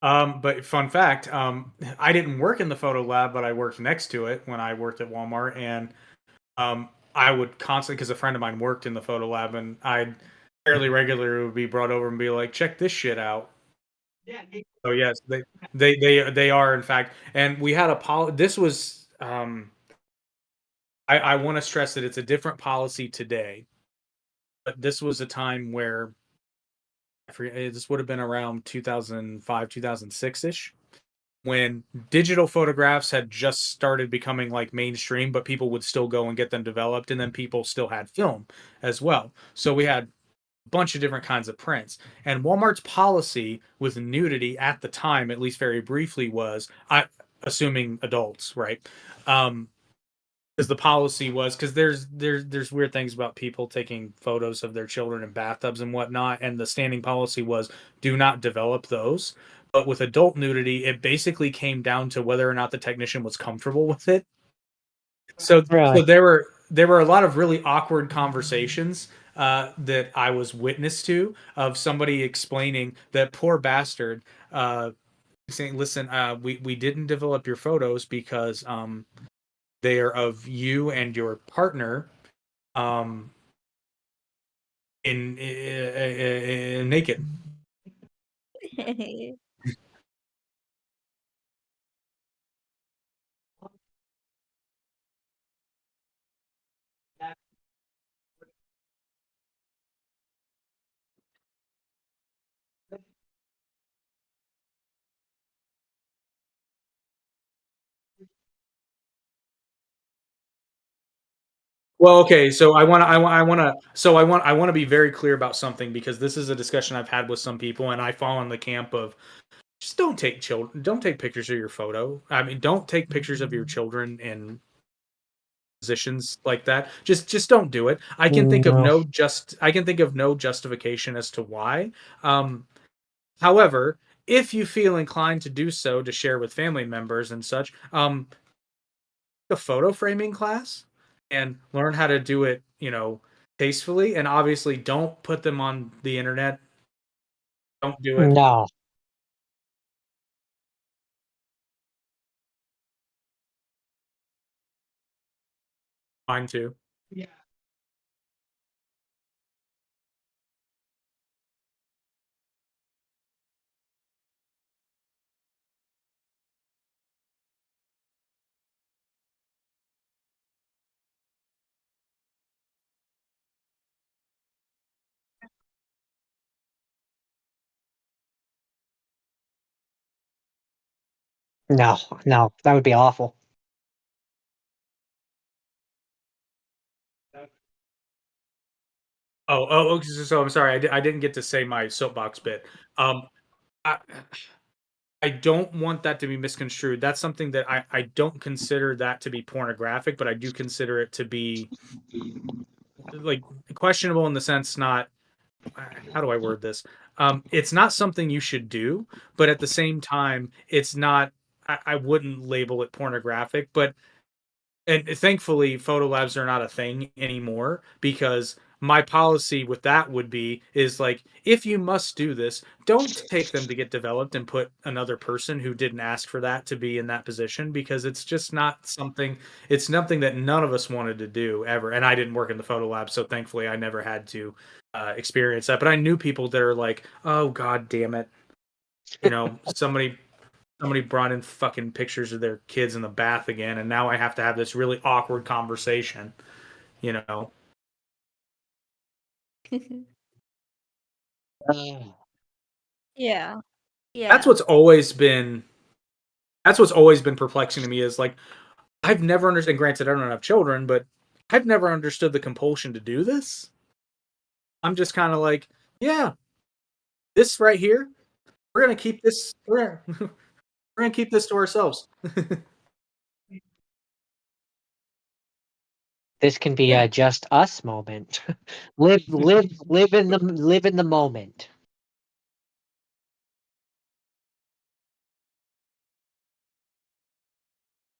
But fun fact, I didn't work in the photo lab, but I worked next to it when I worked at Walmart, and I would constantly, because a friend of mine worked in the photo lab, and I'd fairly regularly would be brought over and be like, check this shit out. Oh yes, they are in fact, and we had a this was I want to stress that it's a different policy today, but this was a time where I forget, this would have been around 2005, 2006 ish, when digital photographs had just started becoming like mainstream, but people would still go and get them developed, and then people still had film as well. So we had a bunch of different kinds of prints. And Walmart's policy with nudity at the time, at least very briefly, was assuming adults, right? Because the policy was, because there's weird things about people taking photos of their children in bathtubs and whatnot, and the standing policy was do not develop those. But with adult nudity, it basically came down to whether or not the technician was comfortable with it. So Really? there were a lot of really awkward conversations that I was witness to, of somebody explaining that poor bastard, saying, "Listen, we didn't develop your photos because they are of you and your partner um, in naked." Well, okay, so I want to be very clear about something, because this is a discussion I've had with some people, and I fall in the camp of just don't take pictures of your photo. I mean, don't take pictures of your children in positions like that. Just don't do it. No. I can think of no justification as to why. Um, However, if you feel inclined to do so, to share with family members and such, a photo framing class and learn how to do it, tastefully. And obviously, don't put them on the internet. Don't do it. No. Mine too. No. No. That would be awful. Okay, so I'm sorry. I didn't get to say my soapbox bit. Um, I, I don't want that to be misconstrued. That's something that I don't consider that to be pornographic, but I do consider it to be like questionable in the sense, not, how do I word this? It's not something you should do, but at the same time, it's not. I wouldn't label it pornographic, but and thankfully photo labs are not a thing anymore, because my policy with that would be is like, if you must do this, don't take them to get developed and put another person who didn't ask for that to be in that position, because it's just not something. It's something that none of us wanted to do ever, and I didn't work in the photo lab, so thankfully I never had to experience that. But I knew people that are like, oh god damn it, somebody brought in fucking pictures of their kids in the bath again, and now I have to have this really awkward conversation, you know. Uh, Yeah. That's Yeah. what's always been that's what's always been perplexing to me is like I've never understood. Granted, I don't have children, but I've never understood the compulsion to do this. I'm just kind of like, yeah, this right here, we're gonna keep this. We're gonna keep this to ourselves. this can be Yeah. a just us moment. Live in the moment.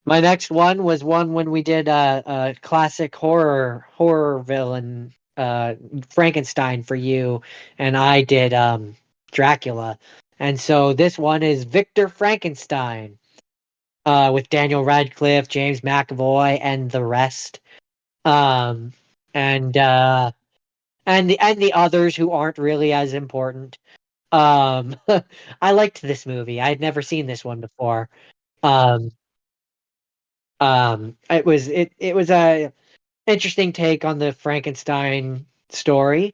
My next one was one when we did a classic horror villain, Frankenstein for you, and I did Dracula, and so this one is Victor Frankenstein, with Daniel Radcliffe, James McAvoy, and the rest, um, and the others who aren't really as important. I liked this movie. I had never seen this one before. Um, it was a interesting take on the Frankenstein story.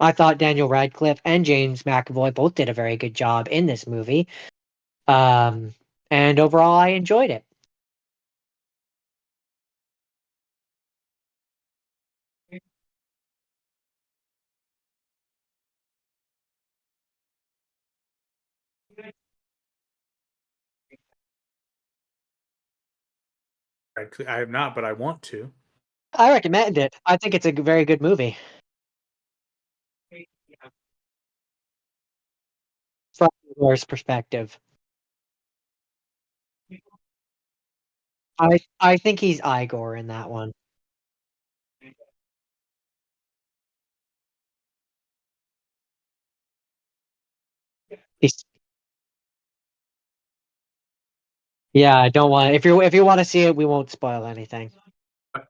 I thought Daniel Radcliffe and James McAvoy both did a very good job in this movie. Um, and overall, I enjoyed it. I have not, but I want to. I recommend it. I think it's a very good movie from Igor's perspective. I think he's Igor in that one. He's, yeah, I don't want. If you want to see it, we won't spoil anything. But,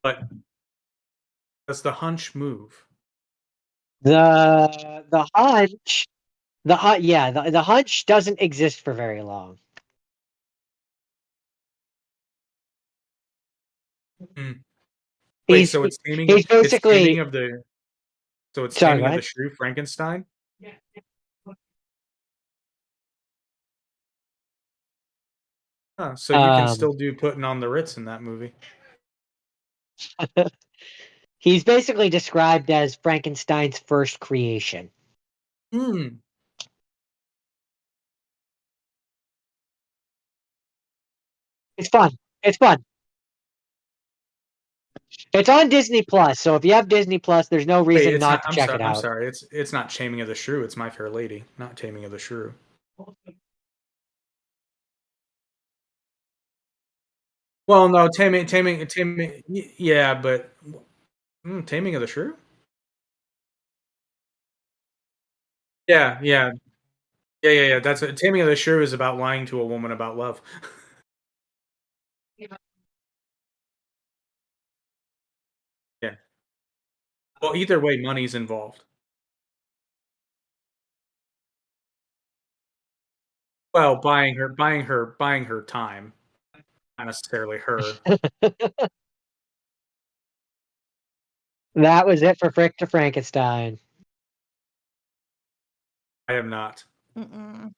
but does the hunch move? The hunch, yeah, the hunch doesn't exist for very long. Hmm. Wait, He's so it's taming. he's It's taming basically of the. So it's sorry, go taming of the ahead. shrew, Frankenstein. Huh, so you can Um, still do putting on the Ritz in that movie. he's basically described as Frankenstein's first creation. Hmm. It's fun. It's fun. It's on Disney Plus, so if you have Disney Plus, there's no Wait, reason it's not not. to check it I'm out. sorry. It's not Taming of the Shrew. It's My Fair Lady, not Taming of the Shrew. Well, no, taming. Yeah, but Taming of the Shrew. Yeah, yeah, yeah. That's Taming of the Shrew is about lying to a woman about love. Yeah. Well, either way, money's involved. Well, buying her time, not necessarily her. That was it for Frick to Frankenstein. I am not. Mm-mm.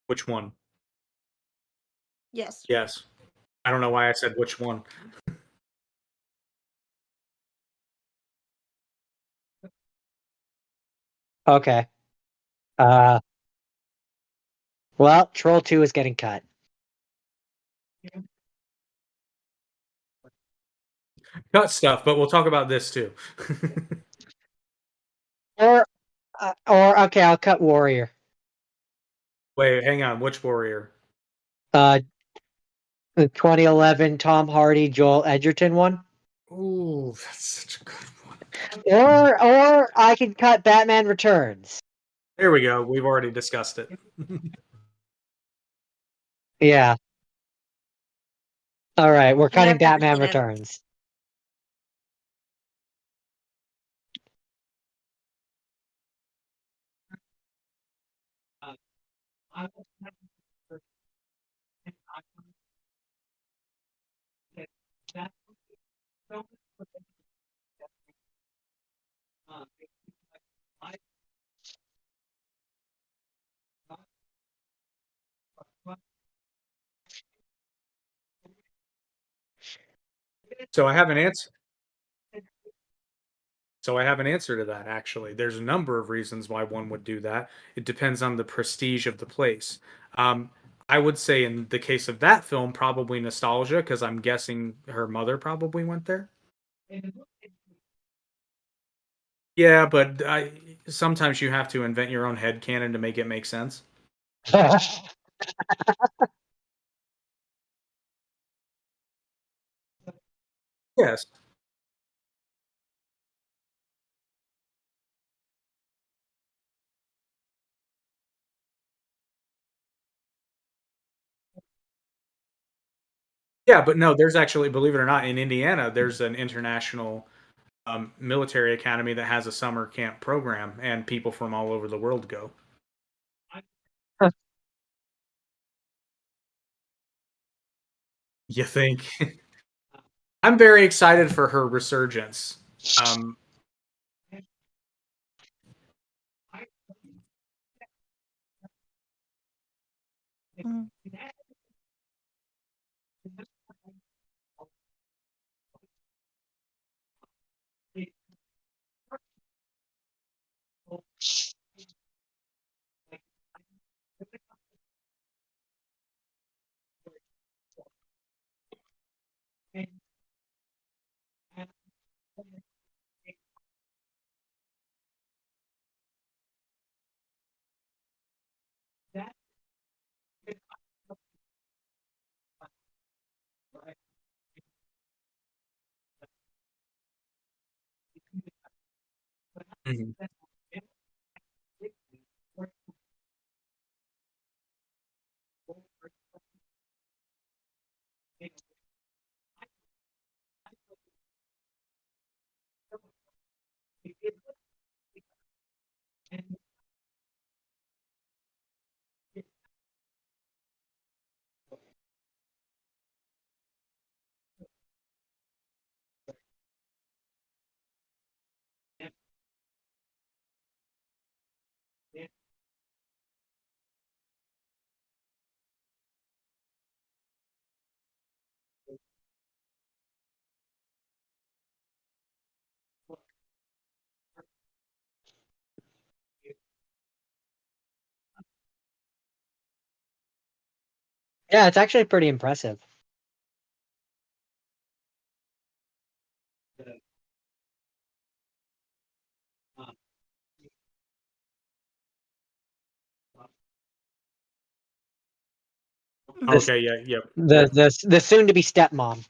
Which one? Yes. Yes. I don't know why I said which one. Okay. Uh, well, Troll 2 is getting cut. Cut stuff, but we'll talk about this too. Or okay, I'll cut Warrior. Wait, hang on. Which warrior? Uh, the 2011 Tom Hardy Joel Edgerton one. Ooh, that's such a good one. Or I can cut Batman Returns. There we go. We've already discussed it. Yeah. All right, we're And cutting I've never Batman seen it. Returns. So I have an answer. So I have an answer to that, actually. There's a number of reasons why one would do that. It depends on the prestige of the place. Um, I would say in the case of that film, probably nostalgia, because I'm guessing her mother probably went there. Yeah, but sometimes you have to invent your own headcanon to make it make sense. Yes. Yeah, but no, there's actually, believe it or not, in Indiana, there's an international military academy that has a summer camp program, and people from all over the world go. You think? I'm very excited for her resurgence. Um, Mm. mhm. Yeah, it's actually pretty impressive. This Okay, yeah, yep, the yep. the soon to be stepmom.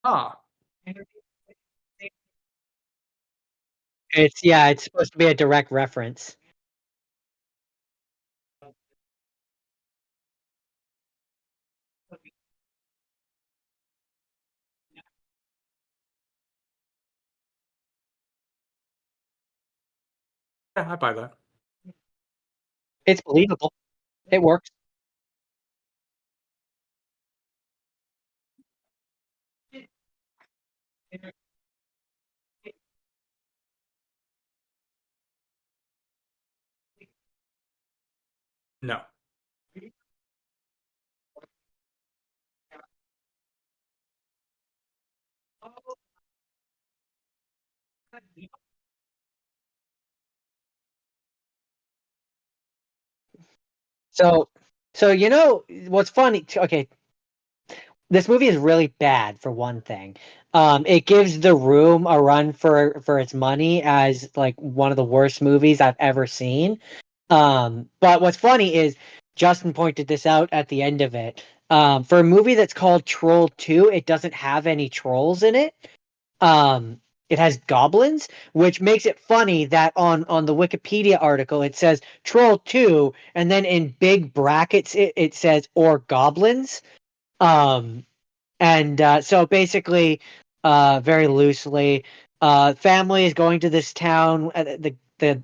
Ah, It's supposed to be a direct reference. yeah, I buy that. It's believable. It works. No. So what's funny? Okay, this movie is really bad for one thing. It gives The Room a run for its money as like one of the worst movies I've ever seen. But what's funny is Justin pointed this out at the end of it. For a movie that's called Troll 2, it doesn't have any trolls in it. Um, it has goblins, which makes it funny that on the Wikipedia article it says Troll 2, and then in big brackets it says or goblins. Um, and so basically, very loosely, family is going to this town. The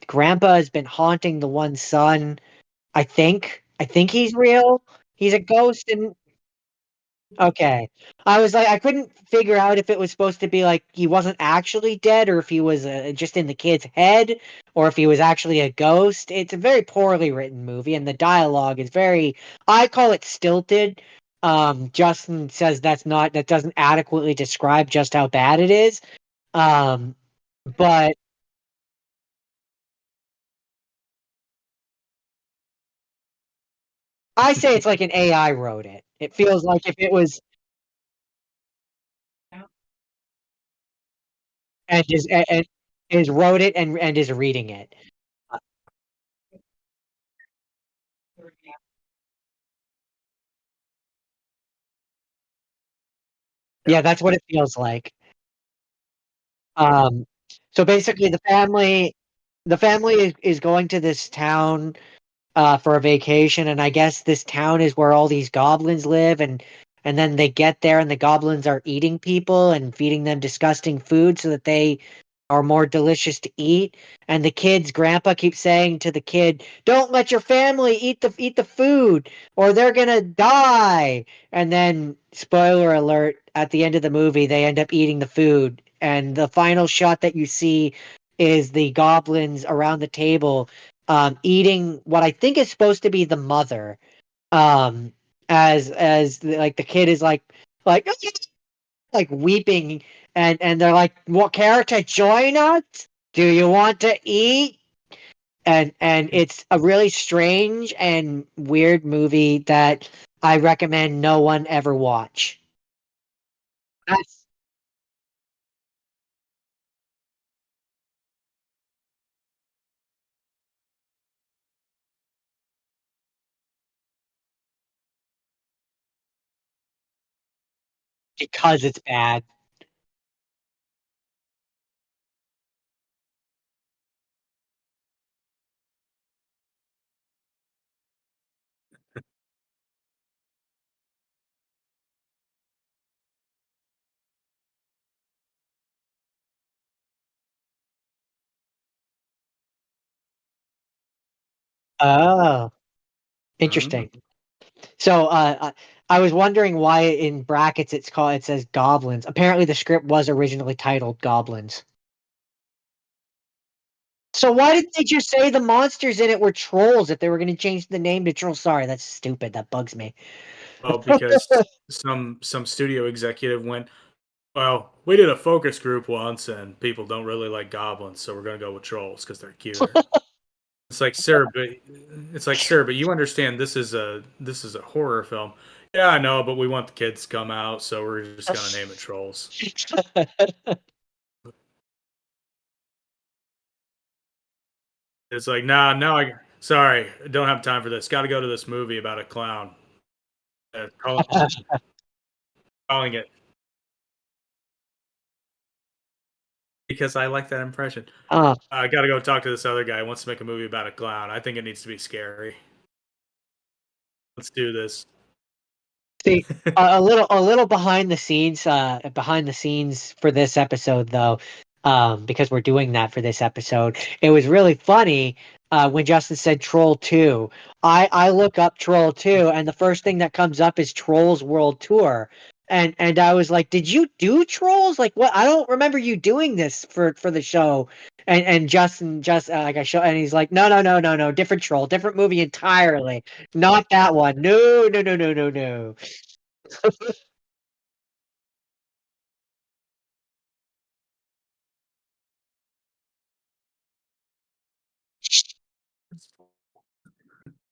grandpa has been haunting the one son. I think he's real. He's a ghost, and Okay. I was like, I couldn't figure out if it was supposed to be like he wasn't actually dead, or if he was just in the kid's head, or if he was actually a ghost. It's a very poorly written movie, and the dialogue is very, I call it stilted. Justin says that doesn't adequately describe just how bad it is. Um, but I say it's like an AI wrote it. It feels like if it was and is wrote it and is reading it. Uh, Yeah. Yeah, that's what it feels like. Um, so basically, the family is going to this town for a vacation, and I guess this town is where all these goblins live, and then they get there, and the goblins are eating people and feeding them disgusting food so that they are more delicious to eat. And the kid's grandpa keeps saying to the kid, "Don't let your family eat the food, or they're gonna die." And then, spoiler alert, at the end of the movie, they end up eating the food, and the final shot that you see is the goblins around the table eating what I think is supposed to be the mother. Um, like the kid is like like weeping, and they're like, "What, care to join us? Do you want to eat?" And it's a really strange and weird movie that I recommend no one ever watch. That's because it's bad. Oh, Mm. interesting. So, I was wondering why in brackets it says goblins. Apparently, the script was originally titled Goblins. So why didn't they just say the monsters in it were trolls if they were going to change the name to Trolls? Sorry, that's stupid. That bugs me. Well, because some studio executive went, well, we did a focus group once, and people don't really like goblins, so we're gonna go with trolls because they're cuter. It's like, sir, but you understand this is a horror film. Yeah, I know, but we want the kids to come out, so we're just gonna name it Trolls. It's like, nah, no, I sorry, don't have time for this. Got to go to this movie about a clown. Calling it because I like that impression. uh, I got to go talk to this other guy who wants to make a movie about a clown. I think it needs to be scary. Let's do this. See, a little behind the scenes for this episode though, because we're doing that for this episode. It was really funny when Justin said Troll 2. I look up Troll 2, and the first thing that comes up is Trolls World Tour. And I was like, "Did you do Trolls? Like what? I don't remember you doing this for the show." And Justin just like I show, and he's like, "No, no, no, no, no, different Troll, different movie entirely. Not that one. No, no, no, no, no, no."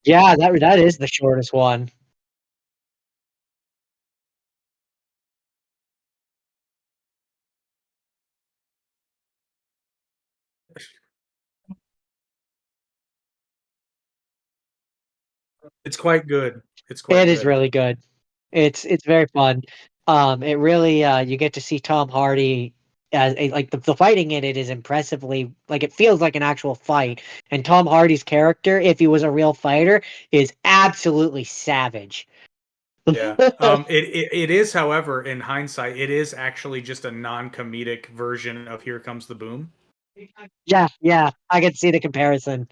Yeah, that is the shortest one. It's quite good. It's It quite is good. really good. It's very fun. It really you get to see Tom Hardy as like the fighting in it is impressively, like it feels like an actual fight. And Tom Hardy's character, if he was a real fighter, is absolutely savage. Yeah. It is, however, in hindsight, it is actually just a non-comedic version of Here Comes the Boom. Yeah, yeah, I can see the comparison.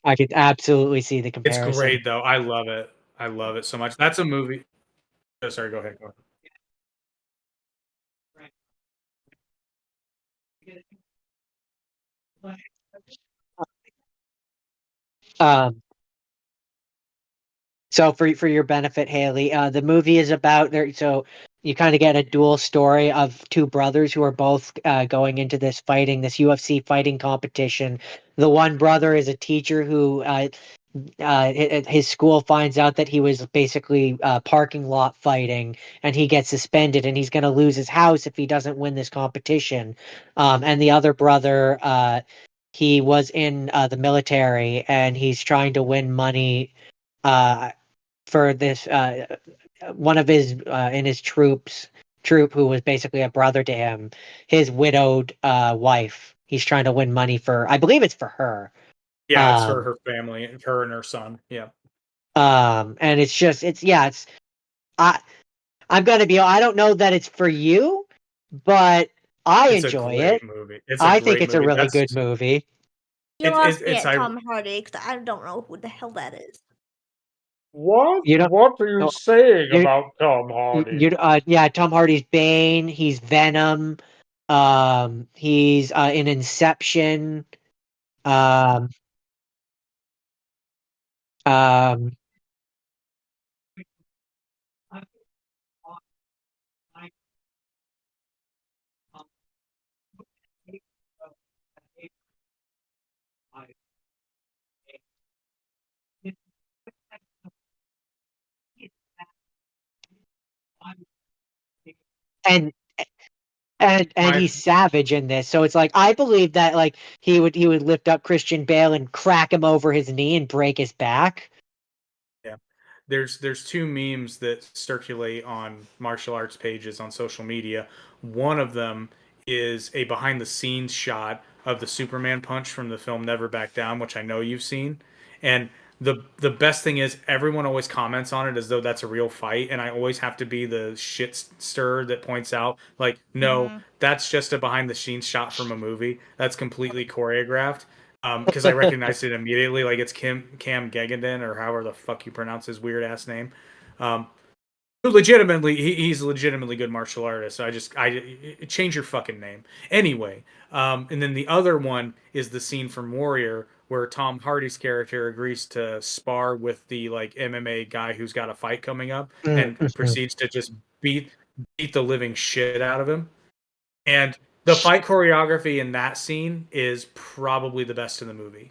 I could absolutely see the It's comparison. great though. I love it. I love it so much. That's a movie. Oh, sorry, go ahead. Go ahead. Um, so for your benefit, Haley, the movie is about there. So you kind of get a dual story of two brothers who are both going into this UFC fighting competition. The one brother is a teacher who his school finds out that he was basically parking lot fighting, and he gets suspended, and he's going to lose his house if he doesn't win this competition. And the other brother, he was in the military, and he's trying to win money uh, for this one of his in his troop who was basically a brother to him, his widowed wife. He's trying to win money for, I believe it's for her. Yeah, it's for Um, her family, her and her son. Yeah, and it's just it's yeah, it's I I'm gonna be I don't know that it's for you, but I it's a enjoy it. great movie. It's a I think great it's a movie. really That's good movie. You lost me it's at I. Tom Hardy because I don't know who the hell that is. What? You know, What are you no, saying you about Tom Hardy? yeah, Tom Hardy's Bane, he's Venom, he's in Inception, um, um, and and My he's savage in this. So it's like I believe that like he would lift up Christian Bale and crack him over his knee and break his back. Yeah. There's two memes that circulate on martial arts pages on social media. One of them is a behind the scenes shot of the Superman punch from the film Never Back Down, which I know you've seen. And the best thing is everyone always comments on it as though that's a real fight, and I always have to be the shit stir that points out like, no, Mm-hmm. that's just a behind the scenes shot from a movie. That's completely choreographed. Because I recognized it immediately, like it's Cam Gegenden or however the fuck you pronounce his weird ass name. Um, who legitimately, he's a legitimately good martial artist. So I change your fucking name anyway. And then the other one is the scene from Warrior where Tom Hardy's character agrees to spar with the like MMA guy who's got a fight coming up and Mhm. proceeds to just beat beat the living shit out of him. And the fight choreography in that scene is probably the best in the movie.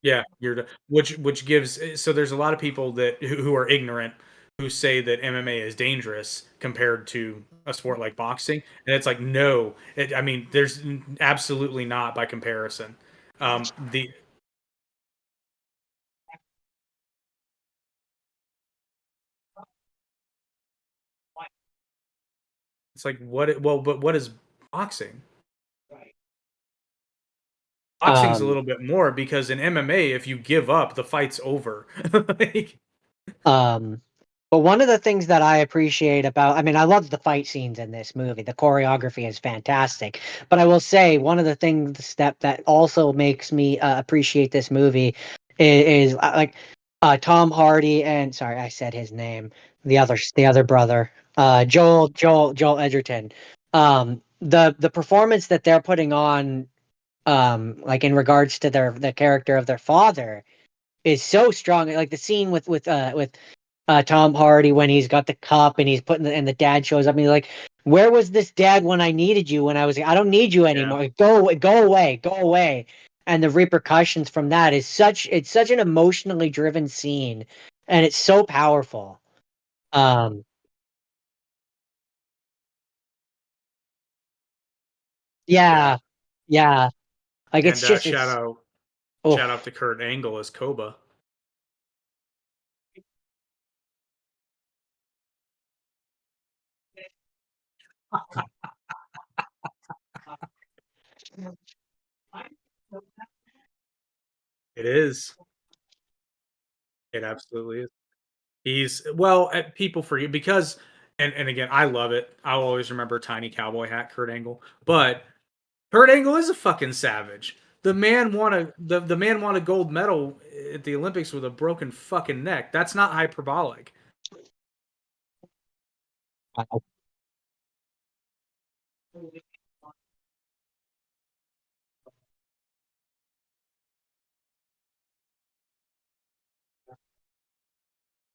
Yeah, yeah, which gives so there's a lot of people that who are ignorant who say that MMA is dangerous compared to a sport like boxing, and it's like no, I mean there's absolutely not by comparison. The it's like well, but what is boxing? Boxing's a Um, little bit more because in MMA, if you give up, the fight's over. Like, um, but one of the things that I appreciate about, I mean, I love the fight scenes in this movie. The choreography is fantastic. But I will say one of the things that also makes me appreciate this movie is like Tom Hardy and sorry, I said his name. The other brother, Joel Edgerton. The performance that they're putting on, like in regards to the character of their father is so strong. Like the scene with Tom Hardy when he's got the cup and he's putting and the dad shows up and he's like, "Where was this dad when I needed you? When I don't need you yeah, anymore. Go away, go away." And the repercussions from that is it's such an emotionally driven scene, and it's so powerful. Um, yeah. yeah, yeah. Like it's And just it's oh, shout out to Kurt Angle as Koba. It is. It absolutely is. He's well, people forget because and again, I love it. I'll always remember tiny cowboy hat Kurt Angle, but Kurt Angle is a fucking savage. The man won a gold medal at the Olympics with a broken fucking neck. That's not hyperbolic. Wow.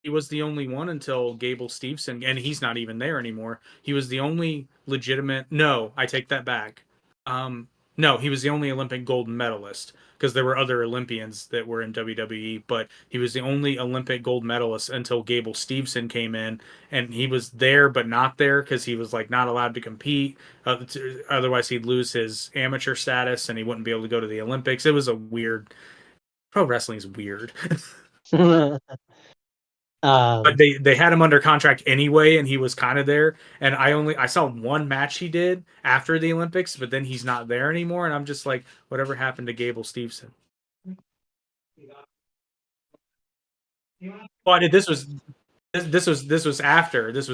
He was the only one until Gable Steveson, and he's not even there anymore. He was the only legitimate. No, I take that back. Um, no, he was the only Olympic gold medalist because there were other Olympians that were in WWE, but he was the only Olympic gold medalist until Gable Steveson came in, and he was there but not there because he was like not allowed to compete. Otherwise, he'd lose his amateur status and he wouldn't be able to go to the Olympics. It was a weird. Pro wrestling is weird. But um, they had him under contract anyway, and he was kind of there. And I saw one match he did after the Olympics, but then he's not there anymore. And I'm just like, whatever happened to Gable Steveson? But this was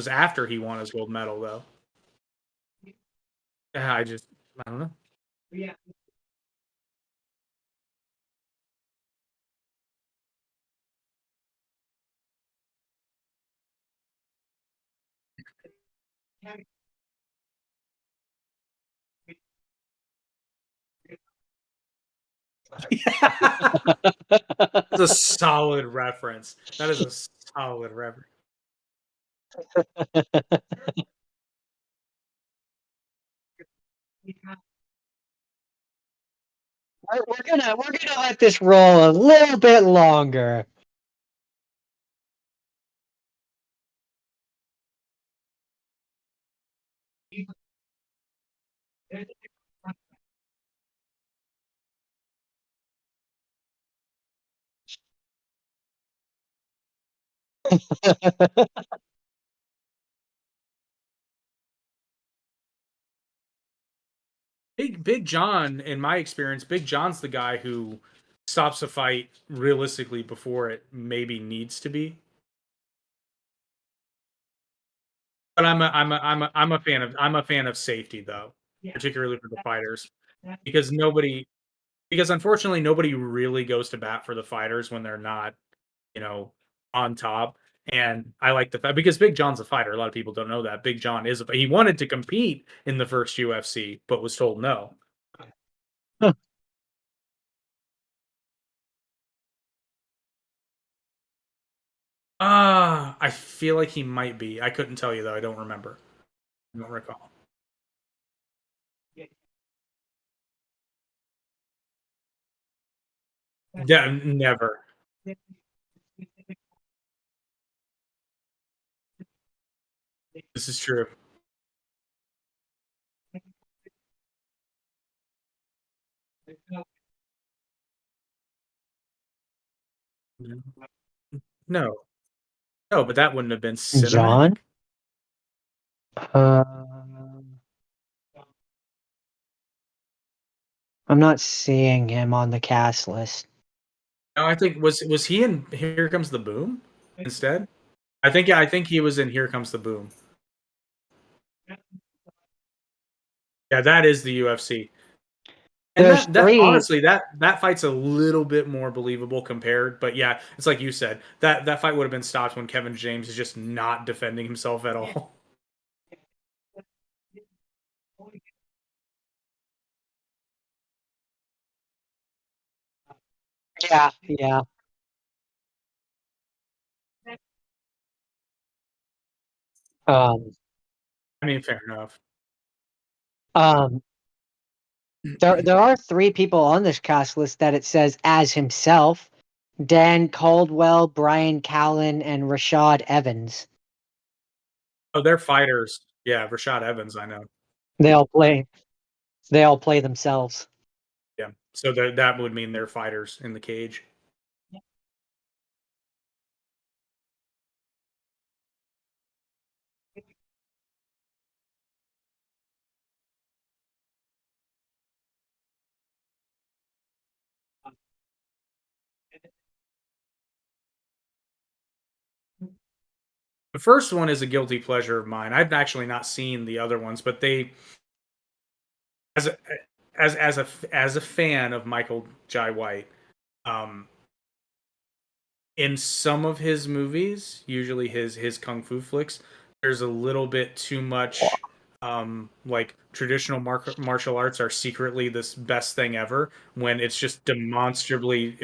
after he won his gold medal though. Yeah, I don't know. That's a solid reference. That is a solid reference. we're gonna let this roll a little bit longer. Big John, in my experience, Big John's the guy who stops a fight realistically before it maybe needs to be. But I'm a fan of safety though, particularly for the fighters, because because unfortunately nobody really goes to bat for the fighters when they're not, you know, on top. And I like the fact because Big John's a fighter. A lot of people don't know that Big John is he wanted to compete in the first UFC, but was told no. I feel like he might be. I couldn't tell you though. I don't remember. I don't recall. Yeah, never. This is true. No, no, but that wouldn't have been John? cinematic. Um, I'm not seeing him on the cast list. No, I think was he in Here Comes the Boom instead? I think he was in Here Comes the Boom. Yeah, that is the UFC. And There's that three. honestly that fight's a little bit more believable compared, but yeah, it's like you said. That fight would have been stopped when Kevin James is just not defending himself at all. Yeah, yeah. Um, I mean, fair enough. um, there are three people on this cast list that it says as himself: Dan Caldwell, Brian Callen, and Rashad Evans. Oh, they're fighters. Yeah, Rashad Evans, I know. They all play. They all play themselves. Yeah. So that would mean they're fighters in the cage. The first one is a guilty pleasure of mine. I've actually not seen the other ones, but they as a as a fan of Michael Jai White, um, in some of his movies, usually his kung fu flicks, there's a little bit too much like traditional martial arts are secretly this best thing ever when it's just demonstrably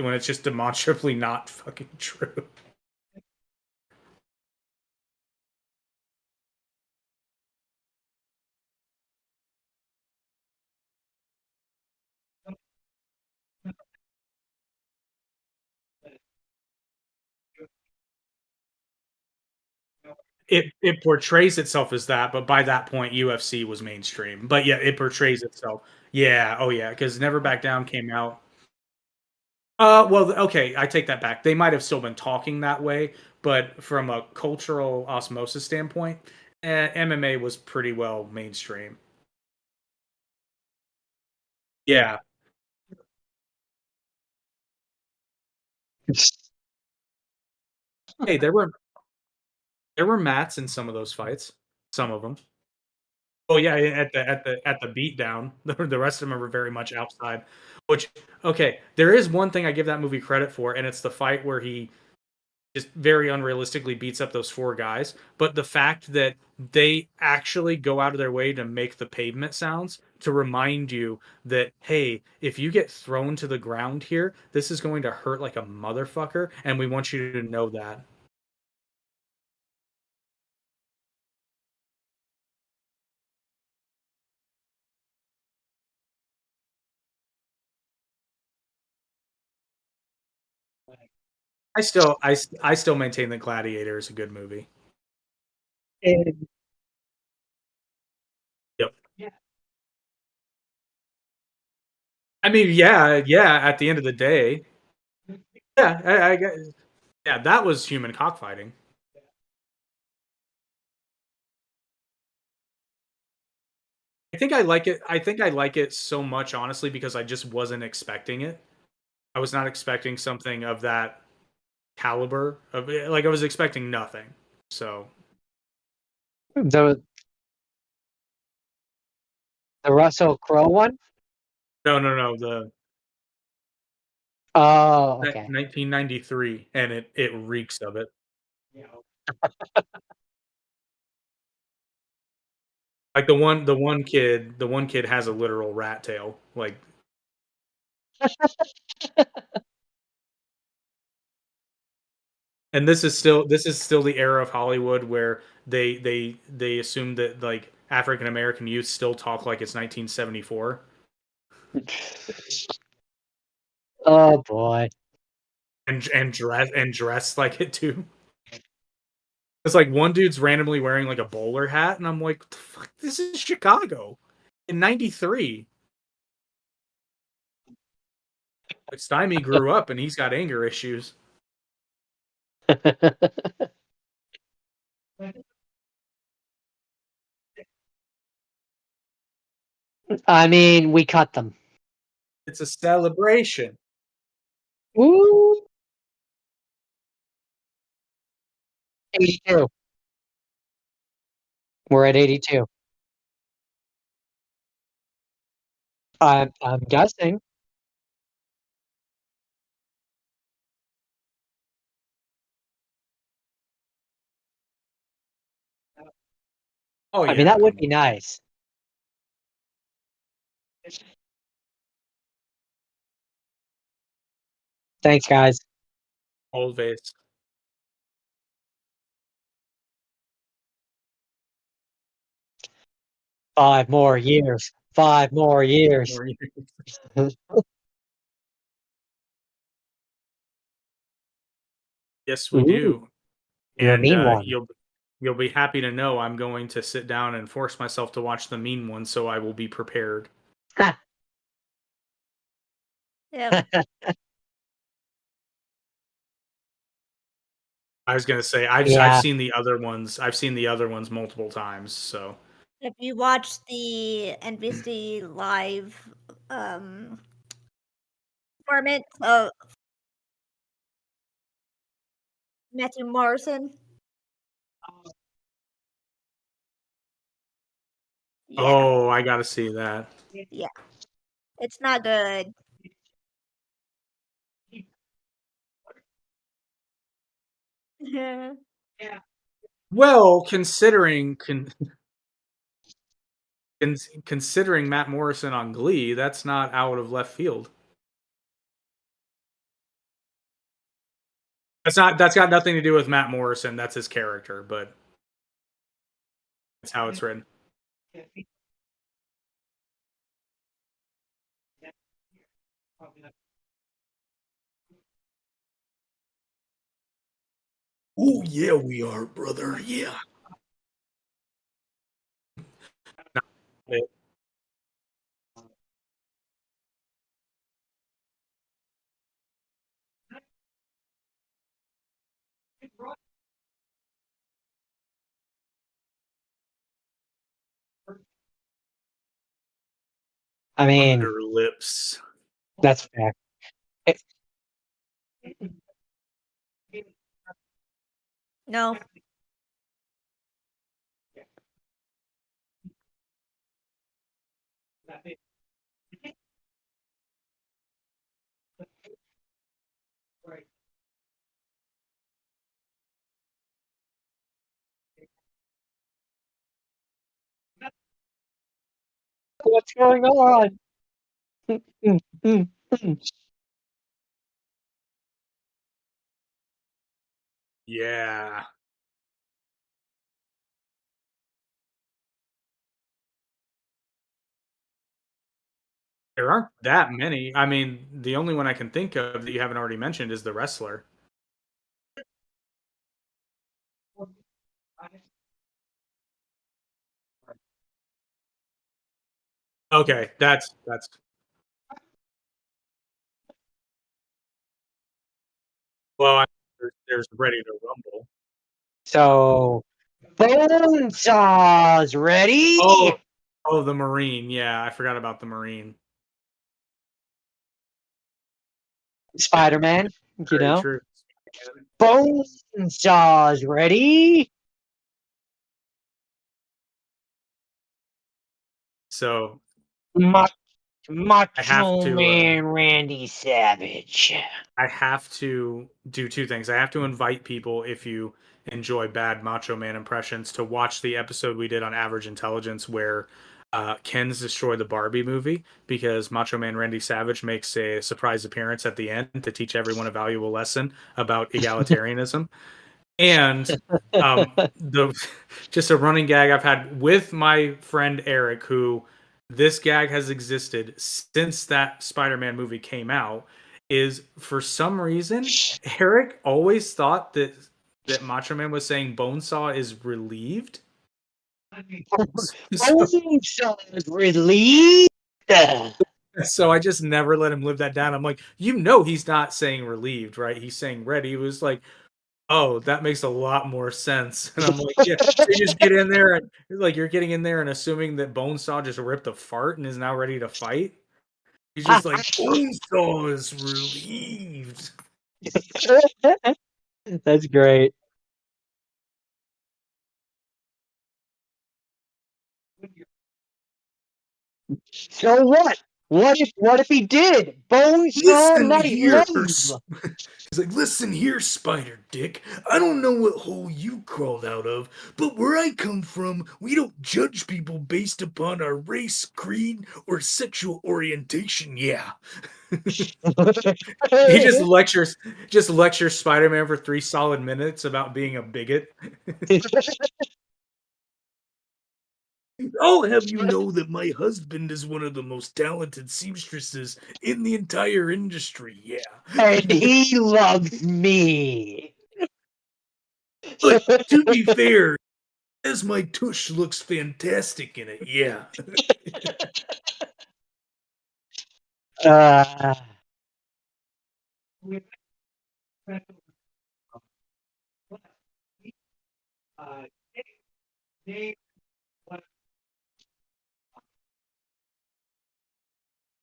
not fucking true. It portrays itself as that, but by that point UFC was mainstream. But yeah, it portrays itself. Yeah, oh yeah, because Never Back Down came out. Well, okay, I take that back. They might have still been talking that way, but from a cultural osmosis standpoint, MMA was pretty well mainstream. Yeah. Hey, there were mats in some of those fights. Some of them. Oh yeah, at the beatdown. The rest of them are very much outside. Which okay, there is one thing I give that movie credit for, and it's the fight where he just very unrealistically beats up those four guys. But the fact that they actually go out of their way to make the pavement sounds to remind you that, hey, if you get thrown to the ground here, this is going to hurt like a motherfucker, and we want you to know that. I still maintain that Gladiator is a good movie. And- Yep. I mean, yeah, yeah. At the end of the day, yeah, yeah, that was human cockfighting. I think I like it. I think I like it so much, honestly, because I just wasn't expecting it. I was not expecting something of that caliber. Of like, I was expecting nothing. So the the Russell Crowe one? no, no, no. The Oh, okay. 1993, and it reeks of it. Like the one kid has a literal rat tail. Like, and this is still the era of Hollywood where they assume that like African American youth still talk like it's 1974 Oh boy. and dress like it too. It's like one dude's randomly wearing like a bowler hat, and I'm like, what the fuck? This is Chicago in '93. Like Stymie grew up and he's got anger issues. I mean, we cut them. It's a celebration. Ooh, 82. We're at 82. I'm guessing. Oh I mean, yeah, that would come be on. nice. Thanks, guys. Old face. 5 more years. 5 more years. Yes, we Ooh, do. you're a And mean one. you'll be happy to know I'm going to sit down and force myself to watch the mean one, so I will be prepared. Yep. I was gonna say I've Yeah. seen the other ones. I've seen the other ones multiple times. So If you watch the NBC live um format of Matthew Morrison, Yeah, Oh, I gotta see that. yeah. It's not good. Well, considering Matt Morrison on Glee, that's not out of left field. That's got nothing to do with Matt Morrison. That's his character, but that's how it's written. Oh yeah, we are, brother. Yeah. I mean, Underlips. that's fair. It- No. What's going on? Mm, mm, mm. Yeah. There aren't that many. I mean, the only one I can think of that you haven't already mentioned is The Wrestler. Okay, that's well, there's Ready to Rumble. So, Bonesaws ready? Oh, oh, the Marine. Yeah, I forgot about the Marine. Spider-Man, you Very know? true. Bonesaws ready? So Ma- I have Macho to Man Randy Savage. I have to do two things. I have to invite people, if you enjoy bad Macho Man impressions, to watch the episode we did on Average Intelligence where Ken's Destroy the Barbie movie, because Macho Man Randy Savage makes a surprise appearance at the end to teach everyone a valuable lesson about egalitarianism. And the just a running gag I've had with my friend Eric, who this gag has existed since that Spider-Man movie came out, is for some reason Eric always thought that Macho Man was saying Bonesaw is relieved. So, Bonesaws relieved. so I just never let him live that down. I'm like, he's not saying relieved, right? He's saying ready. He was like, oh, that makes a lot more sense. And I'm like, yeah. So you just get in there and like you're getting in there and assuming that Bonesaw just ripped a fart and is now ready to fight. He's just like, Bonesaw is relieved. That's great. So what? What if he did? Bonesaw Listen might here. live. He's like, listen here, Spider Dick. I don't know what hole you crawled out of, but where I come from, we don't judge people based upon our race, creed, or sexual orientation. Yeah. He just lectures Spider-Man for 3 solid minutes about being a bigot. I'll have you know that my husband is one of the most talented seamstresses in the entire industry. Yeah. And he loves me. But to be fair, as my tush looks fantastic in it. Yeah. Uh,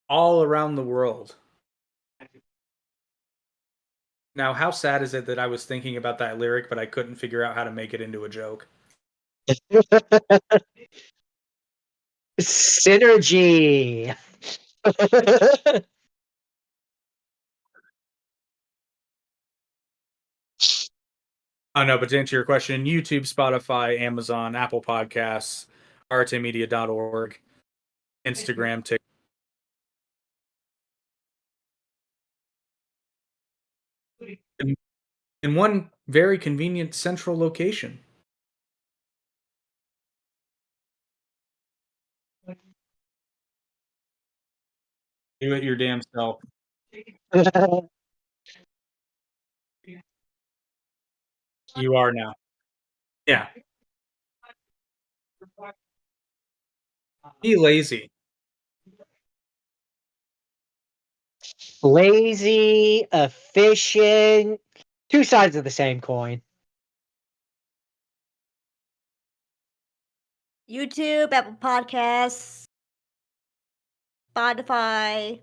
All around the world. Now, how sad is it that I was thinking about that lyric, but I couldn't figure out how to make it into a joke? Synergy. Oh no, but to answer your question, YouTube, Spotify, Amazon, Apple Podcasts, artemedia.org, Instagram, TikTok. In one very convenient central location. Do it your damn self. You are now. Yeah. Be lazy. Lazy, efficient, two sides of the same coin. YouTube, Apple Podcasts, Spotify,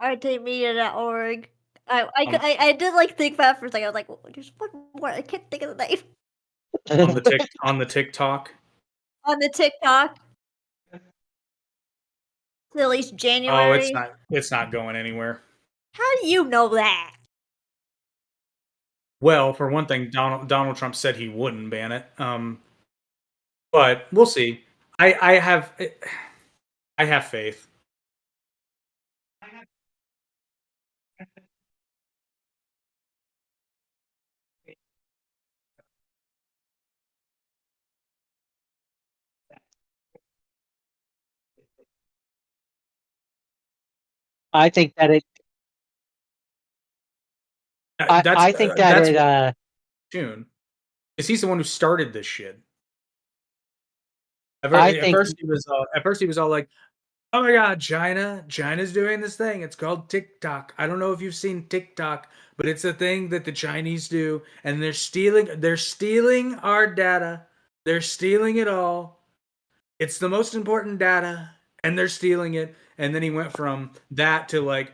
artemedia.org. I did like think about it for a second. I was like, well, there's one more. I can't think of the name. On the TikTok. On the TikTok. Till at least Oh, January. it's not going anywhere. How do you know that? Well, for one thing, Donald Trump said he wouldn't ban it. But we'll see. I have faith. I think that it. I think that That's it. June, because he's the one who started this shit. I At think first he was all like, "Oh my god, China's doing this thing. It's called TikTok. I don't know if you've seen TikTok, but it's a thing that the Chinese do, and they're stealing our data. They're stealing it all. It's the most important data, and they're stealing it." And then he went from that to like,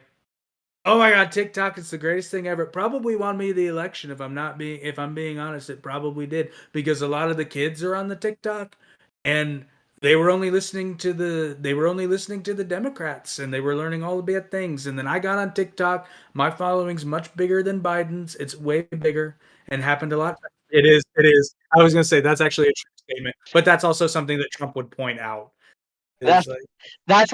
"Oh my god, TikTok is the greatest thing ever." It probably won me the election if I'm being honest, it probably did, because a lot of the kids are on the TikTok and they were only listening to the Democrats, and they were learning all the bad things. And then I got on TikTok. My following's much bigger than Biden's. It's way bigger and happened a lot. It is. It is. I was going to say that's actually a true statement, but that's also something that Trump would point out. Is that's like, that's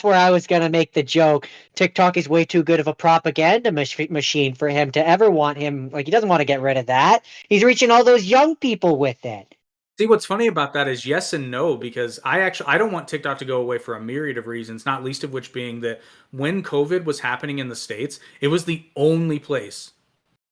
where I was gonna make the joke. TikTok is way too good of a propaganda machine for him to ever want him. Like, he doesn't want to get rid of that. He's reaching all those young people with it. see, what's funny about that is yes and no, because I don't want TikTok to go away for a myriad of reasons, not least of which being that when COVID was happening in the States, it was the only place,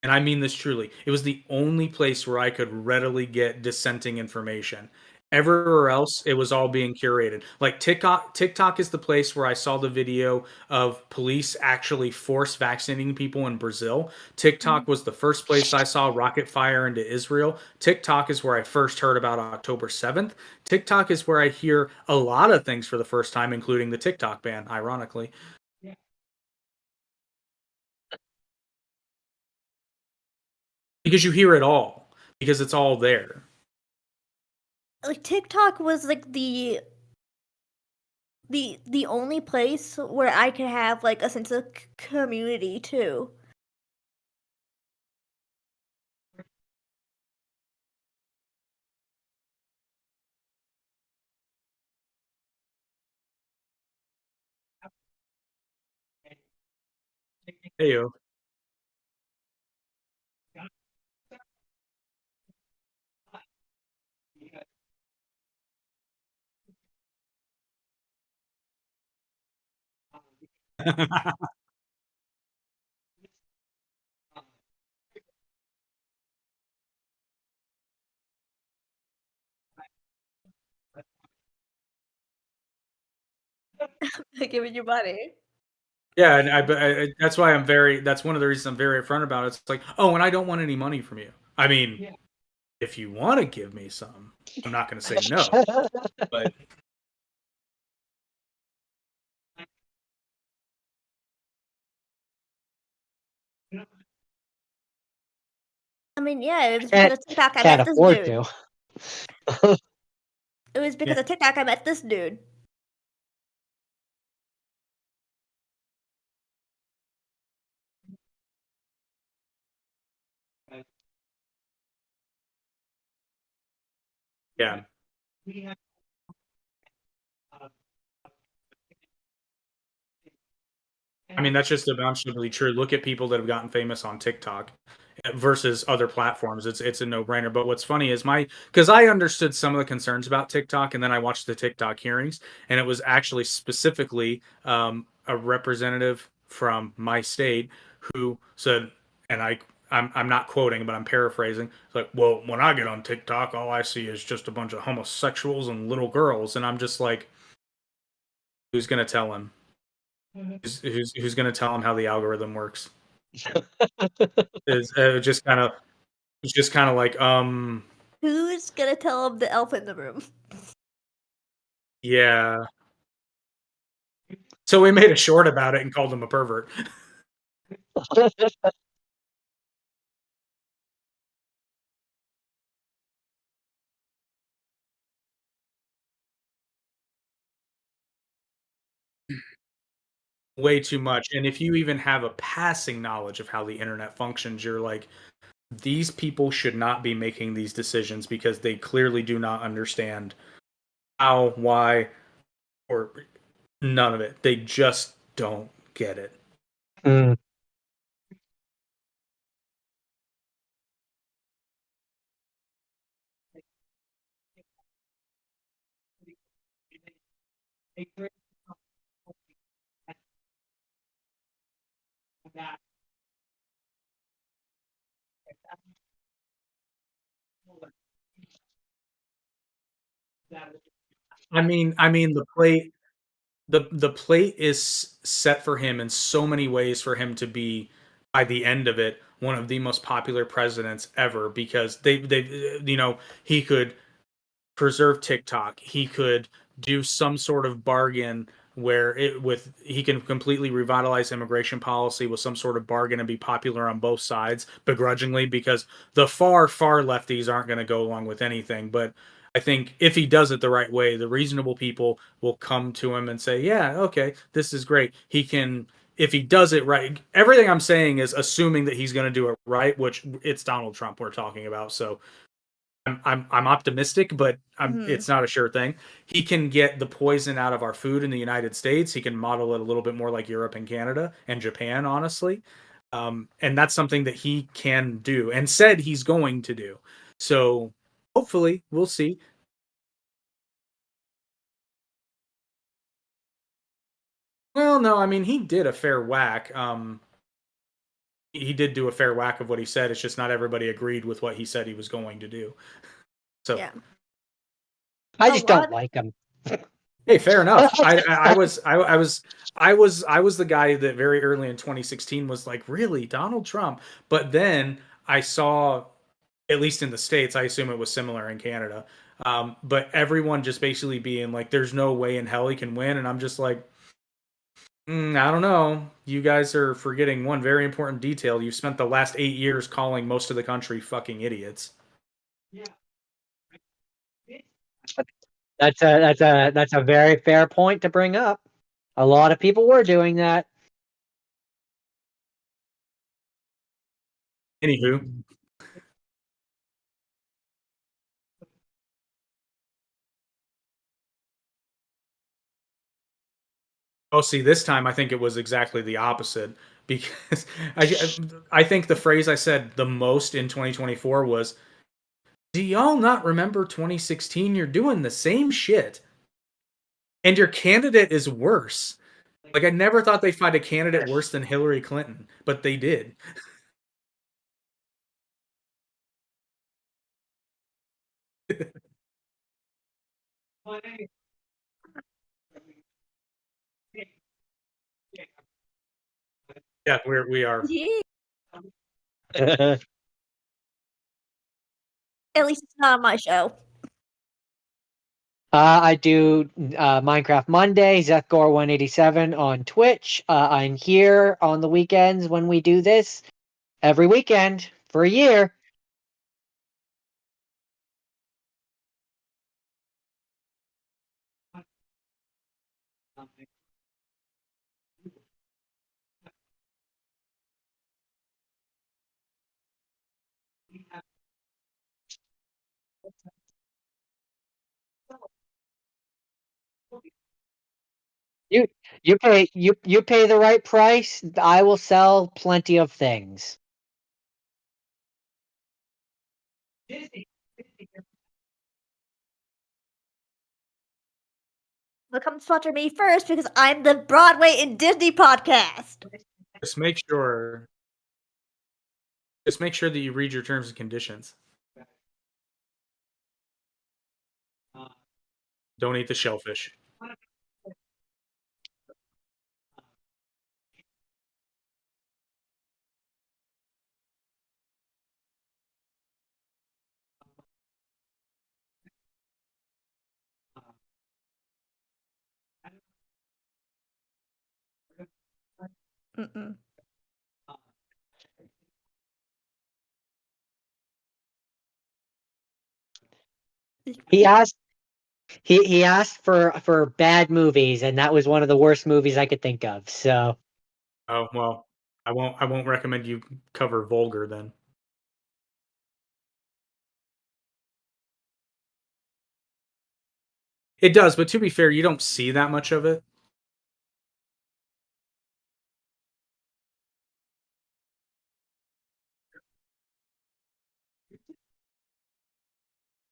and I mean this truly, it was the only place where I could readily get dissenting information. Everywhere else, it was all being curated. Like TikTok is the place where I saw the video of police actually force vaccinating people in Brazil. TikTok was the first place I saw rocket fire into Israel. TikTok is where I first heard about October 7th. TikTok is where I hear a lot of things for the first time, including the TikTok ban, ironically. Because you hear it all, because it's all there. Like TikTok was like the only place where I could have like a sense of community too. Hey, yo. Giving you money. Yeah, and that's why that's one of the reasons I'm very upfront about it. It's like, oh, and I don't want any money from you. I mean, if you want to give me some, I'm not going to say no. But I mean, yeah, it was because Can't of TikTok I can't met this afford dude. to. It was because of TikTok I met this dude. Yeah. I mean, that's just demonstrably true. Look at people that have gotten famous on TikTok versus other platforms. It's a no-brainer. But what's funny is because I understood some of the concerns about TikTok, and then I watched the TikTok hearings, and it was actually specifically a representative from my state who said, and I'm not quoting, but I'm paraphrasing. It's like, well, when I get on TikTok, all I see is just a bunch of homosexuals and little girls, and I'm just like, who's gonna tell him? Who's going to tell him how the algorithm works? Is just kind of like Who's gonna tell him the elephant in the room? yeah. So we made a short about it and called him a pervert. Way too much. And if you even have a passing knowledge of how the internet functions, you're like, these people should not be making these decisions because they clearly do not understand how, why, or none of it. They just don't get it. Mm. I mean the plate is set for him in so many ways for him to be by the end of it one of the most popular presidents ever because they he could preserve TikTok. He could do some sort of bargain where he can completely revitalize immigration policy with some sort of bargain and be popular on both sides begrudgingly because the far lefties aren't going to go along with anything. But I think if he does it the right way, the reasonable people will come to him and say, "Yeah, okay, this is great." He can if he does it right. Everything I'm saying is assuming that he's going to do it right, which it's Donald Trump we're talking about. So I'm optimistic, but it's not a sure thing. He can get the poison out of our food in the United States. He can model it a little bit more like Europe and Canada and Japan, honestly. And that's something that he can do and said he's going to do. So hopefully we'll see. Well, no, I mean he did a fair whack. He did do a fair whack of what he said. It's just not everybody agreed with what he said he was going to do. So Yeah. I A just don't lot. like him. hey, fair enough. I was the guy that very early in 2016 was like, really, Donald Trump? But then I saw, at least in the States, I assume it was similar in Canada. But everyone just basically being like, there's no way in hell he can win. And I'm just like, I don't know. You guys are forgetting one very important detail. You've spent the last 8 years calling most of the country fucking idiots. That's a very fair point to bring up. A lot of people were doing that. Anywho, oh, see, this time I think it was exactly the opposite because I think the phrase I said the most in 2024 was, "Do y'all not remember 2016? You're doing the same shit, and your candidate is worse." Like I never thought they'd find a candidate worse than Hillary Clinton, but they did. Yeah, we are. Yeah. uh, At least it's not on my show. I do Minecraft Monday, Zethgore187 on Twitch. I'm here on the weekends when we do this every weekend for a year. You you pay the right price, I will sell plenty of things. But come sponsor me first because I'm the Broadway and Disney podcast. Just make sure. Just make sure that you read your terms and conditions. Don't eat the shellfish. Mm-mm. He asked he asked for bad movies, and that was one of the worst movies I could think of. So Oh well, I won't recommend you cover vulgar then. It does, but to be fair, you don't see that much of it.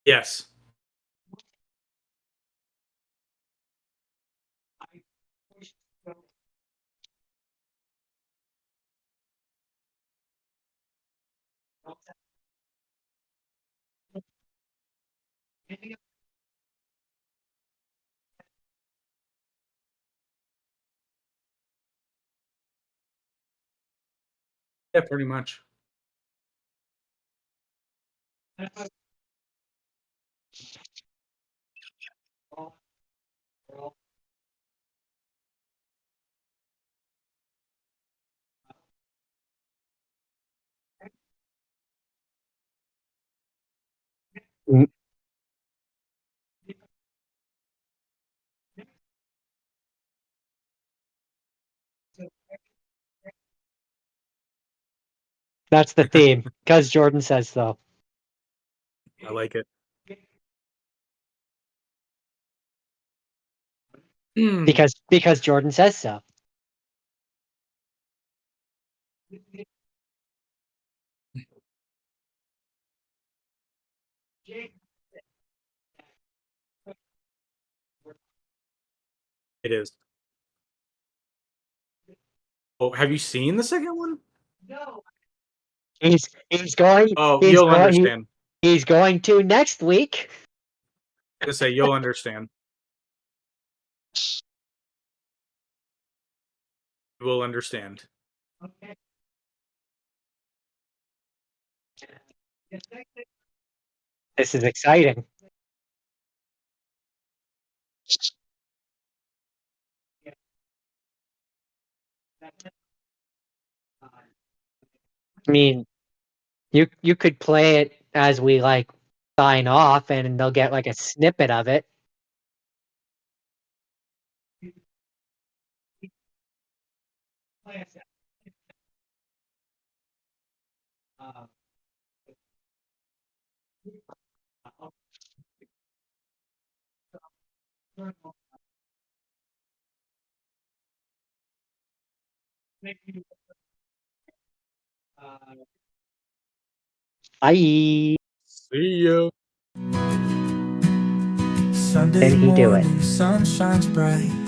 Yes. Yeah, pretty much. Mm. That's the theme, because Jordan says so. I like it. Because Jordan says so. It is. Oh, have you seen the second one? He's going Oh, he's you'll going understand. he's going to next week. Just say you'll understand. You will understand. This is exciting. I mean, you could play it as we like sign off, and they'll get like a snippet of it. Bye. See ya. Sunday Then he do it. morning, sun shines bright.